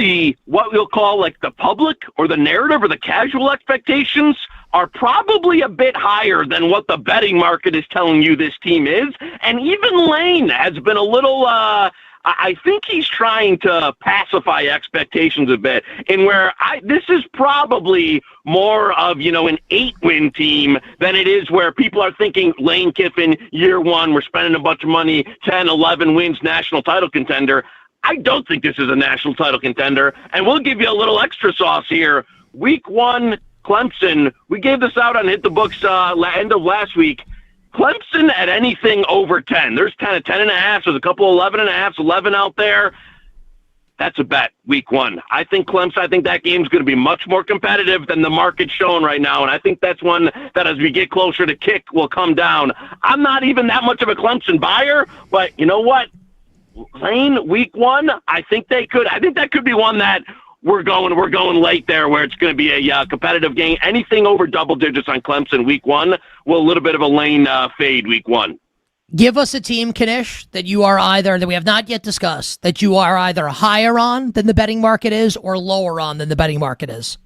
what we'll call like the public or the narrative or the casual expectations are probably a bit higher than what the betting market is telling you this team is. And even Lane has been a little, I think he's trying to pacify expectations a bit in where this is probably more of, an 8-win team than it is where people are thinking Lane Kiffin, year 1, we're spending a bunch of money, 10, 11 wins, national title contender. I don't think this is a national title contender, and we'll give you a little extra sauce here. Week 1, Clemson, we gave this out on Hit the Books end of last week. Clemson at anything over 10. There's 10.5. There's a couple 11.5s, 11 out there. That's a bet, week 1. I think that game's going to be much more competitive than the market's showing right now, and I think that's one that as we get closer to kick will come down. I'm not even that much of a Clemson buyer, but you know what? Lane, week 1, I think that could be one that we're going late there where it's going to be a competitive game. Anything over double digits on Clemson week 1, well, a little bit of a Lane fade week 1. Give us a team, Kanish, that we have not yet discussed, that you are either higher on than the betting market is or lower on than the betting market is.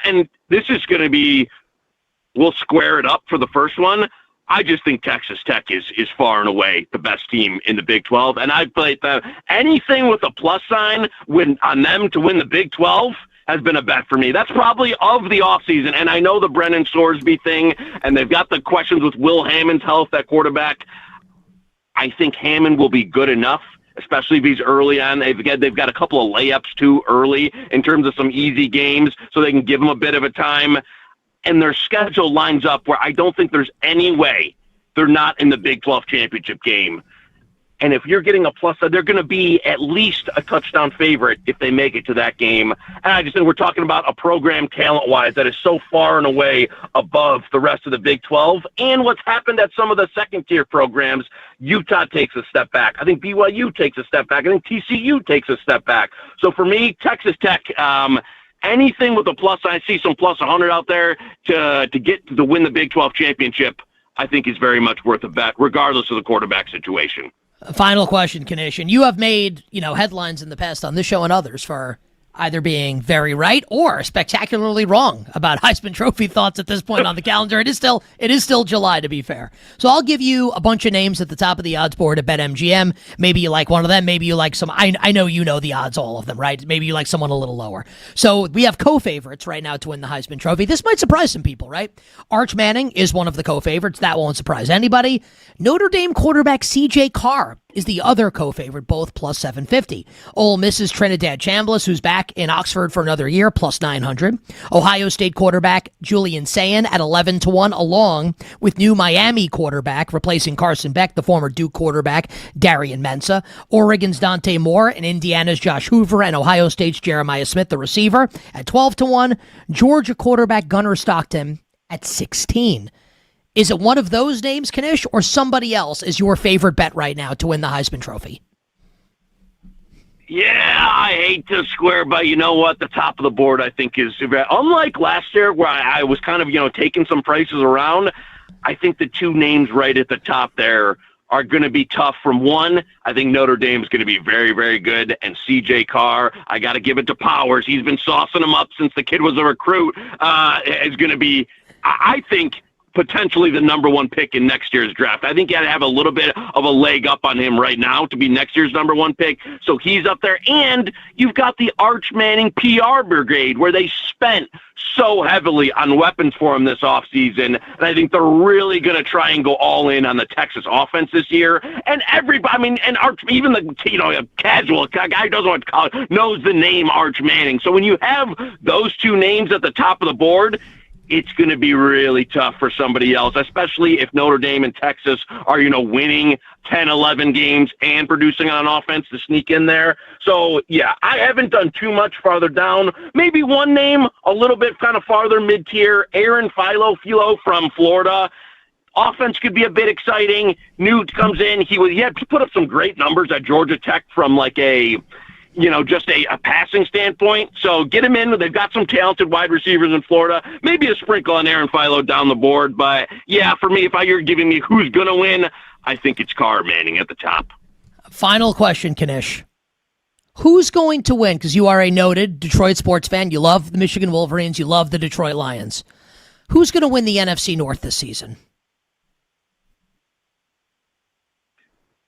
And this is going to be, we'll square it up for the first one. I just think Texas Tech is far and away the best team in the Big 12, and I've played anything with a plus sign on them to win the Big 12 has been a bet for me. That's probably of the offseason, and I know the Brennan Sorsby thing, and they've got the questions with Will Hammond's health, that quarterback. I think Hammond will be good enough, especially if he's early on. They've got a couple of layups too early in terms of some easy games, so they can give him a bit of a time. And their schedule lines up where I don't think there's any way they're not in the Big 12 championship game. And if you're getting a plus, they're going to be at least a touchdown favorite if they make it to that game. And I just think we're talking about a program talent-wise that is so far and away above the rest of the Big 12. And what's happened at some of the second-tier programs, Utah takes a step back. I think BYU takes a step back. I think TCU takes a step back. So for me, Texas Tech, anything with a plus, I see some plus 100 out there to win the Big 12 championship, I think is very much worth a bet, regardless of the quarterback situation. Final question, Kanish, and you have made headlines in the past on this show and others for either being very right or spectacularly wrong about Heisman Trophy thoughts at this point on the calendar. It is still July, to be fair. So I'll give you a bunch of names at the top of the odds board at BetMGM. Maybe you like one of them. Maybe you like some. I know you know the odds, all of them, right? Maybe you like someone a little lower. So we have co-favorites right now to win the Heisman Trophy. This might surprise some people, right? Arch Manning is one of the co-favorites. That won't surprise anybody. Notre Dame quarterback C.J. Carr is the other co-favorite, both plus 750. Ole Miss's Trinidad Chambliss, who's back in Oxford for another year, plus 900. Ohio State quarterback Julian Sayin at 11-1, along with new Miami quarterback, replacing Carson Beck, the former Duke quarterback, Darian Mensah. Oregon's Dante Moore and Indiana's Josh Hoover and Ohio State's Jeremiah Smith, the receiver, at 12-1. Georgia quarterback Gunnar Stockton at 16. Is it one of those names, Kanish, or somebody else is your favorite bet right now to win the Heisman Trophy? Yeah, I hate to square, but you know what? The top of the board, I think, is unlike last year where I was kind of, taking some prices around. I think the two names right at the top there are going to be tough. From one, I think Notre Dame is going to be very, very good. And C.J. Carr, I got to give it to Powers. He's been saucing him up since the kid was a recruit. Is going to be, I think, potentially the number one pick in next year's draft. I think you got to have a little bit of a leg up on him right now to be next year's number one pick. So he's up there. And you've got the Arch Manning PR brigade where they spent so heavily on weapons for him this offseason. And I think they're really going to try and go all in on the Texas offense this year. And everybody, and Arch, even the, casual guy who doesn't want to call it, knows the name Arch Manning. So when you have those two names at the top of the board, it's going to be really tough for somebody else, especially if Notre Dame and Texas are, winning 10, 11 games and producing on offense to sneak in there. So, yeah, I haven't done too much farther down. Maybe one name a little bit kind of farther mid-tier, Aaron Philo from Florida. Offense could be a bit exciting. Newt comes in. He put up some great numbers at Georgia Tech from like just a passing standpoint. So get him in. They've got some talented wide receivers in Florida. Maybe a sprinkle on Aaron Philo down the board. But, yeah, for me, if you're giving me who's going to win, I think it's Carr Manning at the top. Final question, Kanish. Who's going to win? Because you are a noted Detroit sports fan. You love the Michigan Wolverines. You love the Detroit Lions. Who's going to win the NFC North this season?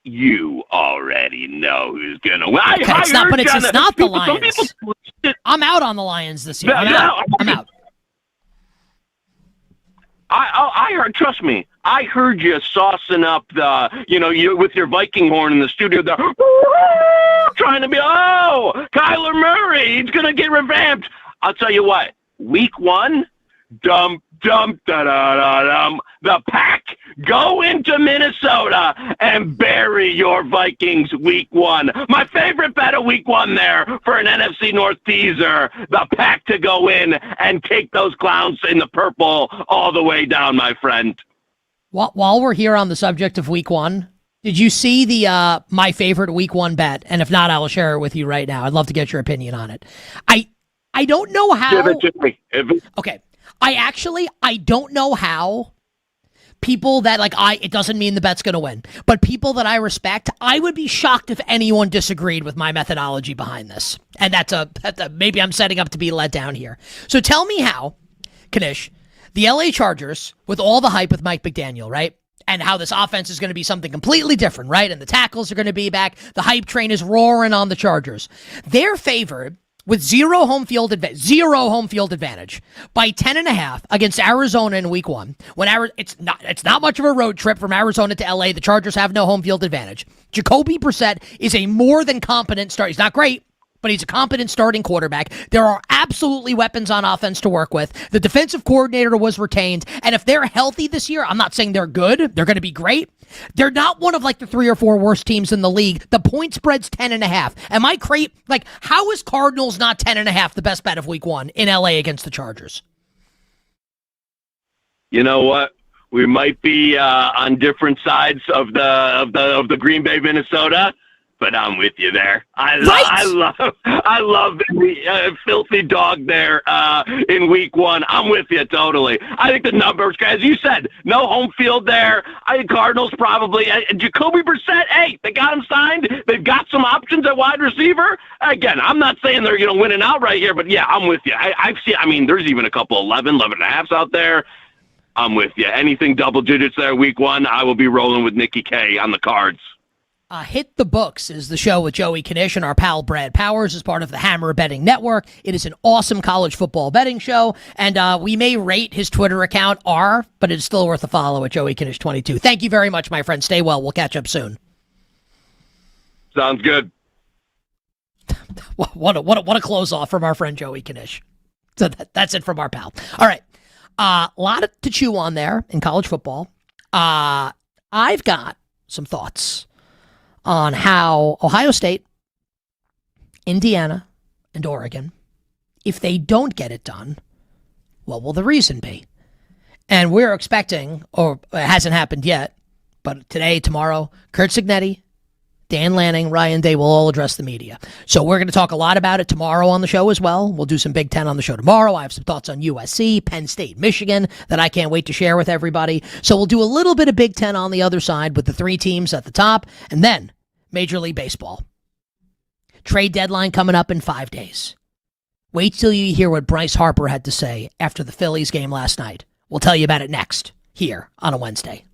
You already know who's going to win. Okay, it's not the Lions. I'm out on the Lions this year. I'm out. I heard, trust me, I heard you saucing up you with your Viking horn in the studio there, trying to be, Kyler Murray, he's going to get revamped. I'll tell you what, week one, the Pack go into Minnesota and bury your Vikings week one. My favorite bet of week one there for an NFC North teaser, the Pack to go in and take those clowns in the purple all the way down, my friend. While we're here on the subject of week one, did you see the my favorite week one bet? And if not, I will share it with you right now. I'd love to get your opinion on it. I don't know how. Give it to me. Okay. I don't know how people that it doesn't mean the bet's going to win, but people that I respect, I would be shocked if anyone disagreed with my methodology behind this. And that's maybe I'm setting up to be let down here. So tell me how, Kanish, the LA Chargers, with all the hype with Mike McDaniel, right? And how this offense is going to be something completely different, right? And the tackles are going to be back. The hype train is roaring on the Chargers. They're favored with zero home field advantage by 10.5 against Arizona in week one. It's not much of a road trip from Arizona to LA. The Chargers have no home field advantage. Jacoby Brissett is a more than competent start. He's not great, but he's a competent starting quarterback. There are absolutely weapons on offense to work with. The defensive coordinator was retained, and if they're healthy this year, I'm not saying they're good. They're going to be great. They're not one of the 3 or 4 worst teams in the league. The point spread's 10.5. Am I crazy? How is Cardinals not 10.5 the best bet of week one in LA against the Chargers? You know what? We might be on different sides of the Green Bay, Minnesota. But I'm with you there. I love the filthy dog there in week one. I'm with you totally. I think the numbers, as you said, no home field there. I think Cardinals probably. Jacoby Brissett, hey, they got him signed. They've got some options at wide receiver. Again, I'm not saying they're winning out right here, but yeah, I'm with you. I've seen. There's even a couple 11 and a halves out there. I'm with you. Anything double digits there week one, I will be rolling with Nicky K on the cards. Hit the Books is the show with Joey Kanish and our pal Brad Powers as part of the Hammer Betting Network. It is an awesome college football betting show, and we may rate his Twitter account R, but it's still worth a follow at Joey Kanish 22. Thank you very much, my friend. Stay well. We'll catch up soon. Sounds good. What a close off from our friend Joey Knish. So that's it from our pal. All right. A lot to chew on there in college football. I've got some thoughts on how Ohio State, Indiana, and Oregon, if they don't get it done, what will the reason be? And we're expecting, or it hasn't happened yet, but today, tomorrow, Kurt Cignetti, Dan Lanning, Ryan Day will all address the media. So we're going to talk a lot about it tomorrow on the show as well. We'll do some Big Ten on the show tomorrow. I have some thoughts on USC, Penn State, Michigan that I can't wait to share with everybody. So we'll do a little bit of Big Ten on the other side with the 3 teams at the top, and then Major League Baseball. Trade deadline coming up in 5 days. Wait till you hear what Bryce Harper had to say after the Phillies game last night. We'll tell you about it next, here on a Wednesday.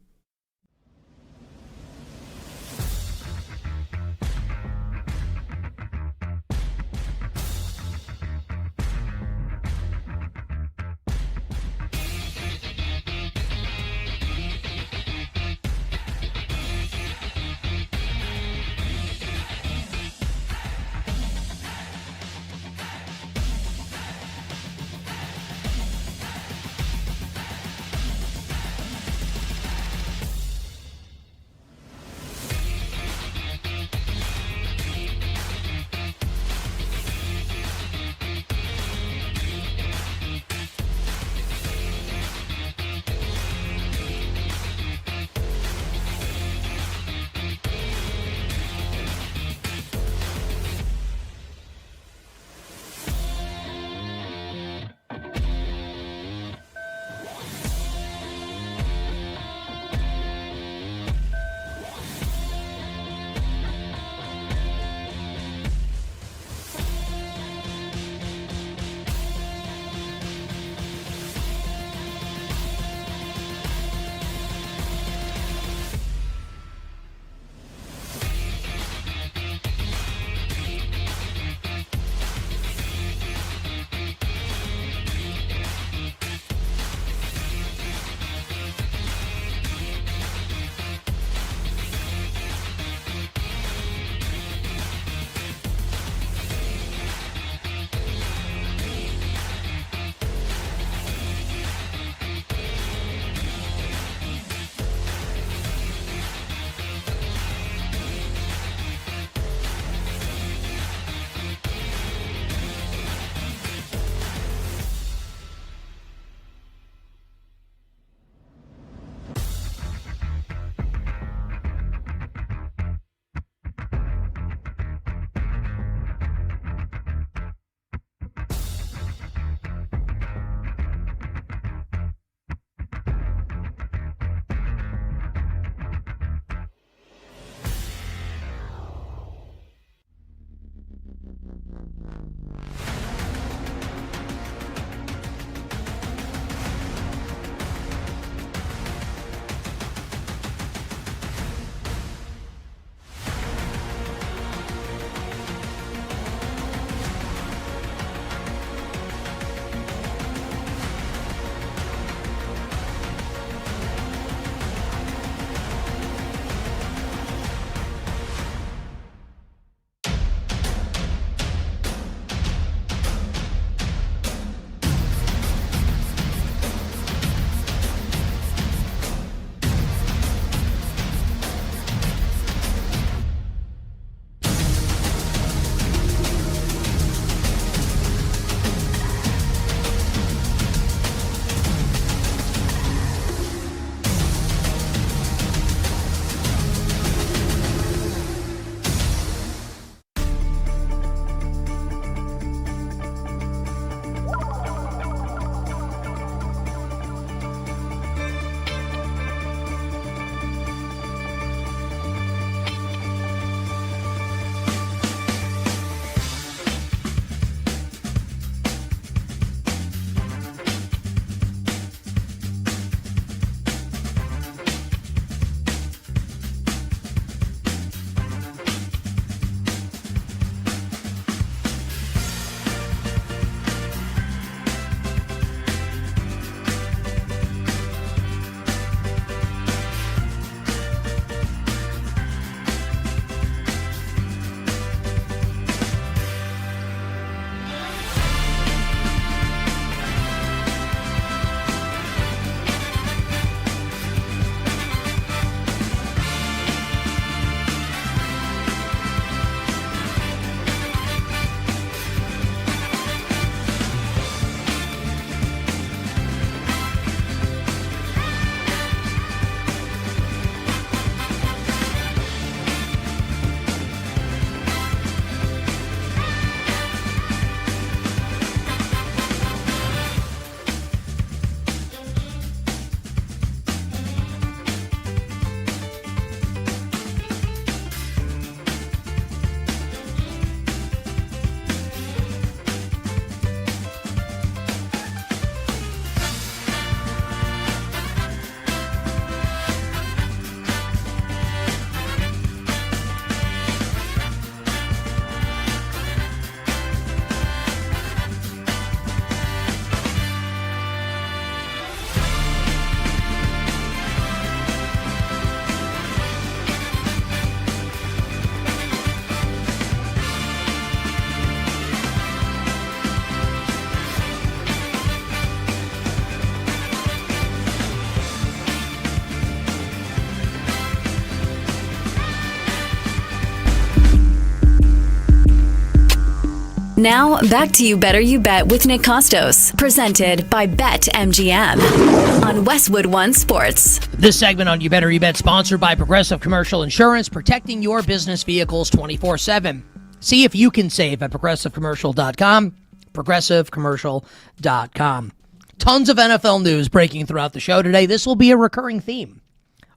Now, back to You Better You Bet with Nick Kostos, presented by BetMGM on Westwood One Sports. This segment on You Better You Bet sponsored by Progressive Commercial Insurance, protecting your business vehicles 24/7. See if you can save at progressivecommercial.com, progressivecommercial.com. Tons of NFL news breaking throughout the show today. This will be a recurring theme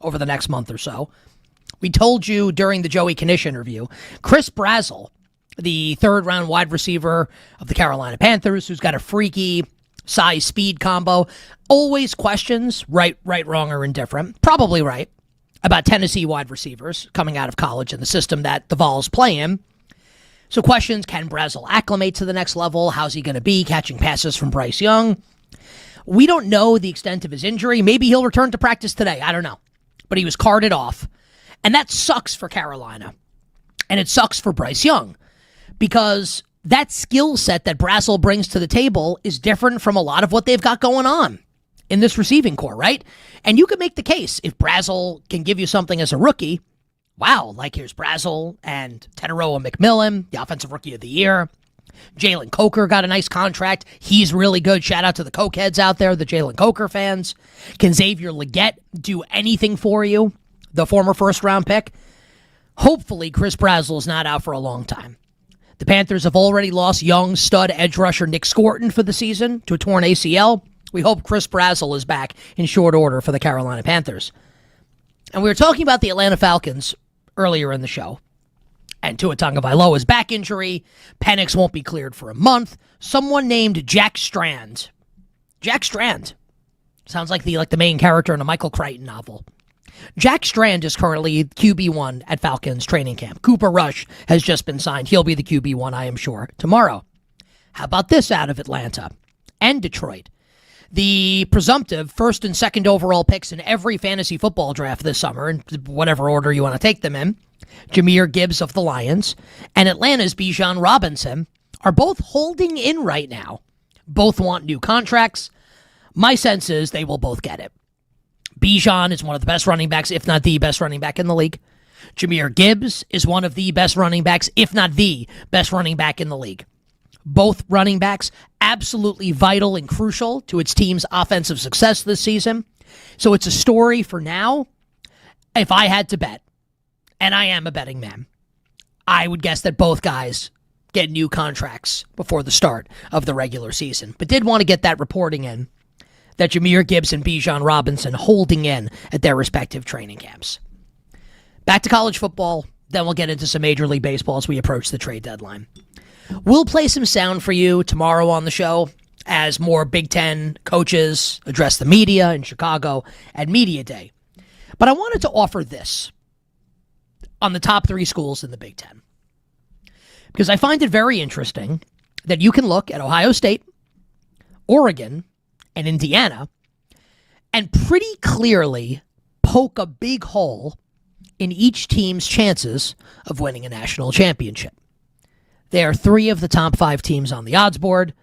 over the next month or so. We told you during the Joey Knish interview, Chris Brazzell, the third-round wide receiver of the Carolina Panthers, who's got a freaky size-speed combo, always questions, right, wrong, or indifferent, probably right, about Tennessee wide receivers coming out of college and the system that the Vols play in. So questions, can Brazzell acclimate to the next level? How's he going to be catching passes from Bryce Young? We don't know the extent of his injury. Maybe he'll return to practice today. I don't know. But he was carted off. And that sucks for Carolina. And it sucks for Bryce Young. Because that skill set that Brazzell brings to the table is different from a lot of what they've got going on in this receiving core, right? And you could make the case, if Brazzell can give you something as a rookie, wow, like here's Brazzell and Teteroa McMillan, the Offensive Rookie of the Year. Jalen Coker got a nice contract. He's really good. Shout out to the Coke heads out there, the Jalen Coker fans. Can Xavier Legette do anything for you? The former first-round pick? Hopefully, Chris Brazzell is not out for a long time. The Panthers have already lost young stud edge rusher Nick Scorton for the season to a torn ACL. We hope Chris Brazzell is back in short order for the Carolina Panthers. And we were talking about the Atlanta Falcons earlier in the show. And Tua Tagovailoa's back injury. Penix won't be cleared for a month. Someone named Jack Strand. Jack Strand. Sounds like the main character in a Michael Crichton novel. Jack Strand is currently QB1 at Falcons training camp. Cooper Rush has just been signed. He'll be the QB1, I am sure, tomorrow. How about this out of Atlanta and Detroit? The presumptive first and second overall picks in every fantasy football draft this summer, in whatever order you want to take them in, Jahmyr Gibbs of the Lions and Atlanta's Bijan Robinson, are both holding in right now. Both want new contracts. My sense is they will both get it. Bijan is one of the best running backs, if not the best running back in the league. Jahmyr Gibbs is one of the best running backs, if not the best running back in the league. Both running backs absolutely vital and crucial to its team's offensive success this season. So it's a story for now. If I had to bet, and I am a betting man, I would guess that both guys get new contracts before the start of the regular season. But did want to get that reporting in, that Jahmyr Gibbs and Bijan Robinson holding in at their respective training camps. Back to college football, then we'll get into some Major League Baseball as we approach the trade deadline. We'll play some sound for you tomorrow on the show as more Big Ten coaches address the media in Chicago at Media Day. But I wanted to offer this on the top three schools in the Big Ten, because I find it very interesting that you can look at Ohio State, Oregon, and Indiana, and pretty clearly poke a big hole in each team's chances of winning a national championship. They are three of the top five teams on the odds board.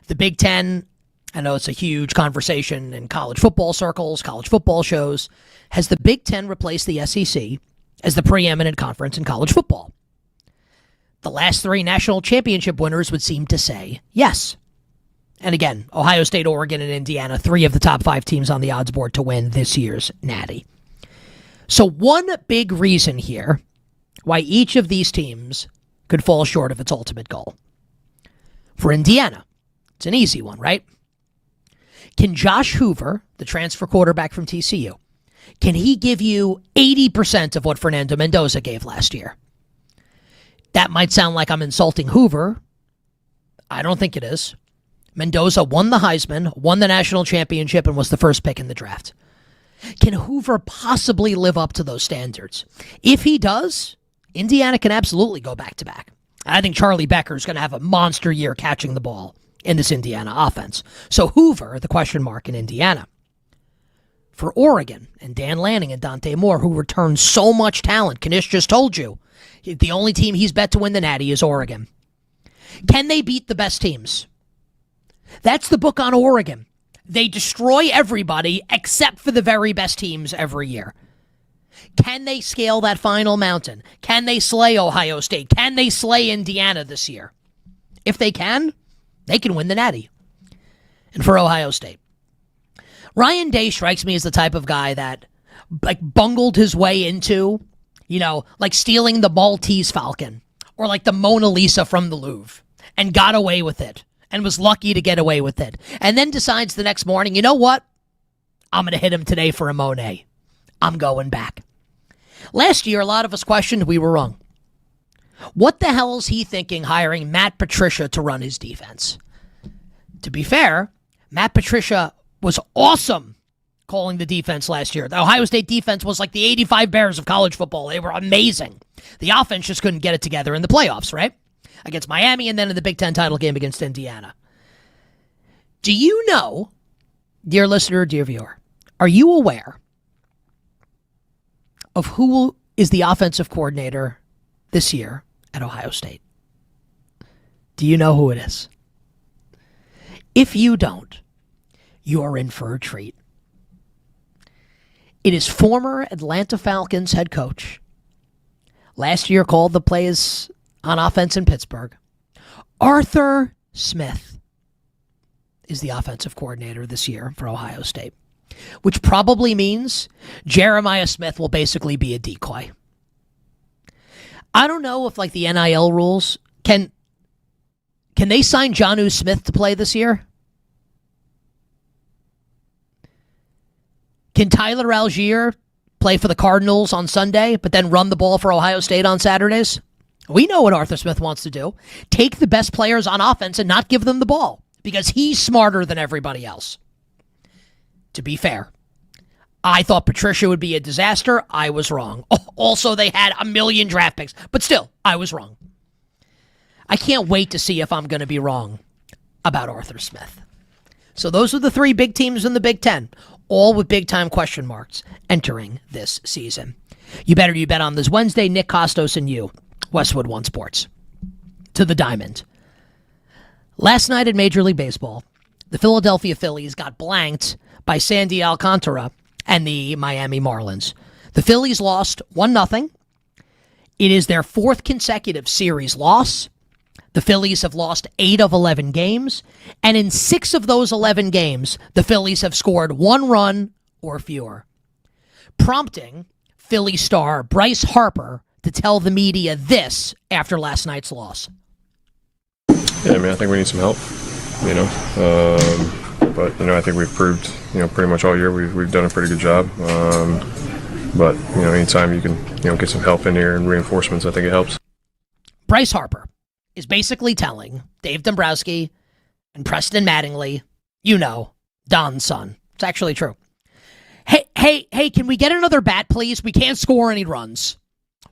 The Big Ten, I know it's a huge conversation in college football circles, college football shows. Has the Big Ten replaced the SEC as the preeminent conference in college football? The last three national championship winners would seem to say yes. And again, Ohio State, Oregon, and Indiana, three of the top five teams on the odds board to win this year's Natty. So one big reason here why each of these teams could fall short of its ultimate goal. For Indiana, it's an easy one, right? Can Josh Hoover, the transfer quarterback from TCU, can he give you 80% of what Fernando Mendoza gave last year? That might sound like I'm insulting Hoover. I don't think it is. Mendoza won the Heisman, won the national championship, and was the first pick in the draft. Can Hoover possibly live up to those standards? If he does, Indiana can absolutely go back-to-back. I think Charlie Becker is going to have a monster year catching the ball in this Indiana offense. So Hoover, the question mark in Indiana. For Oregon and Dan Lanning and Dante Moore, who returned so much talent, Knish just told you, the only team he's bet to win the Natty is Oregon. Can they beat the best teams? That's the book on Oregon. They destroy everybody except for the very best teams every year. Can they scale that final mountain? Can they slay Ohio State? Can they slay Indiana this year? If they can win the Natty. And for Ohio State, Ryan Day strikes me as the type of guy that like bungled his way into, like stealing the Maltese Falcon or like the Mona Lisa from the Louvre and got away with it and was lucky to get away with it. And then decides the next morning, you know what? I'm going to hit him today for a Monet. I'm going back. Last year, a lot of us questioned we were wrong. What the hell is he thinking hiring Matt Patricia to run his defense? To be fair, Matt Patricia was awesome calling the defense last year. The Ohio State defense was like the 85 Bears of college football. They were amazing. The offense just couldn't get it together in the playoffs, right? Against Miami and then in the Big Ten title game against Indiana. Do you know, dear listener, dear viewer, are you aware of who is the offensive coordinator this year at Ohio State? Do you know who it is? If you don't, you are in for a treat. It is former Atlanta Falcons head coach. Last year called the plays on offense in Pittsburgh. Arthur Smith is the offensive coordinator this year for Ohio State, which probably means Jeremiah Smith will basically be a decoy. I don't know if like the NIL rules, can they sign Jonnu Smith to play this year? Can Tyler Algier play for the Cardinals on Sunday, but then run the ball for Ohio State on Saturdays? We know what Arthur Smith wants to do. Take the best players on offense and not give them the ball because he's smarter than everybody else. To be fair, I thought Patricia would be a disaster. I was wrong. Also, they had 1 million draft picks, but still, I was wrong. I can't wait to see if I'm going to be wrong about Arthur Smith. So those are the 3 big teams in the Big Ten, all with big-time question marks entering this season. You bet on this Wednesday. Nick Kostos and you, Westwood One Sports. To the diamond. Last night in Major League Baseball, the Philadelphia Phillies got blanked by Sandy Alcantara and the Miami Marlins. The Phillies lost 1-0. It is their 4th consecutive series loss. The Phillies have lost 8 of 11 games, and in 6 of those 11 games, the Phillies have scored 1 run or fewer, prompting Philly star Bryce Harper to tell the media this after last night's loss. Yeah, I think we need some help, but, I think we've proved, pretty much all year we've done a pretty good job. But, anytime you can, get some help in here and reinforcements, I think it helps. Bryce Harper is basically telling Dave Dombrowski and Preston Mattingly, Don's son. It's actually true. Hey, can we get another bat, please? We can't score any runs.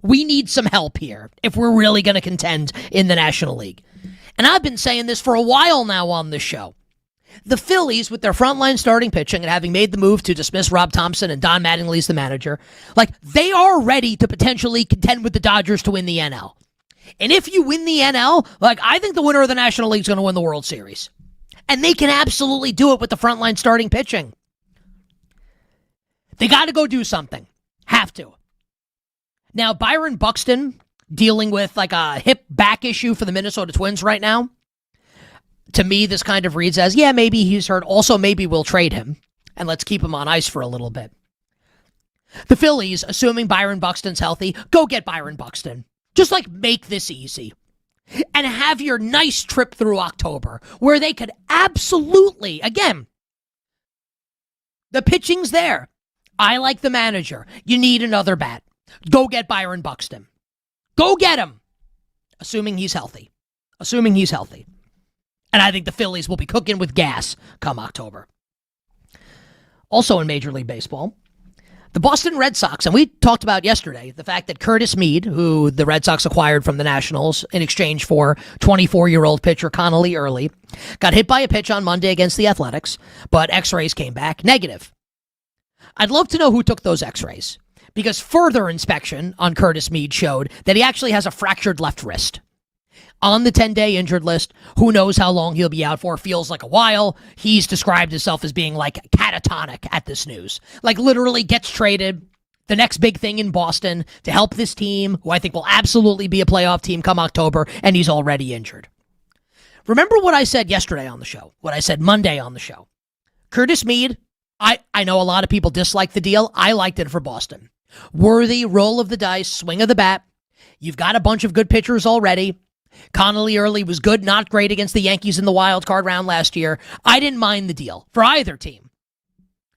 We need some help here if we're really going to contend in the National League. And I've been saying this for a while now on this show. The Phillies, with their frontline starting pitching and having made the move to dismiss Rob Thompson and Don Mattingly's the manager, they are ready to potentially contend with the Dodgers to win the NL. And if you win the NL, I think the winner of the National League is going to win the World Series. And they can absolutely do it with the frontline starting pitching. They got to go do something. Have to. Now, Byron Buxton dealing with a hip back issue for the Minnesota Twins right now. To me, this kind of reads as, yeah, maybe he's hurt. Also, maybe we'll trade him and let's keep him on ice for a little bit. The Phillies, assuming Byron Buxton's healthy, go get Byron Buxton. Just make this easy. And have your nice trip through October where they could absolutely, again, the pitching's there. I like the manager. You need another bat. Go get Byron Buxton. Go get him. Assuming he's healthy. And I think the Phillies will be cooking with gas come October. Also in Major League Baseball, the Boston Red Sox, and we talked about yesterday the fact that Curtis Mead, who the Red Sox acquired from the Nationals in exchange for 24-year-old pitcher Connolly Early, got hit by a pitch on Monday against the Athletics, but x-rays came back negative. I'd love to know who took those x-rays, because further inspection on Curtis Mead showed that he actually has a fractured left wrist. On the 10-day injured list, who knows how long he'll be out for, feels like a while. He's described himself as being catatonic at this news. Literally gets traded, the next big thing in Boston, to help this team, who I think will absolutely be a playoff team come October, and he's already injured. Remember what I said yesterday on the show, what I said Monday on the show. Curtis Mead, I know a lot of people dislike the deal. I liked it for Boston. Worthy, roll of the dice, swing of the bat. You've got a bunch of good pitchers already. Connolly early was good, not great against the Yankees in the wild card round last year. I didn't mind the deal for either team.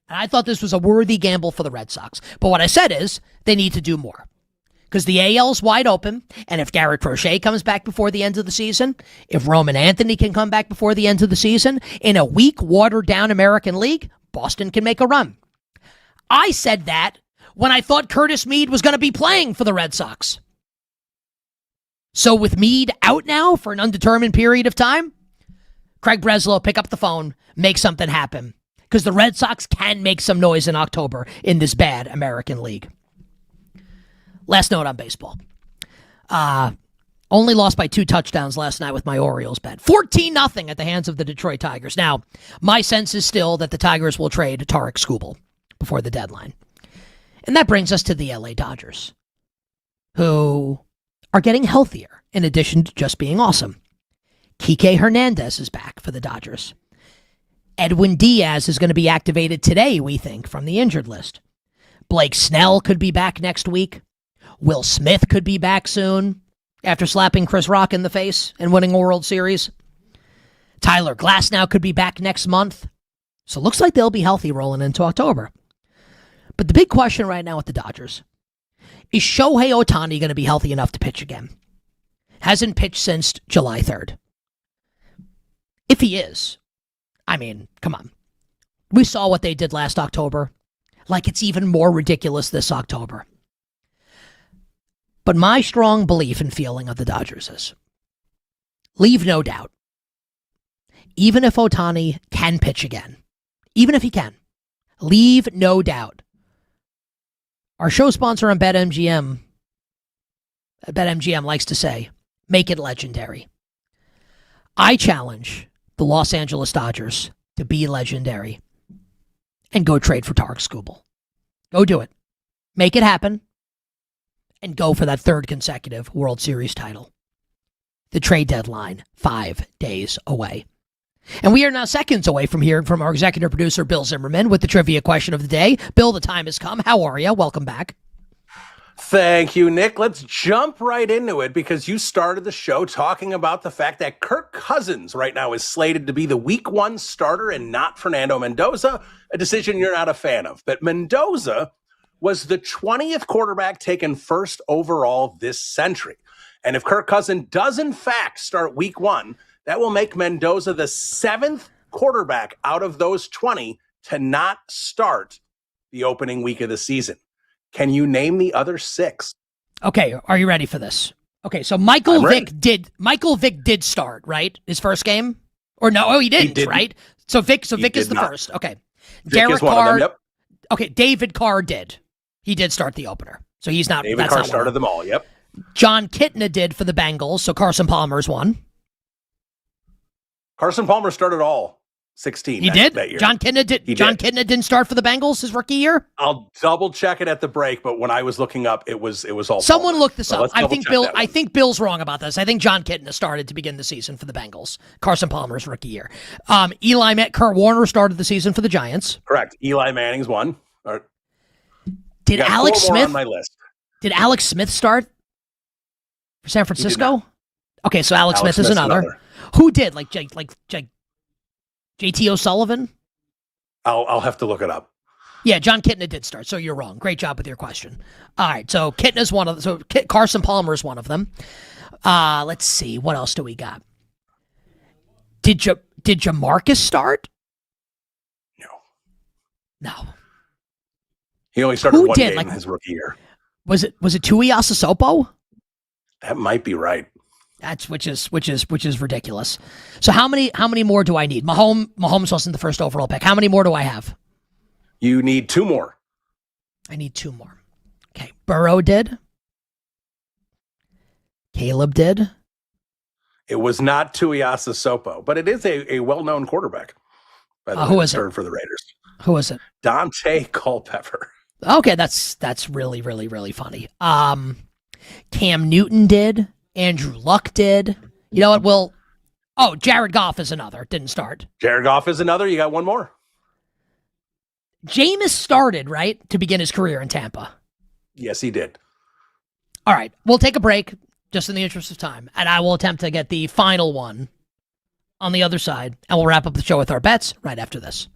And I thought this was a worthy gamble for the Red Sox. But what I said is they need to do more. Because the AL's wide open, and if Garrett Crochet comes back before the end of the season, if Roman Anthony can come back before the end of the season, in a weak, watered-down American League, Boston can make a run. I said that when I thought Curtis Mead was going to be playing for the Red Sox. So with Mead out now for an undetermined period of time, Craig Breslow, pick up the phone, make something happen. Because the Red Sox can make some noise in October in this bad American League. Last note on baseball. Only lost by 2 touchdowns last night with my Orioles bet. 14-0 at the hands of the Detroit Tigers. Now, my sense is still that the Tigers will trade Tarek Skubal before the deadline. And that brings us to the LA Dodgers, who are getting healthier in addition to just being awesome. Kike Hernandez is back for the Dodgers. Edwin Diaz is going to be activated today, we think, from the injured list. Blake Snell could be back next week. Will Smith could be back soon after slapping Chris Rock in the face and winning a World Series. Tyler Glasnow could be back next month. So it looks like they'll be healthy rolling into October. But the big question right now with the Dodgers is Shohei Ohtani going to be healthy enough to pitch again? Hasn't pitched since July 3rd. If he is, I mean, come on. We saw what they did last October. Like it's even more ridiculous this October. But my strong belief and feeling of the Dodgers is, leave no doubt, even if Ohtani can pitch again, even if he can, leave no doubt. Our show sponsor on BetMGM likes to say, make it legendary. I challenge the Los Angeles Dodgers to be legendary and go trade for Tarek Skubal. Go do it. Make it happen. And go for that 3rd consecutive World Series title. The trade deadline, 5 days away. And we are now seconds away from hearing from our executive producer, Bill Zimmerman, with the trivia question of the day. Bill, the time has come. How are you? Welcome back. Thank you, Nick. Let's jump right into it because you started the show talking about the fact that Kirk Cousins right now is slated to be the Week 1 starter and not Fernando Mendoza, a decision you're not a fan of. But Mendoza was the 20th quarterback taken first overall this century. And if Kirk Cousins does in fact start Week 1, that will make Mendoza the 7th quarterback out of those 20 to not start the opening week of the season. Can you name the other 6? Okay, are you ready for this? Okay, so Michael Vick did start, right? His first game? Or no, he didn't, right? So Vick is the first. Okay. Derek Carr. Yep. Okay, David Carr did. He did start the opener. So he's not. David Carr started them all, yep. John Kitna did for the Bengals, so Carson Palmer's one. Carson Palmer started all 16. He did? That year. John Kitna did. John Kitna didn't start for the Bengals his rookie year? I'll double check it at the break, but when I was looking up, it was all Someone Palmer. look this up. I think Bill's wrong about this. I think John Kitna started to begin the season for the Bengals. Carson Palmer's rookie year. Kurt Warner started the season for the Giants. Correct. Eli Manning's one. Did Alex Smith on my list? Did Alex Smith start for San Francisco? Okay, so Alex Smith is another. Who did? Like JT O'Sullivan? I'll have to look it up. Yeah, John Kitna did start, so you're wrong. Great job with your question. All right, so Kitna's one of them. So Carson Palmer's one of them. Let's see, what else do we got? Did Jamarcus start? No. He only started one game in his rookie year. Was it Tui Asasopo? That might be right. That's which is ridiculous. So how many more do I need? Mahomes wasn't the first overall pick. How many more do I have? You need 2 more. I need 2 more. Okay. Burrow did. Caleb did. It was not Tui Asasopo, but it is a well-known quarterback. By the way, who is it? For the Raiders. Who is it? Dante Culpepper. Okay, that's really, really, really funny. Cam Newton did. Andrew Luck did. You know what? Oh, Jared Goff is another. Didn't start. Jared Goff is another. You got one more. Jameis started, right, to begin his career in Tampa. Yes, he did. All right, we'll take a break just in the interest of time, and I will attempt to get the final one on the other side, and we'll wrap up the show with our bets right after this.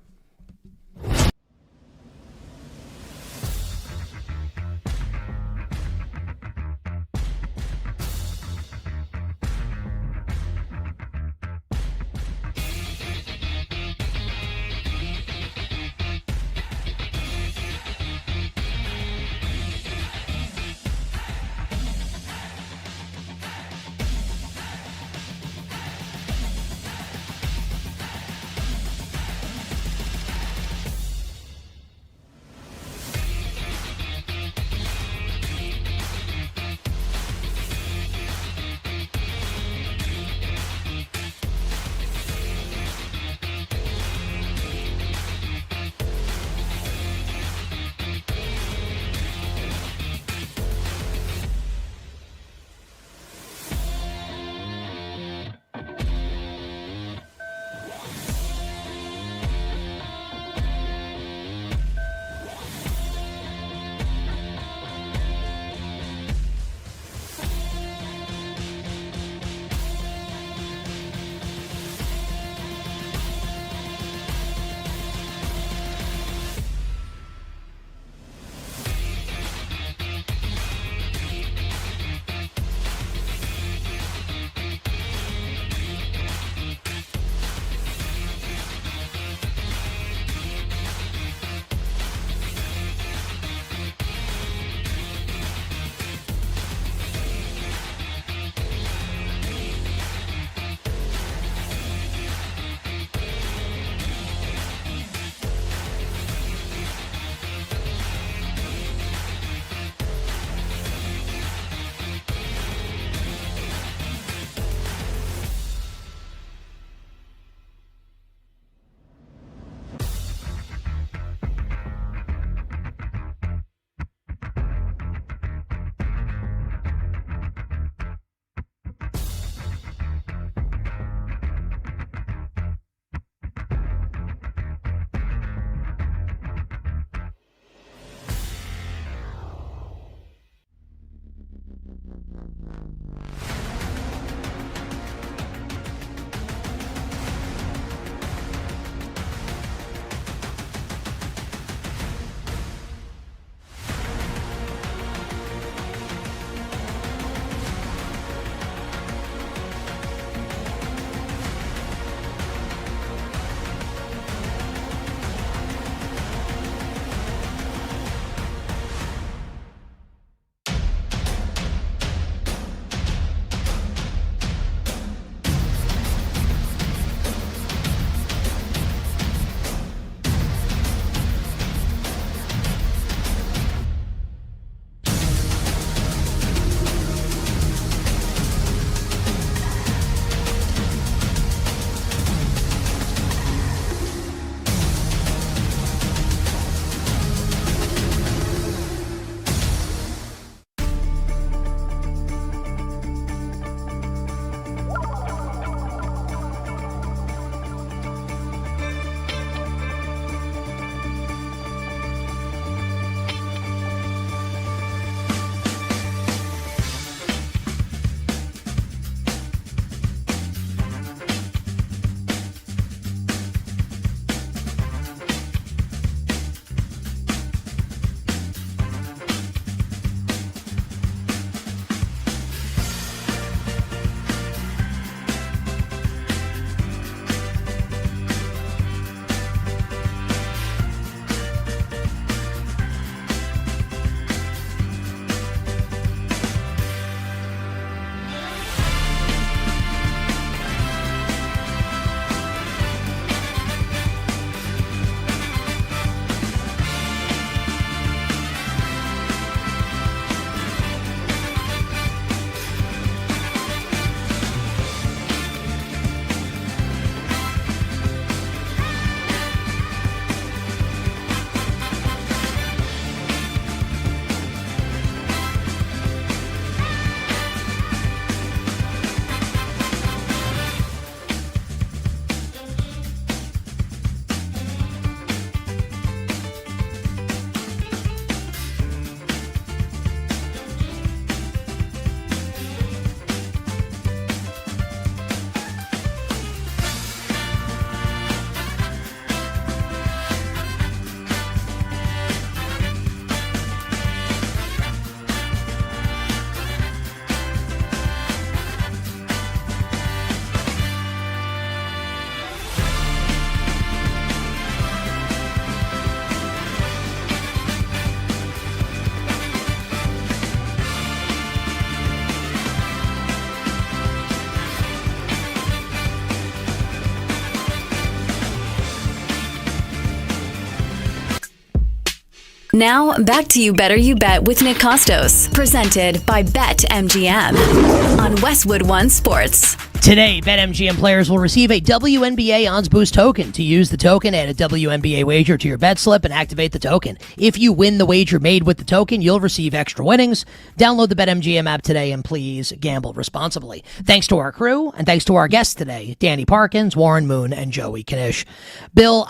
Now, back to You Better You Bet with Nick Kostos, presented by BetMGM on Westwood One Sports. Today, BetMGM players will receive a WNBA Odds Boost token. To use the token, add a WNBA wager to your bet slip and activate the token. If you win the wager made with the token, you'll receive extra winnings. Download the BetMGM app today and please gamble responsibly. Thanks to our crew and thanks to our guests today, Danny Parkins, Warren Moon, and Joey Knish. Bill,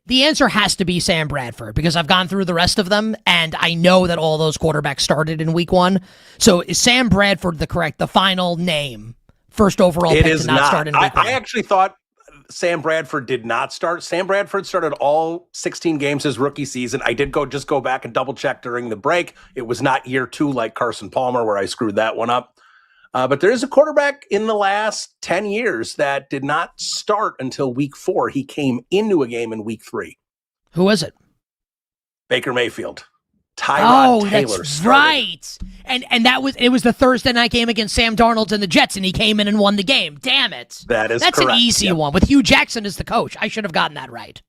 the answer has to be Sam Bradford because I've gone through the rest of them and I know that all those quarterbacks started in week 1. So is Sam Bradford the final name? First overall pick to not start in week 1. I actually thought Sam Bradford did not start. Sam Bradford started all 16 games his rookie season. I did go back and double check during the break. It was not year 2 like Carson Palmer where I screwed that one up. But there is a quarterback in the last 10 years that did not start until week 4. He came into a game in week 3. Who was it? Baker Mayfield. Tyrod Taylor that's started. right. And it was the Thursday night game against Sam Darnold and the Jets, and he came in and won the game. Damn it. That's correct. An easy one with Hugh Jackson as the coach. I should have gotten that right.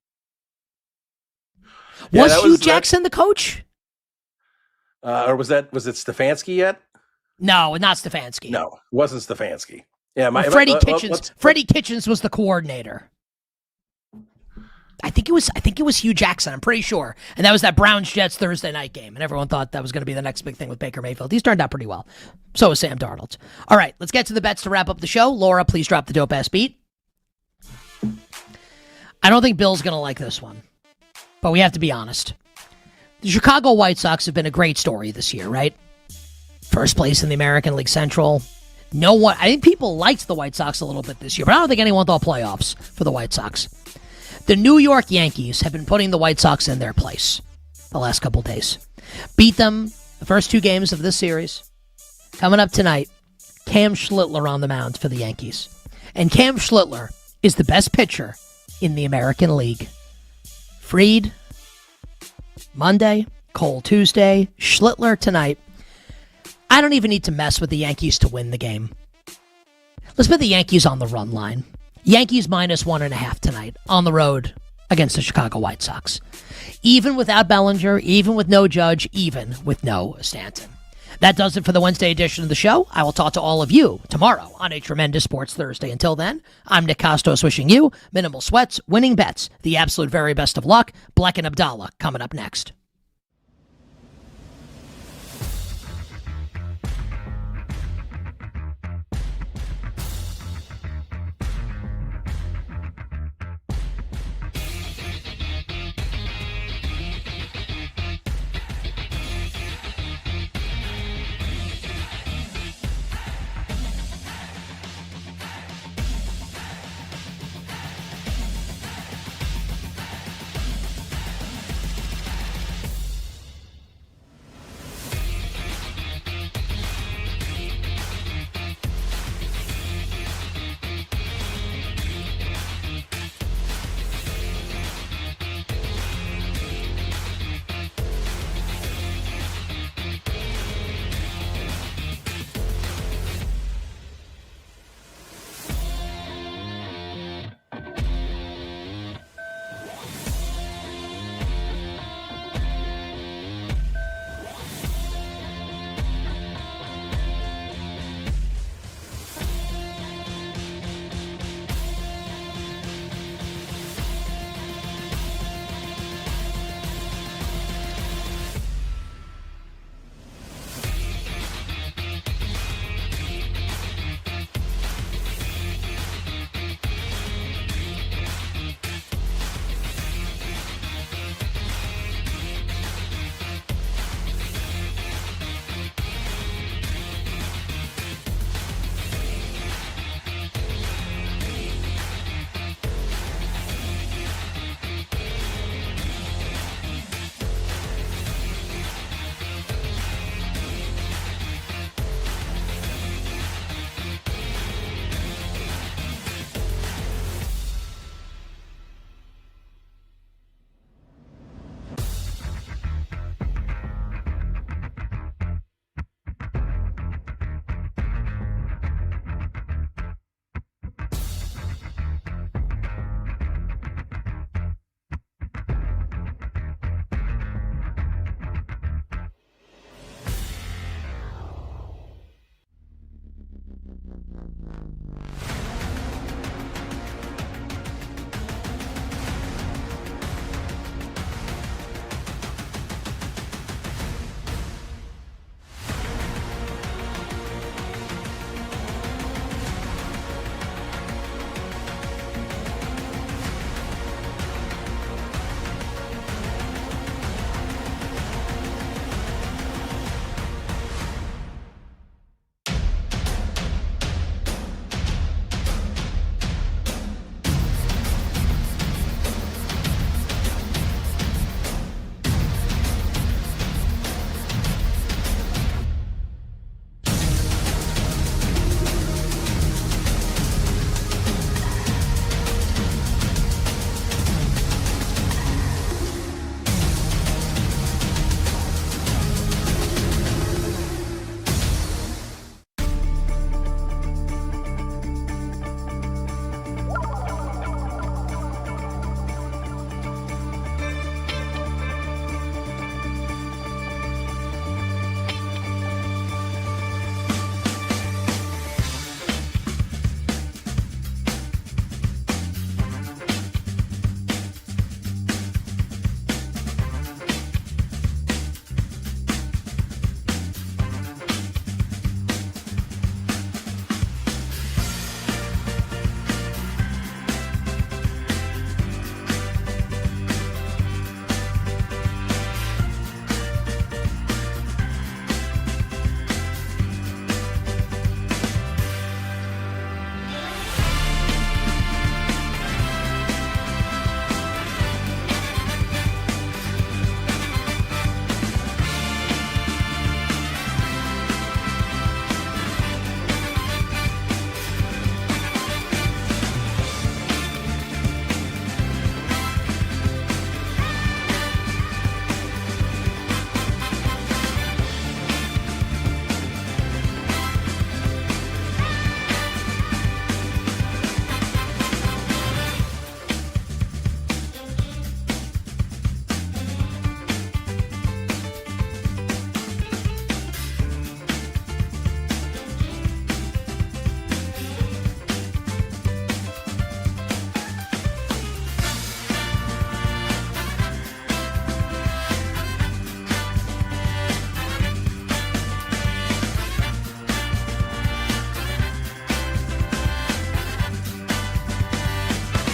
Yeah, was Hugh Jackson the coach? Or was it Stefanski yet? No, not Stefanski. No, it wasn't Stefanski. Yeah, Freddie Kitchens was the coordinator. I think it was Hugh Jackson, I'm pretty sure. And that was that Browns-Jets Thursday night game. And everyone thought that was going to be the next big thing with Baker Mayfield. He's turned out pretty well. So is Sam Darnold. All right, let's get to the bets to wrap up the show. Laura, please drop the dope-ass beat. I don't think Bill's going to like this one. But we have to be honest. The Chicago White Sox have been a great story this year, right? First place in the American League Central. I think people liked the White Sox a little bit this year, but I don't think anyone thought playoffs for the White Sox. The New York Yankees have been putting the White Sox in their place the last couple days. Beat them the first 2 games of this series. Coming up tonight, Cam Schlittler on the mound for the Yankees. And Cam Schlittler is the best pitcher in the American League. Fried, Monday, Cole Tuesday, Schlittler tonight. I don't even need to mess with the Yankees to win the game. Let's put the Yankees on the run line. Yankees minus 1.5 tonight on the road against the Chicago White Sox. Even without Bellinger, even with no Judge, even with no Stanton. That does it for the Wednesday edition of the show. I will talk to all of you tomorrow on a tremendous Sports Thursday. Until then, I'm Nick Kostos wishing you minimal sweats, winning bets, the absolute very best of luck. Black and Abdallah coming up next.